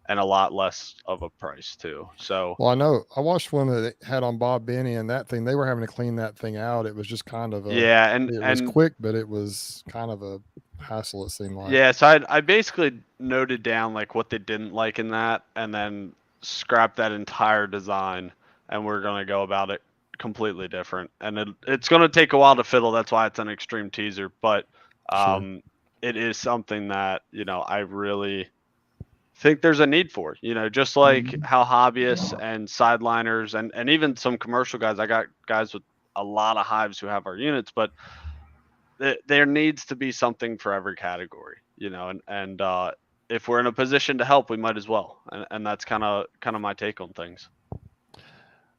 and a lot less of a price too. So, well, I know I watched one that had on Bob Benny, and that thing, they were having to clean that thing out. It was just kind of it was quick, but it was kind of a hassle, it seemed like. Yeah, so I basically noted down like what they didn't like in that, and then scrapped that entire design, and we're going to go about it completely different. And it's going to take a while to fiddle. That's why it's an extreme teaser, but Sure. it is something that, I really think there's a need for, just like how hobbyists and sideliners and even some commercial guys, I got guys with a lot of hives who have our units, but there needs to be something for every category, and if we're in a position to help, we might as well. And that's kind of my take on things.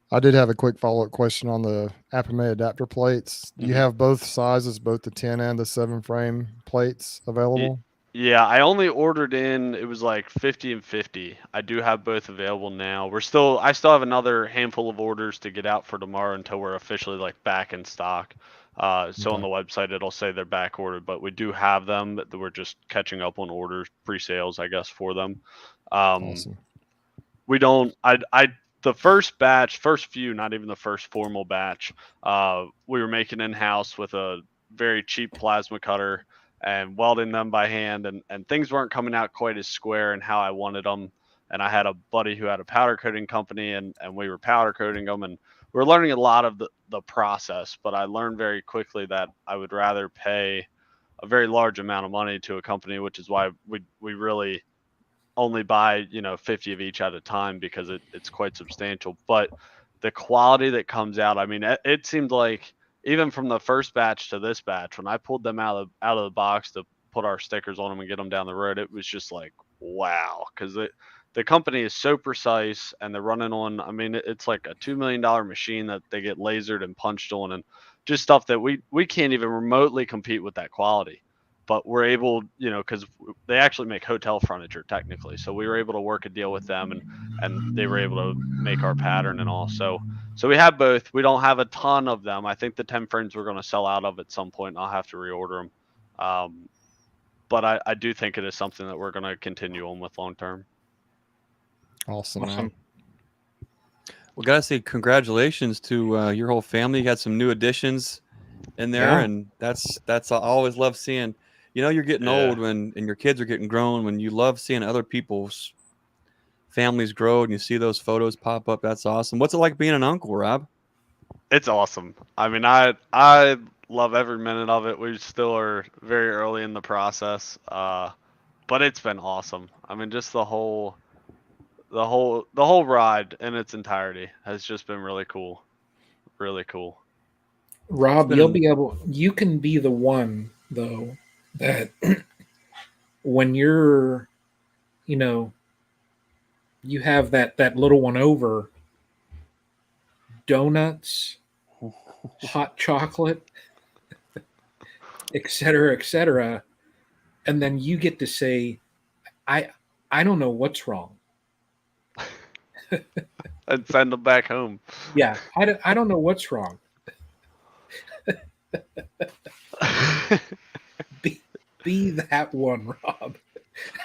I did have a quick follow-up question on the Apparel adapter plates. Do you have both sizes, both the 10 and the 7 frame plates available? Yeah, I only ordered in, it was like 50 and 50. I do have both available now. I still have another handful of orders to get out for tomorrow until we're officially like back in stock. So on the website, it'll say they're back ordered, but we do have them, that we're just catching up on orders, pre-sales, I guess, for them. Awesome. We don't, the first few, not even the first formal batch, we were making in-house with a very cheap plasma cutter and welding them by hand, and things weren't coming out quite as square and how I wanted them. And I had a buddy who had a powder coating company, and we were powder coating them, and we're learning a lot of the process, but I learned very quickly that I would rather pay a very large amount of money to a company, which is why we really only buy 50 of each at a time, because it's quite substantial. But the quality that comes out, I mean, it seemed like even from the first batch to this batch, when I pulled them out of the box to put our stickers on them and get them down the road, it was just like, wow, because the company is so precise, and they're running on, I mean, it's like a $2 million machine that they get lasered and punched on, and just stuff that we can't even remotely compete with that quality. But we're able, because they actually make hotel furniture technically. So we were able to work a deal with them, and they were able to make our pattern and all. So we have both. We don't have a ton of them. I think the 10 frames we're going to sell out of at some point, and I'll have to reorder them. But I do think it is something that we're going to continue on with long term. Awesome. Man. Well, gotta say congratulations to your whole family. You got some new additions in there, and that's I always love seeing. You're getting old and your kids are getting grown, when you love seeing other people's families grow and you see those photos pop up. That's awesome. What's it like being an uncle, Rob? It's awesome. I mean, I love every minute of it. We still are very early in the process, but it's been awesome. I mean, just the whole ride in its entirety has just been really cool. Really cool. Rob, you can be the one though that when you're, you have that little one over, donuts, hot chocolate, et cetera, et cetera. And then you get to say, I don't know what's wrong. And send them back home. Yeah, I don't know what's wrong. Be that one, Rob.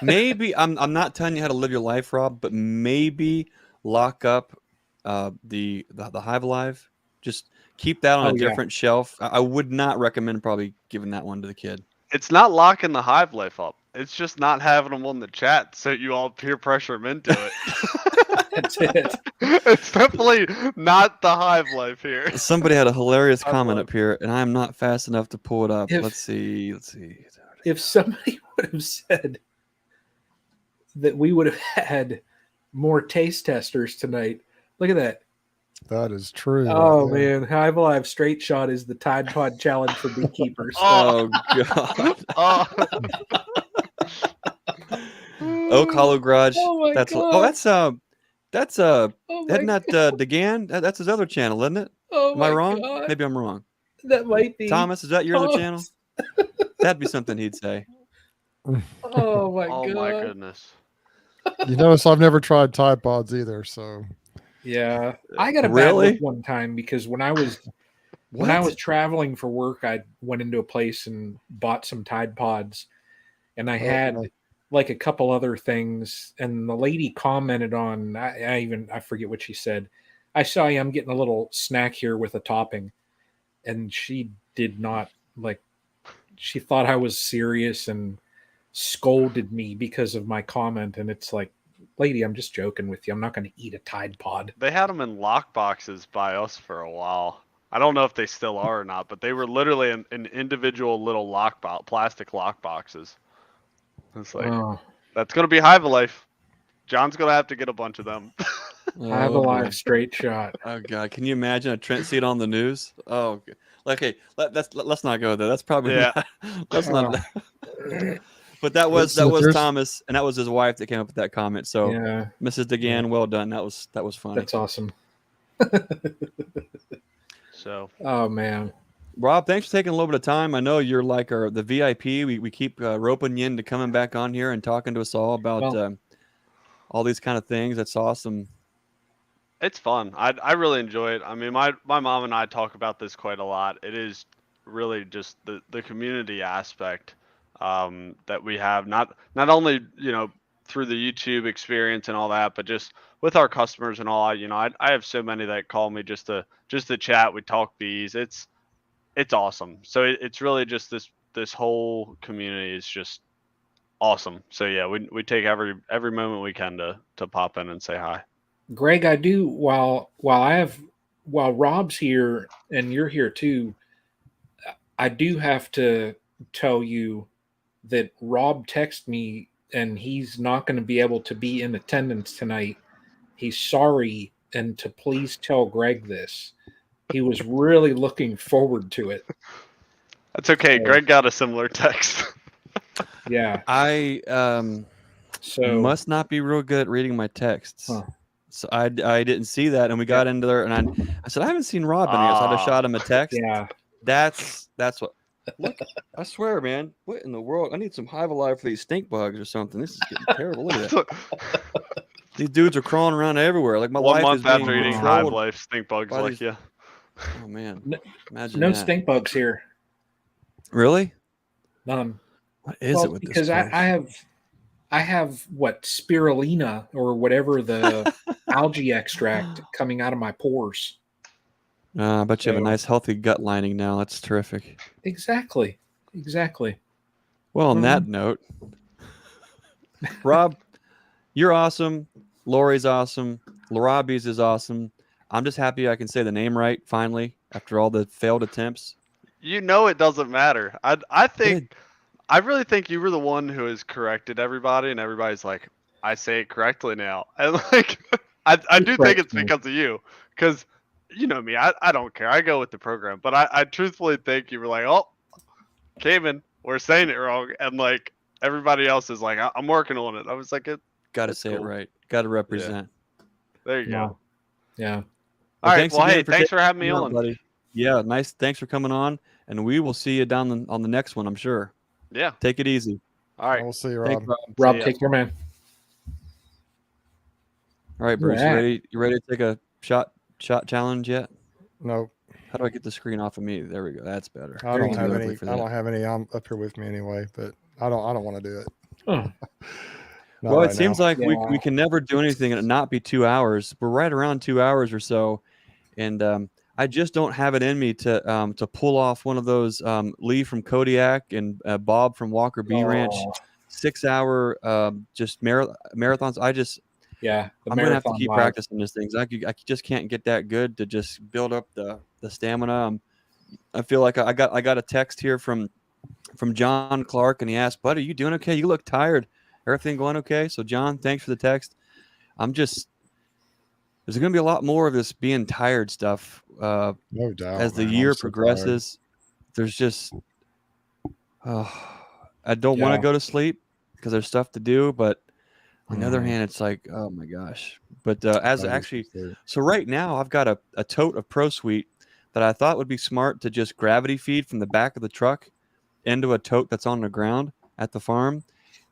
Maybe I'm not telling you how to live your life, Rob, but maybe lock up the Hive Alive. Just keep that on a different shelf. I would not recommend probably giving that one to the kid. It's not locking the Hive Life up. It's just not having them on the chat so you all peer pressure them into it. That's it. It's definitely not the Hive Life here. Somebody had a hilarious comment up here, and I'm not fast enough to pull it up. If- Let's see. If somebody would have said that we would have had more taste testers tonight, look at that. That is true. Oh right there. man, Hive Alive Straight Shot is the Tide Pod challenge for beekeepers. Oh god. Oak Hollow Garage. Oh my that's God. that's Oh my isn't that DeGan? That's his other channel, isn't it? Oh Am I my wrong? God. Maybe I'm wrong. That might be Thomas, is that your other Thomas. channel? That'd be something he'd say. Oh my Oh God. my goodness. You notice I've never tried Tide Pods either, so Yeah, I got a bad Really? look one time because when I was traveling for work, I went into a place and bought some Tide Pods, and I had Okay. like a couple other things, and the lady commented on. I forget what she said. I saw you. I'm getting a little snack here with a topping, and she did not like. She thought I was serious and scolded me because of my comment, and it's like, lady, I'm just joking with you. I'm not going to eat a Tide Pod. They had them in lock boxes by us for a while. I don't know if they still are or not, but they were literally in individual little plastic lock boxes. It's like, Oh, that's going to be Hive Life. John's going to have to get a bunch of them. Hive Alive Straight Shot. Oh god, can you imagine a Trent seat on the news? Oh, okay. Let's not go there. That's probably Yeah. let's not. Oh. But that was So there's- Thomas, and that was his wife that came up with that comment. So, Yeah, Mrs. DeGan, well done. That was funny. that's awesome. So, Oh man. Rob, thanks for taking a little bit of time. I know you're like the VIP. We keep roping you into coming back on here and talking to us all about Well- all these kind of things. That's awesome. it's fun. I really enjoy it. I mean, my mom and I talk about this quite a lot. It is really just the community aspect that we have, not only through the YouTube experience and all that, but just with our customers and all. I have so many that call me just to chat. We talk bees. It's awesome. So it's really just this whole community is just awesome. So yeah, we take every moment we can to pop in and say hi. Greg, I do while Rob's here and you're here too, I do have to tell you that Rob texted me and he's not going to be able to be in attendance tonight. He's sorry, and to please tell Greg this. He was really looking forward to it. That's okay. So- Greg got a similar text. Yeah. I So must not be real good at reading my texts. Huh. So I didn't see that, and we got into there, and I said I haven't seen Rob in here, so I just shot him a text. yeah. That's what. Look, I swear, man. What in the world? I need some Hive Alive for these stink bugs or something. This is getting terrible. Look at that. These dudes are crawling around everywhere. Like my 1 life month is being after eating controlled. Hive Life, stink bugs by like these- you. Oh man, No- imagine No that. stink bugs here. Really? None. What is Well, it with because this place? I have what spirulina or whatever the algae extract coming out of my pores. I bet you have a So- nice, healthy gut lining now. That's terrific. Exactly. Well, on Mhm. that note, Rob, you're awesome. Lori's awesome. Lorobies is awesome. I'm just happy I can say the name right finally after all the failed attempts. It doesn't matter. I really think you were the one who has corrected everybody, and everybody's like, I say it correctly now. And like, I do think it's corrects me. because of you, because you know me, I don't care. I go with the program, but I truthfully think you were like, oh, Cayman, we're saying it wrong, and like everybody else is like, I'm working on it. I was like, Got to That's say cool. it right. Got to represent. there you go. Yeah. All right. Well, again hey, thanks for having me coming on. buddy. Yeah, nice. Thanks for coming on. and we will see you down on the next one, I'm sure. Yeah. Take it easy. All right. We'll see you, Thanks, Rob. Rob, See ya. take care, man. All right, Bruce, Yeah. you ready to take a shot challenge yet? No, How do I get the screen off of me? There we go. That's better. I don't have any. For I that. don't have any. I'm up here with me anyway, but I don't want to do it. Oh. Not Well, right it seems now. like we can never do anything and it not be 2 hours. We're right around 2 hours or so, and I just don't have it in me to pull off one of those Lee from Kodiak and Bob from Walker Bee Ranch 6 hour just marathons. Yeah, I'm gonna have to keep practicing these things. I just can't get that good to just build up the stamina. I feel like I got a text here from John Clark, and he asked, "Bud, are you doing okay? You look tired. Everything going okay?" So John, thanks for the text. There's going to be a lot more of this being tired stuff No doubt. as the man. year I'm so progresses. There's just I don't want to go to sleep because there's stuff to do, but on the other hand, it's like, oh my gosh. But so right now I've got a tote of Pro Sweet that I thought would be smart to just gravity feed from the back of the truck into a tote that's on the ground at the farm.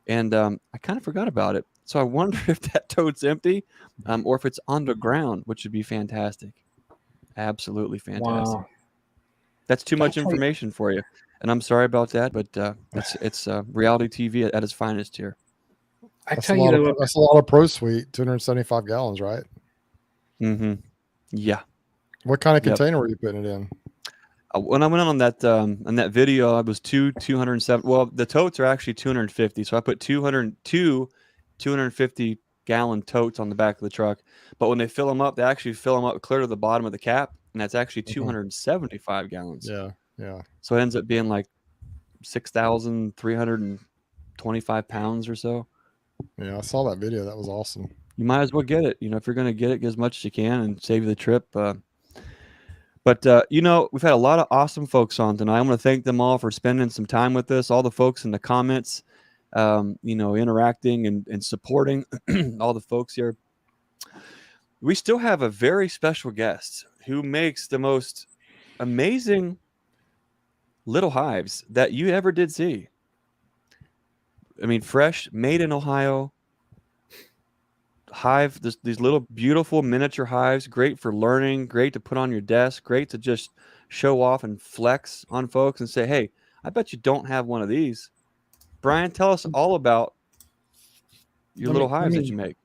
And I kind of forgot about it. So I wonder if that tote's empty or if it's underground, which would be fantastic. Absolutely fantastic. Wow. That's too much information for you. And I'm sorry about that, but it's reality TV at its finest here. That's a lot of Pro Sweet, 275 gallons, right? Mm-hmm. Yeah. What kind of container were you putting it in? When I went on that video, I was 207. Well, the totes are actually 250. So I put 250 gallon totes on the back of the truck. But when they fill them up, they actually fill them up clear to the bottom of the cap. And that's actually 275 gallons. Yeah. Yeah. So it ends up being like 6,325 pounds or so. Yeah. I saw that video. That was awesome. You might as well get it. If you're going to get it, get as much as you can and save you the trip. But we've had a lot of awesome folks on tonight. I want to thank them all for spending some time with us. All the folks in the comments, interacting and supporting all the folks here. We still have a very special guest who makes the most amazing little hives that you ever did see. I mean, fresh, made in Ohio. Hive, these little beautiful miniature hives, great for learning, great to put on your desk, great to just show off and flex on folks and say, hey, I bet you don't have one of these. Brian, tell us all about your little hives that you make.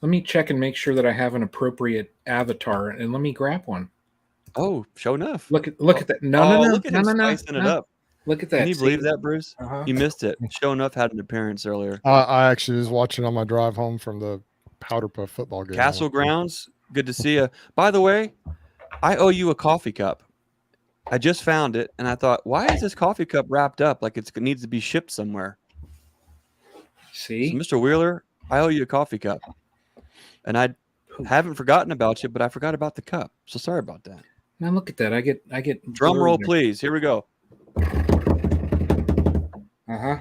Let me check and make sure that I have an appropriate avatar, and let me grab one. Oh, show enough. Look at that. No. Look at him spicing it up. Look at that. Can you believe that, Bruce? You missed it. Show enough had an appearance earlier. I actually was watching on my drive home from the Powder Puff football game. Castle Grounds. Good to see you. By the way, I owe you a coffee cup. I just found it, and I thought, why is this coffee cup wrapped up like it needs to be shipped somewhere? See? So, Mr. Wheeler, I owe you a coffee cup. And I haven't forgotten about you, but I forgot about the cup. So sorry about that. Now look at that. I get drum roll, please. Here we go. Uh-huh.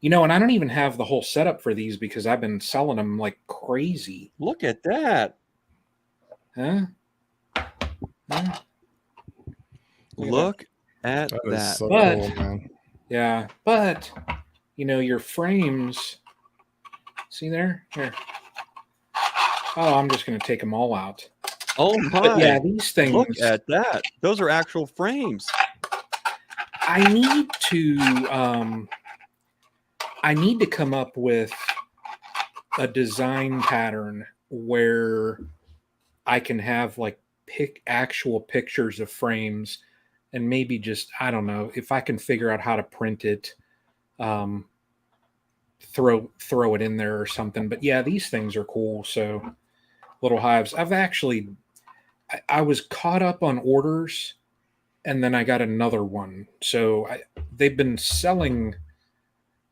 And I don't even have the whole setup for these because I've been selling them like crazy. Look at that. Huh? Look at that. So but, cool, man. Yeah, but, your frames, see there? Here. Oh, I'm just going to take them all out. Oh, my. But yeah, these things. Look at that. Those are actual frames. I need to come up with a design pattern where I can have like actual pictures of frames and maybe just, I don't know, if I can figure out how to print it, throw it in there or something. But yeah, these things are cool. So little hives. I was caught up on orders and then I got another one. So they've been selling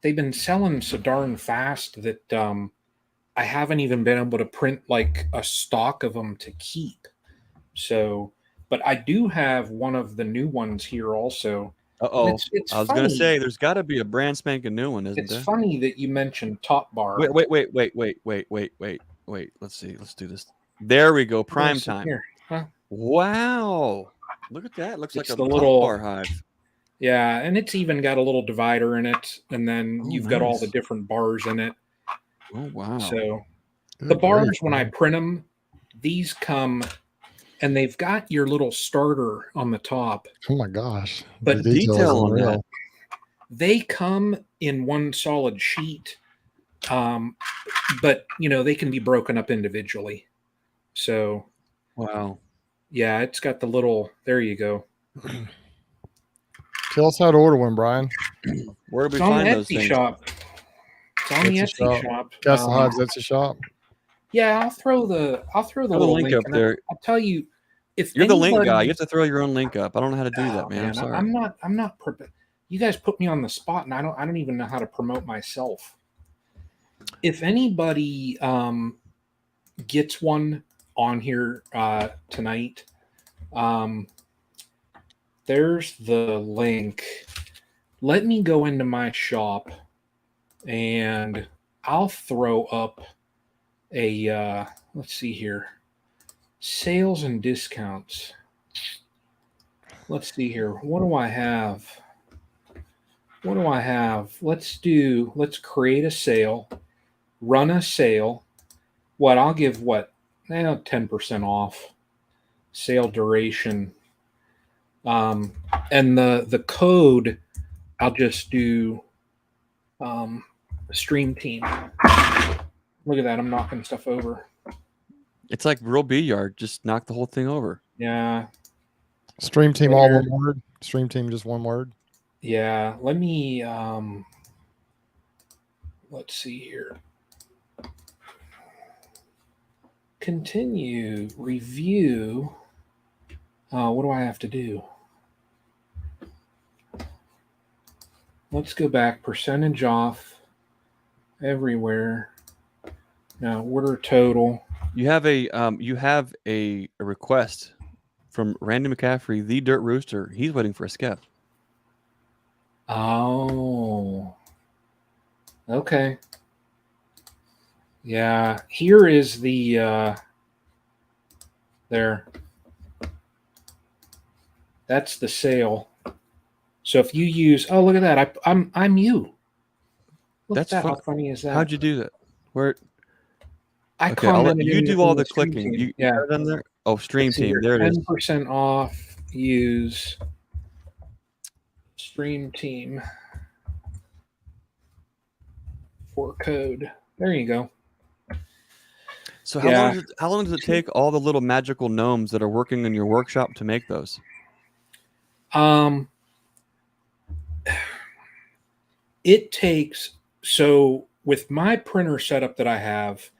so darn fast that I haven't even been able to print like a stock of them to keep. So, but I do have one of the new ones here also. Uh-oh. I was going to say, there's got to be a brand spanking new one, isn't there? It's funny that you mentioned Top Bar. Wait. Let's see. Let's do this. There we go. Prime time. Here. Huh? Wow. Look at that. Looks It's like a the pop little bar hive. Yeah, and it's even got a little divider in it, and then Oh, you've got all the nice. different bars in it. Oh, wow. So Good the bars, grief, when I man. print them, these come, and they've got your little starter on the top, Oh my gosh. but the detail is detail on that. unreal. they come in one solid sheet. But they can be broken up individually. So Wow. yeah, it's got the little. There you go. Tell us how to order one, Brian. Where do we It's on the find those Etsy things? shop. It's on the Etsy Etsy shop. shop. Castle Hives Etsy shop. Yeah, I'll throw the Throw the little link link up and there. I'll tell you if You're the link guy. anybody- You have to throw your own link up. I don't know how to do that, Oh, man. I'm sorry. I'm not prepared. You guys put me on the spot, and I don't even know how to promote myself. If anybody gets one on here tonight, there's the link. Let me go into my shop, and I'll throw up a let's see here, sales and discounts. Let's see here. What do I have? Let's create a sale, run a sale. I'll give 10% off sale duration. And the code, I'll just do stream team. Look at that. I'm knocking stuff over. It's like real bee yard. Just knock the whole thing over. Yeah. Stream team, all one word. Stream team, just one word. Yeah. Let me, let's see here. Continue review. What do I have to do? Let's go back. Percentage off everywhere. Now order total. You have a request from Randy McCaffrey, the Dirt Rooster. He's waiting for a skep. Oh. Okay. Yeah. Here is the there. That's the sale. So if you use, oh, look at that. I'm you. Look That's at that. fun. How funny is that? How'd you do that? Where? I Okay, I'll let commented you in do all in the stream clicking. team. You Yeah. got it on there? Oh, stream Let's see team. here. There it is. 10% off. Use stream team for code. There you go. So how Yeah. long does it take all the little magical gnomes that are working in your workshop to make those? It takes, so with my printer setup that I have,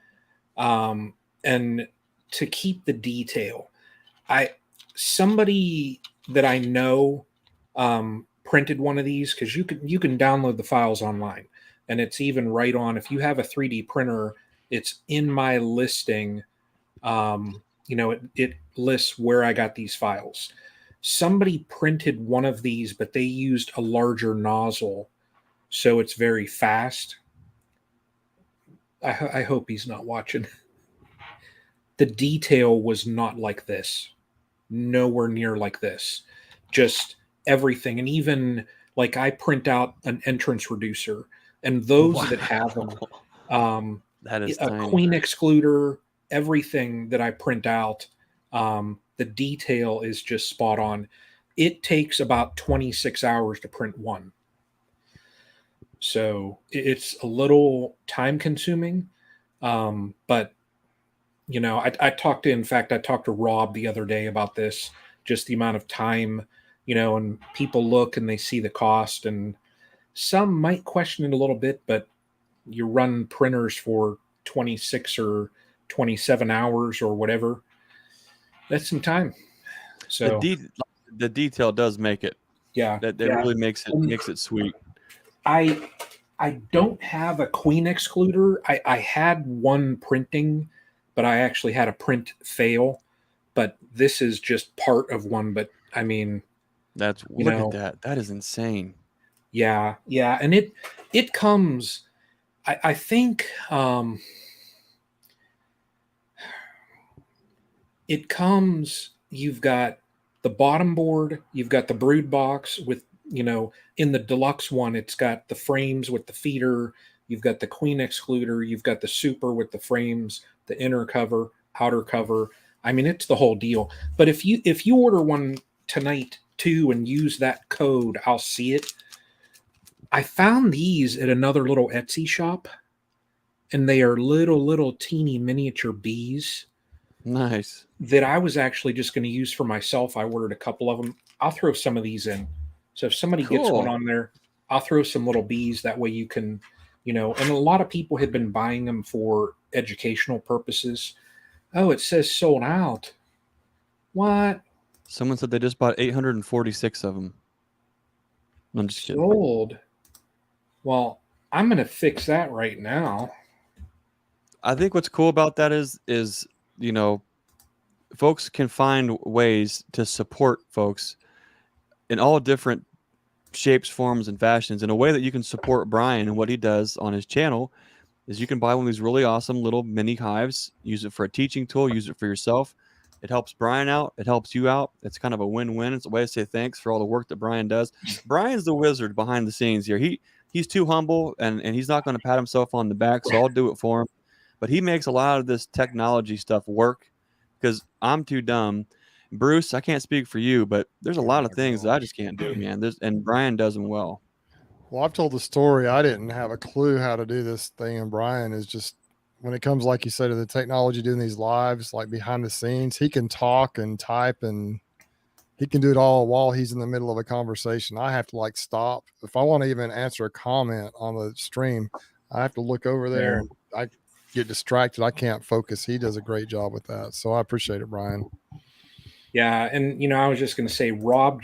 and to keep the detail, somebody that I know printed one of these, because you can download the files online, and it's even right on. If you have a 3D printer, it's in my listing. It lists where I got these files. Somebody printed one of these, but they used a larger nozzle, so it's very fast. I hope he's not watching. The detail was not like this. Nowhere near like this. Just everything. And even like I print out an entrance reducer, and those that have them, That is a tiny. queen excluder, everything that I print out, the detail is just spot on. It takes about 26 hours to print one. So it's a little time consuming. But I talked to Rob the other day about this, just the amount of time, and people look and they see the cost, and some might question it a little bit, but you run printers for 26 or 27 hours or whatever. That's some time. So the detail does make it. yeah, That really makes it sweet. I don't have a queen excluder. I had one printing, but I actually had a print fail. But this is just part of one. But I mean, look at that. That is insane. Yeah, and it comes. I think it comes. You've got the bottom board, you've got the brood box with, in the deluxe one, it's got the frames with the feeder. You've got the queen excluder. You've got the super with the frames, the inner cover, outer cover. I mean, it's the whole deal. But if you order one tonight too and use that code, I'll see it. I found these at another little Etsy shop, and they are little teeny miniature bees. Nice. That I was actually just going to use for myself. I ordered a couple of them. I'll throw some of these in. So if somebody gets one on there, I'll throw some little bees. That way you can, and a lot of people had been buying them for educational purposes. Oh, it says sold out. What? Someone said they just bought 846 of them. I'm just kidding. Sold. Well, I'm going to fix that right now. I think what's cool about that is folks can find ways to support folks in all different shapes, forms, and fashions. In a way that you can support Brian and what he does on his channel is you can buy one of these really awesome little mini hives, use it for a teaching tool, use it for yourself. It helps Brian out. It helps you out. It's kind of a win-win. It's a way to say thanks for all the work that Brian does. Brian's the wizard behind the scenes here. He's too humble, and he's not going to pat himself on the back, so I'll do it for him. But he makes a lot of this technology stuff work because I'm too dumb. Bruce, I can't speak for you, but there's a lot of things that I just can't do, man. And Brian does them well. Well, I've told the story. I didn't have a clue how to do this thing, and Brian is just, when it comes, like you said, to the technology, doing these lives, like behind the scenes, he can talk and type, and he can do it all while he's in the middle of a conversation. I have to stop. If I want to even answer a comment on the stream, I have to look over there, and I get distracted. I can't focus. He does a great job with that. So I appreciate it, Brian. Yeah. And, I was just going to say, Rob,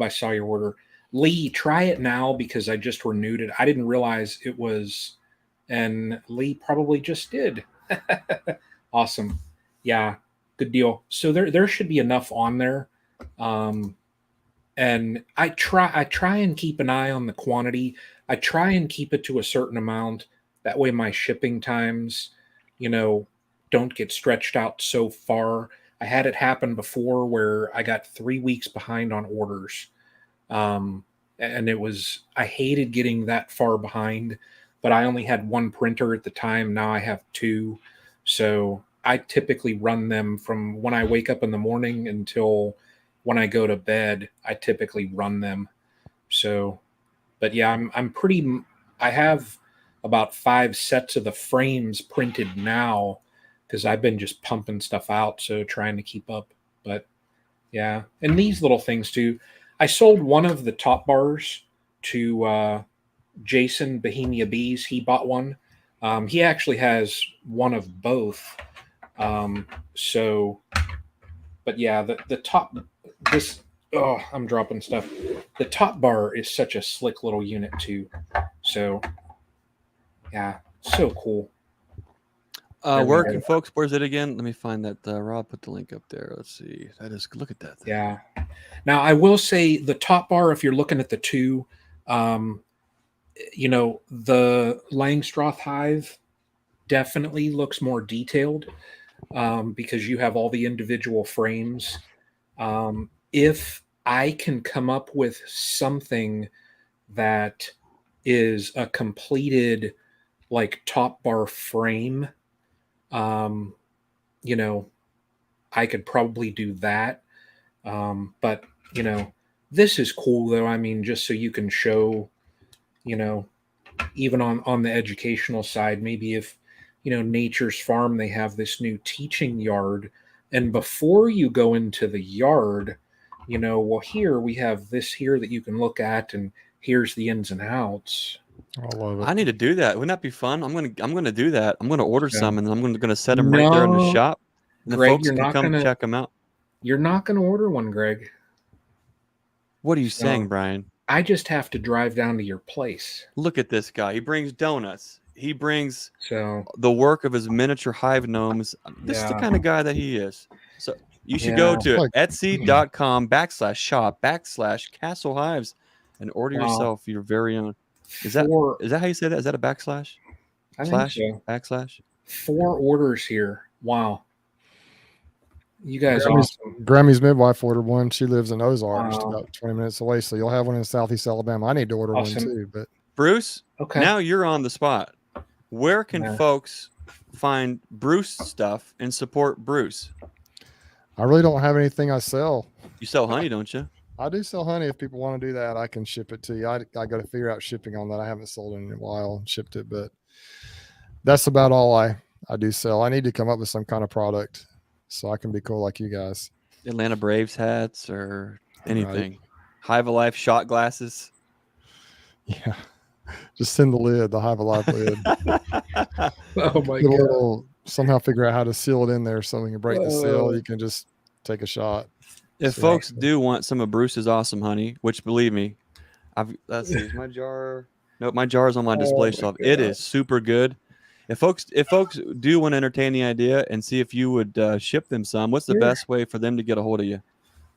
I saw your order. Lee, try it now because I just renewed it. I didn't realize it was, and Lee probably just did. Awesome. Yeah. Good deal. So there should be enough on there. And I try and keep an eye on the quantity. I try and keep it to a certain amount. That way my shipping times, don't get stretched out so far. I had it happen before where I got 3 weeks behind on orders. And I hated getting that far behind, but I only had one printer at the time. Now I have two. So I typically run them from when I wake up in the morning until when I go to bed. I typically run them. So, but yeah, I have about 5 sets of the frames printed now because I've been just pumping stuff out. So trying to keep up, but yeah. And these little things too. I sold one of the top bars to Jason Bohemia Bees. He bought one. He actually has one of both. So, but yeah, the top, I'm dropping stuff. The top bar is such a slick little unit too. So yeah, so cool. Where can folks, where's it again? Let me find that. Rob put the link up there. Let's see. Look at that thing. Yeah. Now I will say the top bar, if you're looking at the two, the Langstroth hive definitely looks more detailed because you have all the individual frames. If I can come up with something that is a completed top bar frame, I could probably do that. But this is cool though. I mean, just so you can show, even on the educational side, maybe if, Nature's Farm, they have this new teaching yard. And before you go into the yard, here we have this here that you can look at, and here's the ins and outs. I love it. I need to do that. Wouldn't that be fun? I'm gonna do that. I'm gonna order some, and I'm gonna set them right there in the shop, and Greg, the folks can come check them out. You're not gonna order one, Greg. What are you saying, Brian? I just have to drive down to your place. Look at this guy. He brings donuts. He brings the work of his miniature hive gnomes. This is the kind of guy that he is. So you should go to etsy.com/shop/Castle Hives and order yourself your very own. Is that how you say that? Is that a backslash? I think so. Backslash? 4 orders here. Wow. You guys are awesome. Grammy's midwife ordered one. She lives in Ozark, just Wow. about 20 minutes away. So you'll have one in Southeast Alabama. I need to order Awesome. one too. But Bruce, Okay. now you're on the spot. Where can Yeah. folks find Bruce stuff and support Bruce? I really don't have anything I sell. You sell honey, don't you? I do sell honey. If people want to do that, I can ship it to you. I got to figure out shipping on that. I haven't sold it in a while and shipped it, but that's about all I do sell. I need to come up with some kind of product so I can be cool like you guys. Atlanta Braves hats or anything. Hive of Life shot glasses. Yeah. Just send the lid, the Hive Alive lid. Oh my Get a god. little, somehow figure out how to seal it in there so when you break the seal, you can just take a shot. If folks do want some of Bruce's awesome honey, which believe me, let's see, is my jar. Nope, my jar is on my display shelf. It is super good. If folks do want to entertain the idea and see if you would ship them some, what's the best way for them to get a hold of you?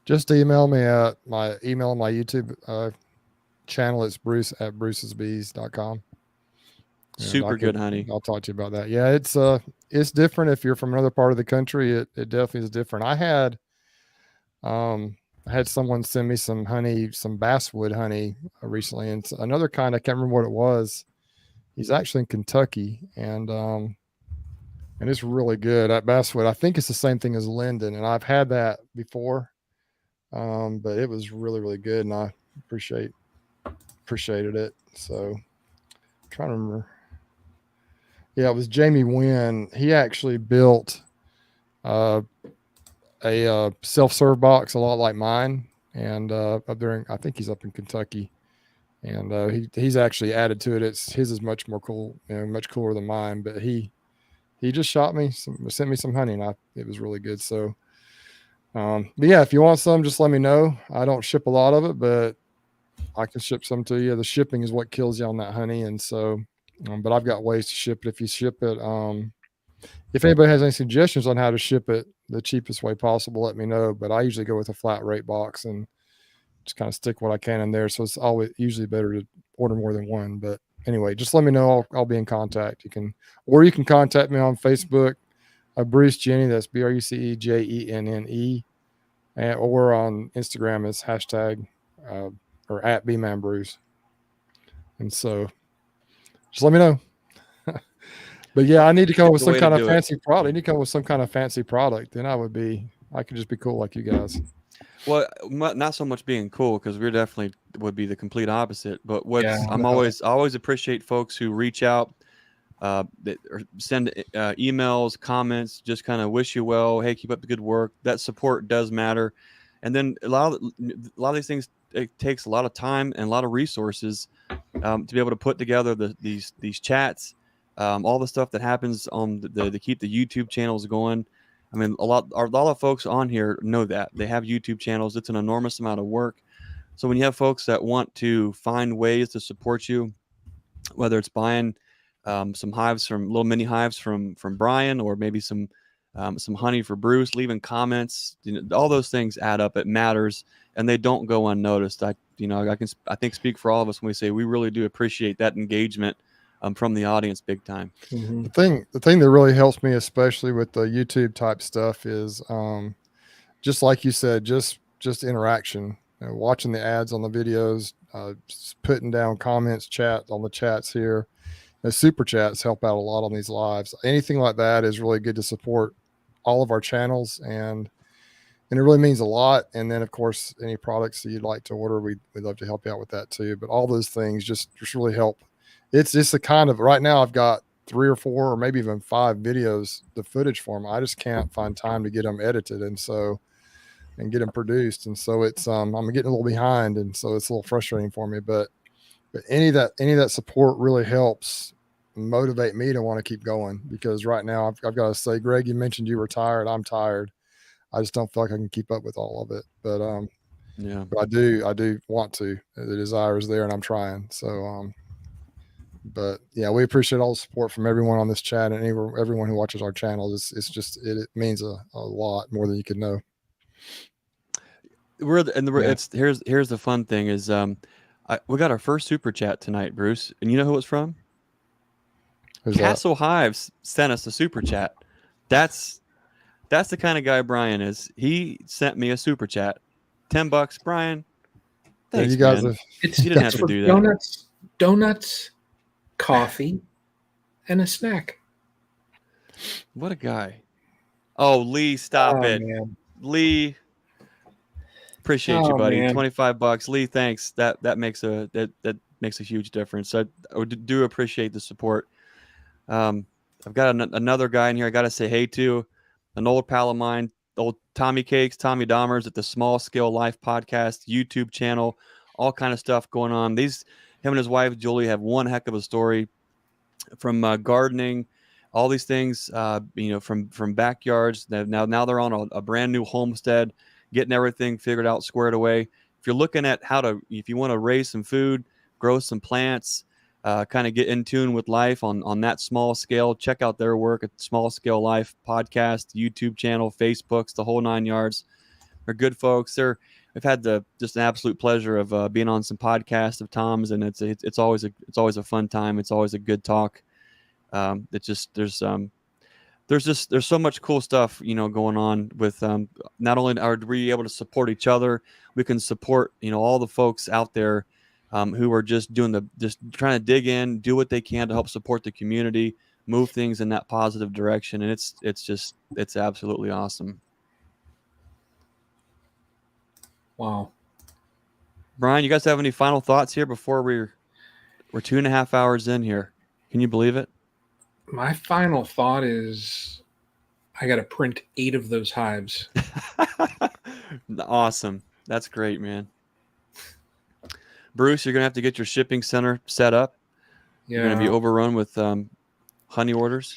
Just email me at my YouTube channel. It's bruce@brucesbees.com. Super good honey. I'll talk to you about that. Yeah, it's different if you're from another part of the country. It definitely is different. I had someone send me some honey, some basswood honey recently, and another kind, I can't remember what it was. He's actually in Kentucky, and it's really good. That basswood, I think it's the same thing as linden, and I've had that before, but it was really, really good, and I appreciated it. So I'm trying to remember. Yeah, it was Jamie Wynn. He actually built a self-serve box a lot like mine, and up there, I think he's up in Kentucky, and he's actually added to it. His is much more cool, much cooler than mine. But he just sent me some honey, and it was really good. So, but yeah, if you want some, just let me know. I don't ship a lot of it, but I can ship some to you. The shipping is what kills you on that honey, and so, but I've got ways to ship it. If you ship it, if anybody has any suggestions on how to ship it the cheapest way possible, let me know. But I usually go with a flat rate box and just kind of stick what I can in there. So it's always usually better to order more than one. But anyway, just let me know. I'll be in contact. You can contact me on Facebook, Bruce Jenne. That's BruceJenne, or on Instagram is hashtag or at @BManBruce. And so just let me know. But yeah, I need to come up with some kind of fancy product. I need to come up with some kind of fancy product. Then I could just be cool like you guys. Well, not so much being cool, because we're definitely would be the complete opposite. But I always appreciate folks who reach out, or send emails, comments, just kind of wish you well. Hey, keep up the good work. That support does matter. And then a lot of these things, it takes a lot of time and a lot of resources to be able to put together these chats. All the stuff that happens on to keep the YouTube channels going. I mean, a lot of folks on here know that they have YouTube channels. It's an enormous amount of work. So when you have folks that want to find ways to support you, whether it's buying some hives little mini hives from Brian, or maybe some honey for Bruce, leaving comments, all those things add up. It matters, and they don't go unnoticed. I think speak for all of us when we say we really do appreciate that engagement from the audience big time. Mm-hmm. The thing that really helps me, especially with the YouTube type stuff, is just like you said, just interaction, watching the ads on the videos, just putting down comments, chat on the chats here. The super chats help out a lot on these lives. Anything like that is really good to support all of our channels, and it really means a lot. And then of course, any products that you'd like to order, we'd love to help you out with that too. But all those things just really help. It's just a kind of, right now I've got 3 or 4 or maybe even 5 videos, the footage for them. I just can't find time to get them edited and get them produced. And so it's, I'm getting a little behind. And so it's a little frustrating for me, but any of that support really helps motivate me to want to keep going, because right now I've got to say, Greg, you mentioned you were tired. I'm tired. I just don't feel like I can keep up with all of it, but but I do want to. The desire is there, and I'm trying. So, but yeah, we appreciate all the support from everyone on this chat and everyone who watches our channel. It means a lot more than you could know. Here's the fun thing is, we got our first super chat tonight, Bruce, and you know who it's from? Who's Castle Hives sent us a super chat. That's That's the kind of guy Brian is. He sent me a super chat, $10, Brian. Thanks, you guys man. have, It's You didn't have it's to for do that. donuts, coffee, and a snack. What a guy. Oh, Lee, stop it. Man. Lee, appreciate you, Oh, buddy. man. $25. Lee, thanks. That makes a huge difference. I do appreciate the support. I've got another guy in here I got to say hey to, an old pal of mine, old Tommy Cakes, Tommy Dahmers at the Small Scale Life podcast, YouTube channel, all kind of stuff going on. Him and his wife, Julie, have one heck of a story from gardening, all these things, from backyards. Now they're on a brand new homestead, getting everything figured out, squared away. If you're looking at if you want to raise some food, grow some plants, kind of get in tune with life on that small scale, check out their work at Small Scale Life podcast, YouTube channel, Facebooks, the whole 9 yards. They're good folks. I've had just an absolute pleasure of being on some podcasts of Tom's, and it's always a fun time. It's always a good talk. There's so much cool stuff going on with not only are we able to support each other, we can support all the folks out there who are just trying to dig in, do what they can to help support the community, move things in that positive direction, and it's absolutely awesome. Wow. Brian, you guys have any final thoughts here before we're 2.5 hours in here? Can you believe it? My final thought is I got to print 8 of those hives. Awesome. That's great, man. Bruce, you're going to have to get your shipping center set up. Yeah. You're going to be overrun with honey orders.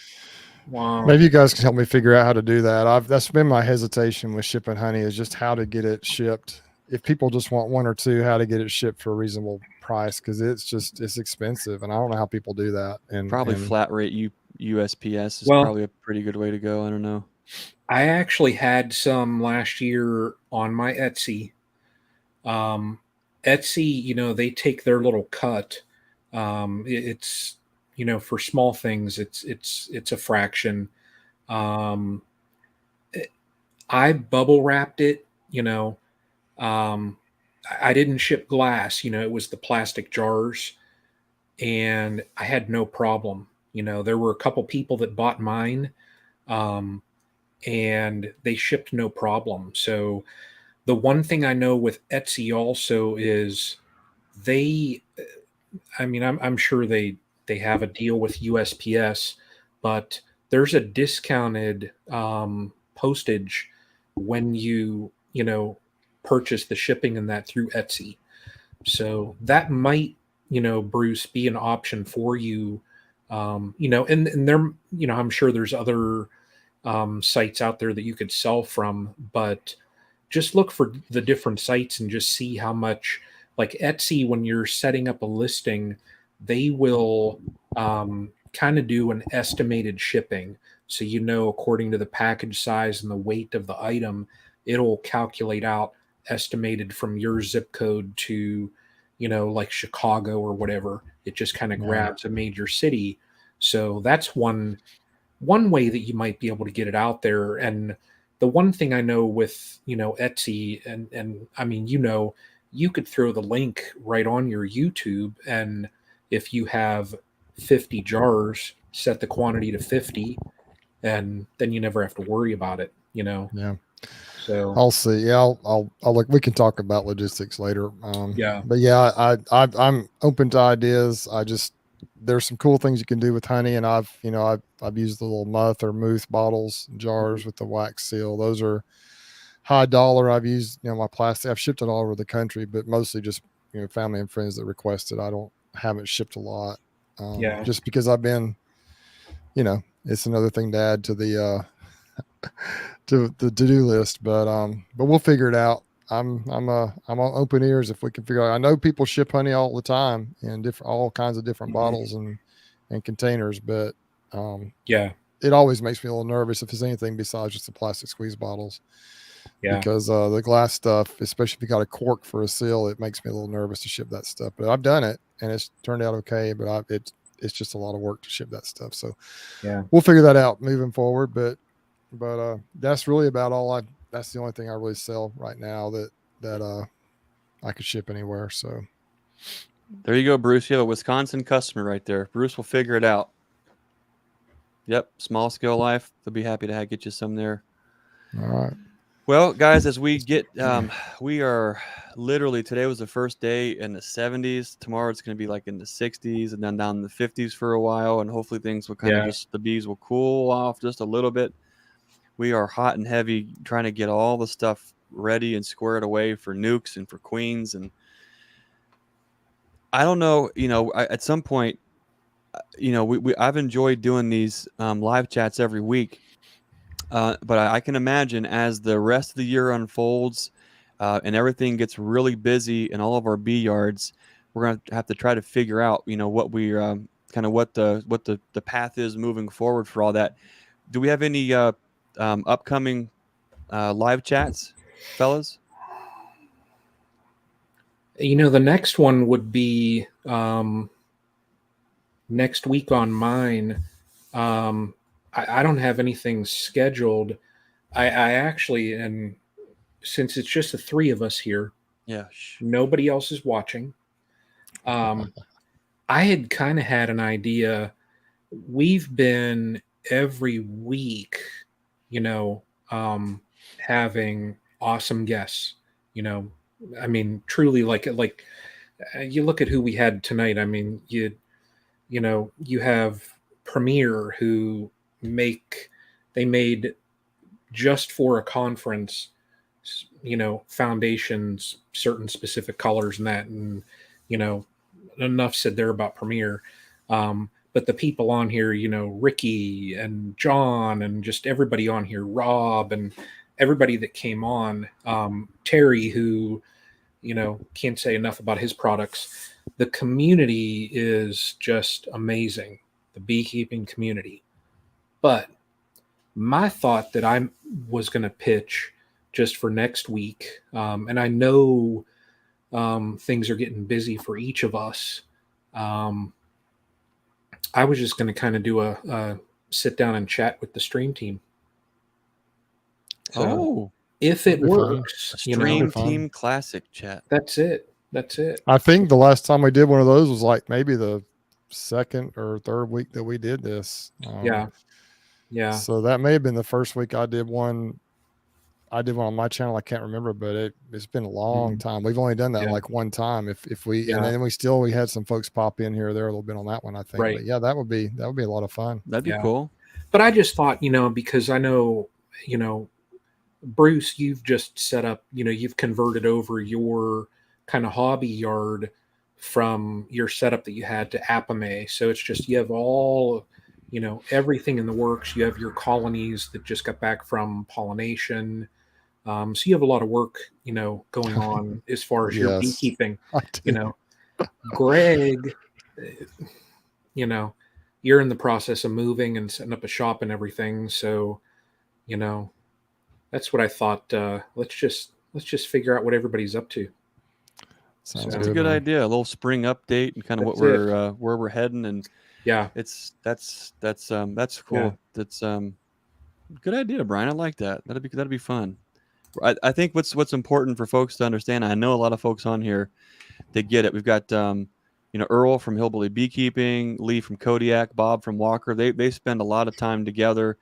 Wow. Maybe you guys can help me figure out how to do that. That's been my hesitation with shipping honey, is just how to get it shipped. If people just want 1 or 2, how to get it shipped for a reasonable price, because it's expensive, and I don't know how people do that. And probably flat rate USPS is probably a pretty good way to go. I don't know. I actually had some last year on my Etsy. Etsy, they take their little cut. It's for small things, it's a fraction. I bubble wrapped it. I didn't ship glass. It was the plastic jars, and I had no problem. There were a couple people that bought mine, and they shipped no problem. So the one thing I know with Etsy also is I'm sure they have a deal with USPS, but there's a discounted postage when you purchase the shipping and that through Etsy. So that might, Bruce, be an option for you. And there, I'm sure there's other sites out there that you could sell from, but just look for the different sites and just see how much. Like Etsy, when you're setting up a listing, they will kind of do an estimated shipping. So, according to the package size and the weight of the item, it'll calculate out estimated from your zip code to, like Chicago or whatever. It just kind of grabs a major city. So that's one way that you might be able to get it out there. And the one thing I know with, Etsy and I mean, you could throw the link right on your YouTube, and if you have 50 jars, set the quantity to 50, and then you never have to worry about it, Yeah. So I'll see. Yeah, I'll look. We can talk about logistics later. Yeah. But yeah, I'm open to ideas. There's some cool things you can do with honey, and I've used the little muth bottles, jars with the wax seal. Those are high dollar. I've used, my plastic. I've shipped it all over the country, but mostly just, family and friends that requested. I haven't shipped a lot. Just because I've been, it's another thing to add to the to the to-do list, but we'll figure it out. I'm on open ears if we can figure out. I know people ship honey all the time in all kinds of different bottles and containers, but it always makes me a little nervous if there's anything besides just the plastic squeeze bottles. Because the glass stuff, especially if you got a cork for a seal, it makes me a little nervous to ship that stuff. But I've done it and it's turned out okay. But it's just a lot of work to ship that stuff. So we'll figure that out moving forward. But But that's really about all that's the only thing I really sell right now that I could ship anywhere. So There you go, Bruce. You have a Wisconsin customer right there. Bruce will figure it out. Yep, small scale life. They'll be happy to get you some there. all right. Well, guys, as we get, we are literally, today was the first day in the 70s. Tomorrow it's going to be like in the 60s and then down in the 50s for a while. And hopefully things will kind of the bees will cool off just a little bit. We are hot and heavy trying to get all the stuff ready and squared away for Nucs and for Queens. And I don't know, at some point, I've enjoyed doing these live chats every week. But I can imagine as the rest of the year unfolds and everything gets really busy in all of our bee yards, we're going to have to try to figure out, what we kind of what the path is moving forward for all that. Do we have any upcoming live chats, fellas? The next one would be next week on mine. I don't have anything scheduled. I actually, and since it's just the three of us here, nobody else is watching. I had kind of had an idea. We've been every week, having awesome guests. I mean, truly, like you look at who we had tonight. I mean, you have Premier who they made just for a conference, foundations, certain specific colors and that, and enough said there about Premier. But the people on here, Rickey and John and just everybody on here, Rob and everybody that came on, Terry, who, can't say enough about his products. The community is just amazing, the beekeeping community. But my thought that I was going to pitch just for next week, and I know things are getting busy for each of us. I was just going to kind of do a sit down and chat with the stream team. So if it works, stream team classic chat. That's it. I think the last time we did one of those was like maybe the second or third week that we did this. Yeah. So that may have been the first week I did one. I did one on my channel. I can't remember, but it's been a long time. We've only done that like one time. If we and then we had some folks pop in here or there a little bit on that one, I think. Right. But yeah, that would be a lot of fun. That'd be cool. But I just thought, because I know, Bruce, you've just set up, you've converted over your kind of hobby yard from your setup that you had to Apame. So it's just, you have all, everything in the works. You have your colonies that just got back from pollination. So you have a lot of work, going on as far as your beekeeping, Greg, you're in the process of moving and setting up a shop and everything. So, that's what I thought. Let's just figure out what everybody's up to. Sounds That's a good idea. A little spring update and kind of where we're heading, and that's cool. Yeah. That's good idea, Brian. I like that. That'd be fun. I think what's important for folks to understand. I know a lot of folks on here that get it. We've got Earl from Hillbilly Beekeeping, Lee from Kodiak, Bob from Walker. They spend a lot of time together.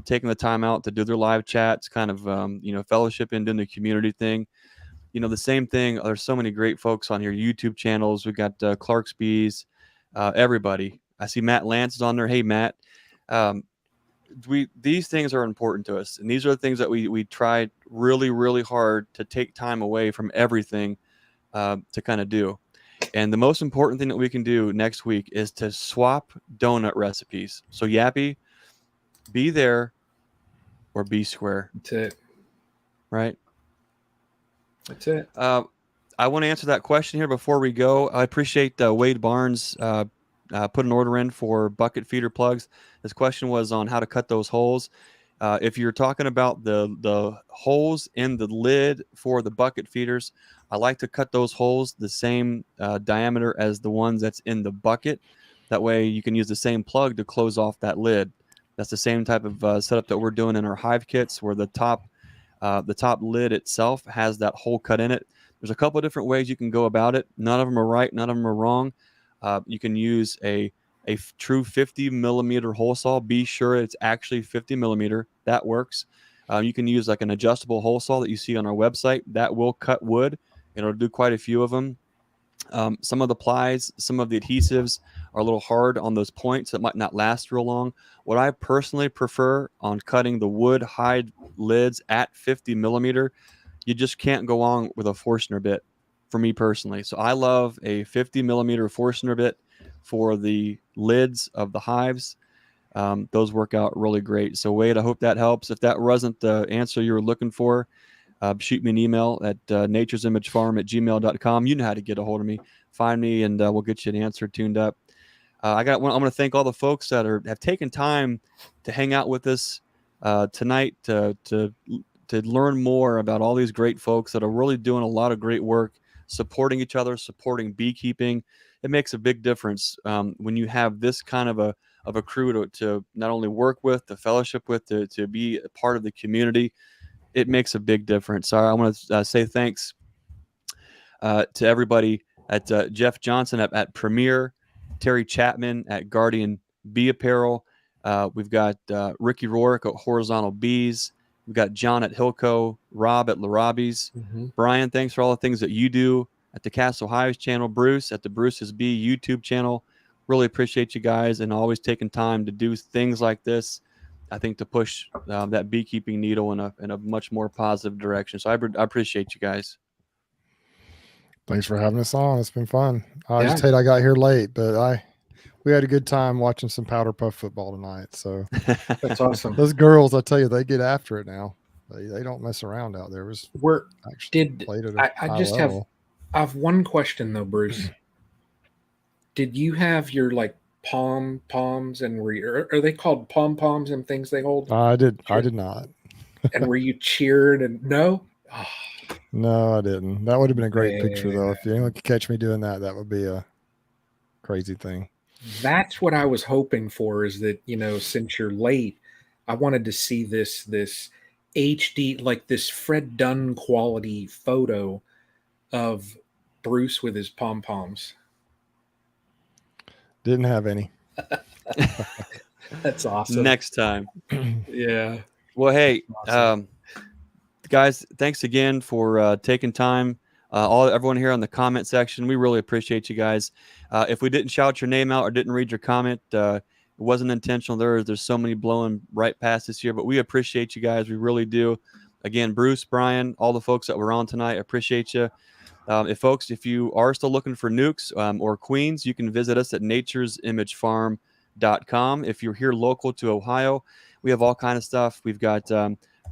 Taking the time out to do their live chats, kind of, fellowship and doing the community thing. The same thing. There's so many great folks on here. YouTube channels. We've got Clark's Bees, everybody. I see Matt Lance is on there. Hey, Matt. These things are important to us. And these are the things that we try really, really hard to take time away from everything to kind of do. And the most important thing that we can do next week is to swap donut recipes. So Yappy, be there or be square. That's it. Right? That's it. I want to answer that question here before we go. I appreciate Wade Barnes put an order in for bucket feeder plugs. His question was on how to cut those holes. If you're talking about the holes in the lid for the bucket feeders, I like to cut those holes the same diameter as the ones that's in the bucket. That way you can use the same plug to close off that lid. That's the same type of setup that we're doing in our hive kits, where the top lid itself has that hole cut in it. There's a couple of different ways you can go about it. None of them are right. None of them are wrong. You can use a true 50 millimeter hole saw. Be sure it's actually 50 millimeter. That works. You can use like an adjustable hole saw that you see on our website. That will cut wood. It'll do quite a few of them. Some of the plies, some of the adhesives are a little hard on those points. It might not last real long. What I personally prefer on cutting the wood hide lids at 50 millimeter, you just can't go on with a Forstner bit for me personally. So I love a 50 millimeter Forstner bit for the lids of the hives. Those work out really great. So Wade, I hope that helps. If that wasn't the answer you were looking for, shoot me an email at naturesimagefarm@gmail.com. You know how to get a hold of me. Find me, and we'll get you an answer tuned up. I'm going to thank all the folks that have taken time to hang out with us tonight to learn more about all these great folks that are really doing a lot of great work, supporting each other, supporting beekeeping. It makes a big difference when you have this kind of a crew to not only work with, to fellowship with, to be a part of the community. It makes a big difference. So I want to say thanks to everybody at Jeff Johnson at Premier, Terry Chapman at Guardian Bee Apparel. We've got Rickey Roark at Horizontal Bees. We've got John at HillCo, Rob at Lorobies. Brian, thanks for all the things that you do at the Castle Hives channel. Bruce at the Brucesbees YouTube channel. Really appreciate you guys and always taking time to do things like this. I think to push that beekeeping needle in a much more positive direction. So I appreciate you guys. Thanks for having us on. It's been fun. I just hate I got here late, but we had a good time watching some powder puff football tonight. So That's awesome. Those girls, I tell you, they get after it now. They don't mess around out there. I have one question though, Bruce. Did you have your like poms and are they called pom-poms and things they hold? I did not. And were you cheered and no? Oh. No, I didn't. That would have been a great picture though. If anyone could catch me doing that, that would be a crazy thing. That's what I was hoping for, is that, since you're late, I wanted to see this HD, like this Fred Dunn quality photo of Bruce with his pom-poms. Didn't have any. That's awesome. Next time. Yeah. Well, hey, awesome. Guys, thanks again for taking time. Everyone here on the comment section, we really appreciate you guys. If we didn't shout your name out or didn't read your comment, it wasn't intentional. There's so many blowing right past this year, but we appreciate you guys. We really do. Again, Bruce, Brian, all the folks that were on tonight, appreciate you. If you are still looking for Nucs or Queens, you can visit us at naturesimagefarm.com. If you're here local to Ohio, we have all kind of stuff. We've got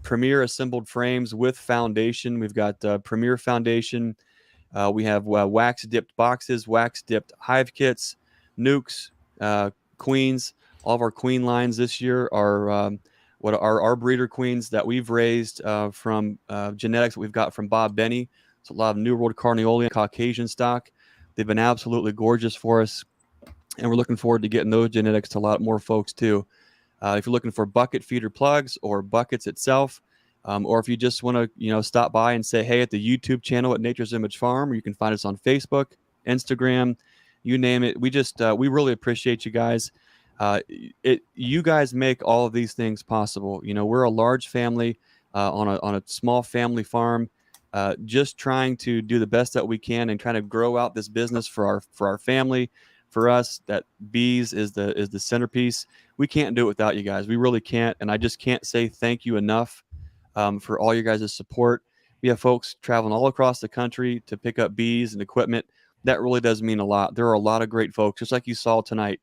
Premier assembled frames with foundation. We've got Premier foundation. We have wax dipped boxes, wax dipped hive kits, Nucs, Queens. All of our queen lines this year are our breeder queens that we've raised from genetics that we've got from Bob Benny. It's a lot of New World Carniola Caucasian stock. They've been absolutely gorgeous for us, and we're looking forward to getting those genetics to a lot more folks too. If you're looking for bucket feeder plugs or buckets itself, or if you just want to, stop by and say hey at the YouTube channel at Nature's Image Farm, or you can find us on Facebook, Instagram, you name it. We really appreciate you guys. You guys make all of these things possible. We're a large family on a small family farm, just trying to do the best that we can and trying to grow out this business for our family. For us, that bees is the centerpiece. We can't do it without you guys. We really can't. And I just can't say thank you enough for all your guys' support. We have folks traveling all across the country to pick up bees and equipment. That really does mean a lot. There are a lot of great folks, just like you saw tonight.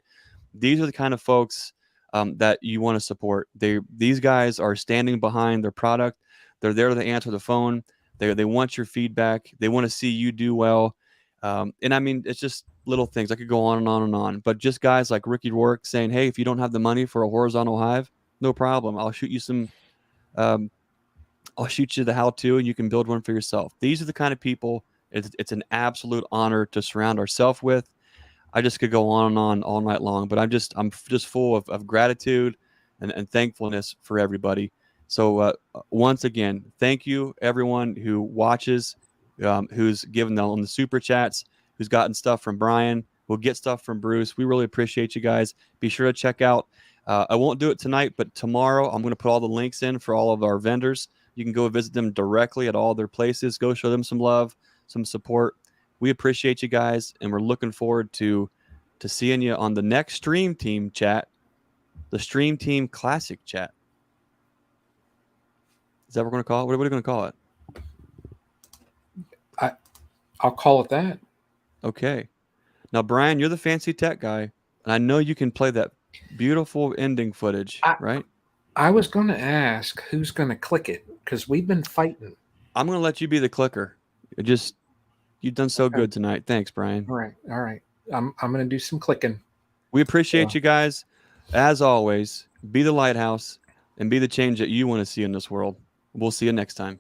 These are the kind of folks that you want to support. These guys are standing behind their product. They're there to answer the phone. They want your feedback. They want to see you do well. And I mean, it's just little things. I could go on and on and on. But just guys like Rickey Roark saying, hey, if you don't have the money for a horizontal hive, no problem. I'll shoot you I'll shoot you the how-to, and you can build one for yourself. These are the kind of people it's an absolute honor to surround ourselves with. I just could go on and on all night long, but I'm just full of gratitude and thankfulness for everybody. So once again, thank you everyone who watches, who's given them on the super chats, who's gotten stuff from Brian, who'll get stuff from Bruce. We really appreciate you guys. Be sure to check out. I won't do it tonight, but tomorrow I'm going to put all the links in for all of our vendors. You can go visit them directly at all their places. Go show them some love, some support. We appreciate you guys, and we're looking forward to seeing you on the next Stream Team chat, the Stream Team Classic chat. Is that what we're going to call it? What are we going to call it? I'll call it that. Okay. Now, Brian, you're the fancy tech guy, and I know you can play that beautiful ending footage, right? I was going to ask who's going to click it because we've been fighting. I'm going to let you be the clicker. You've done so good tonight. Thanks, Brian. All right. I'm going to do some clicking. We appreciate you guys. As always, be the lighthouse and be the change that you want to see in this world. We'll see you next time.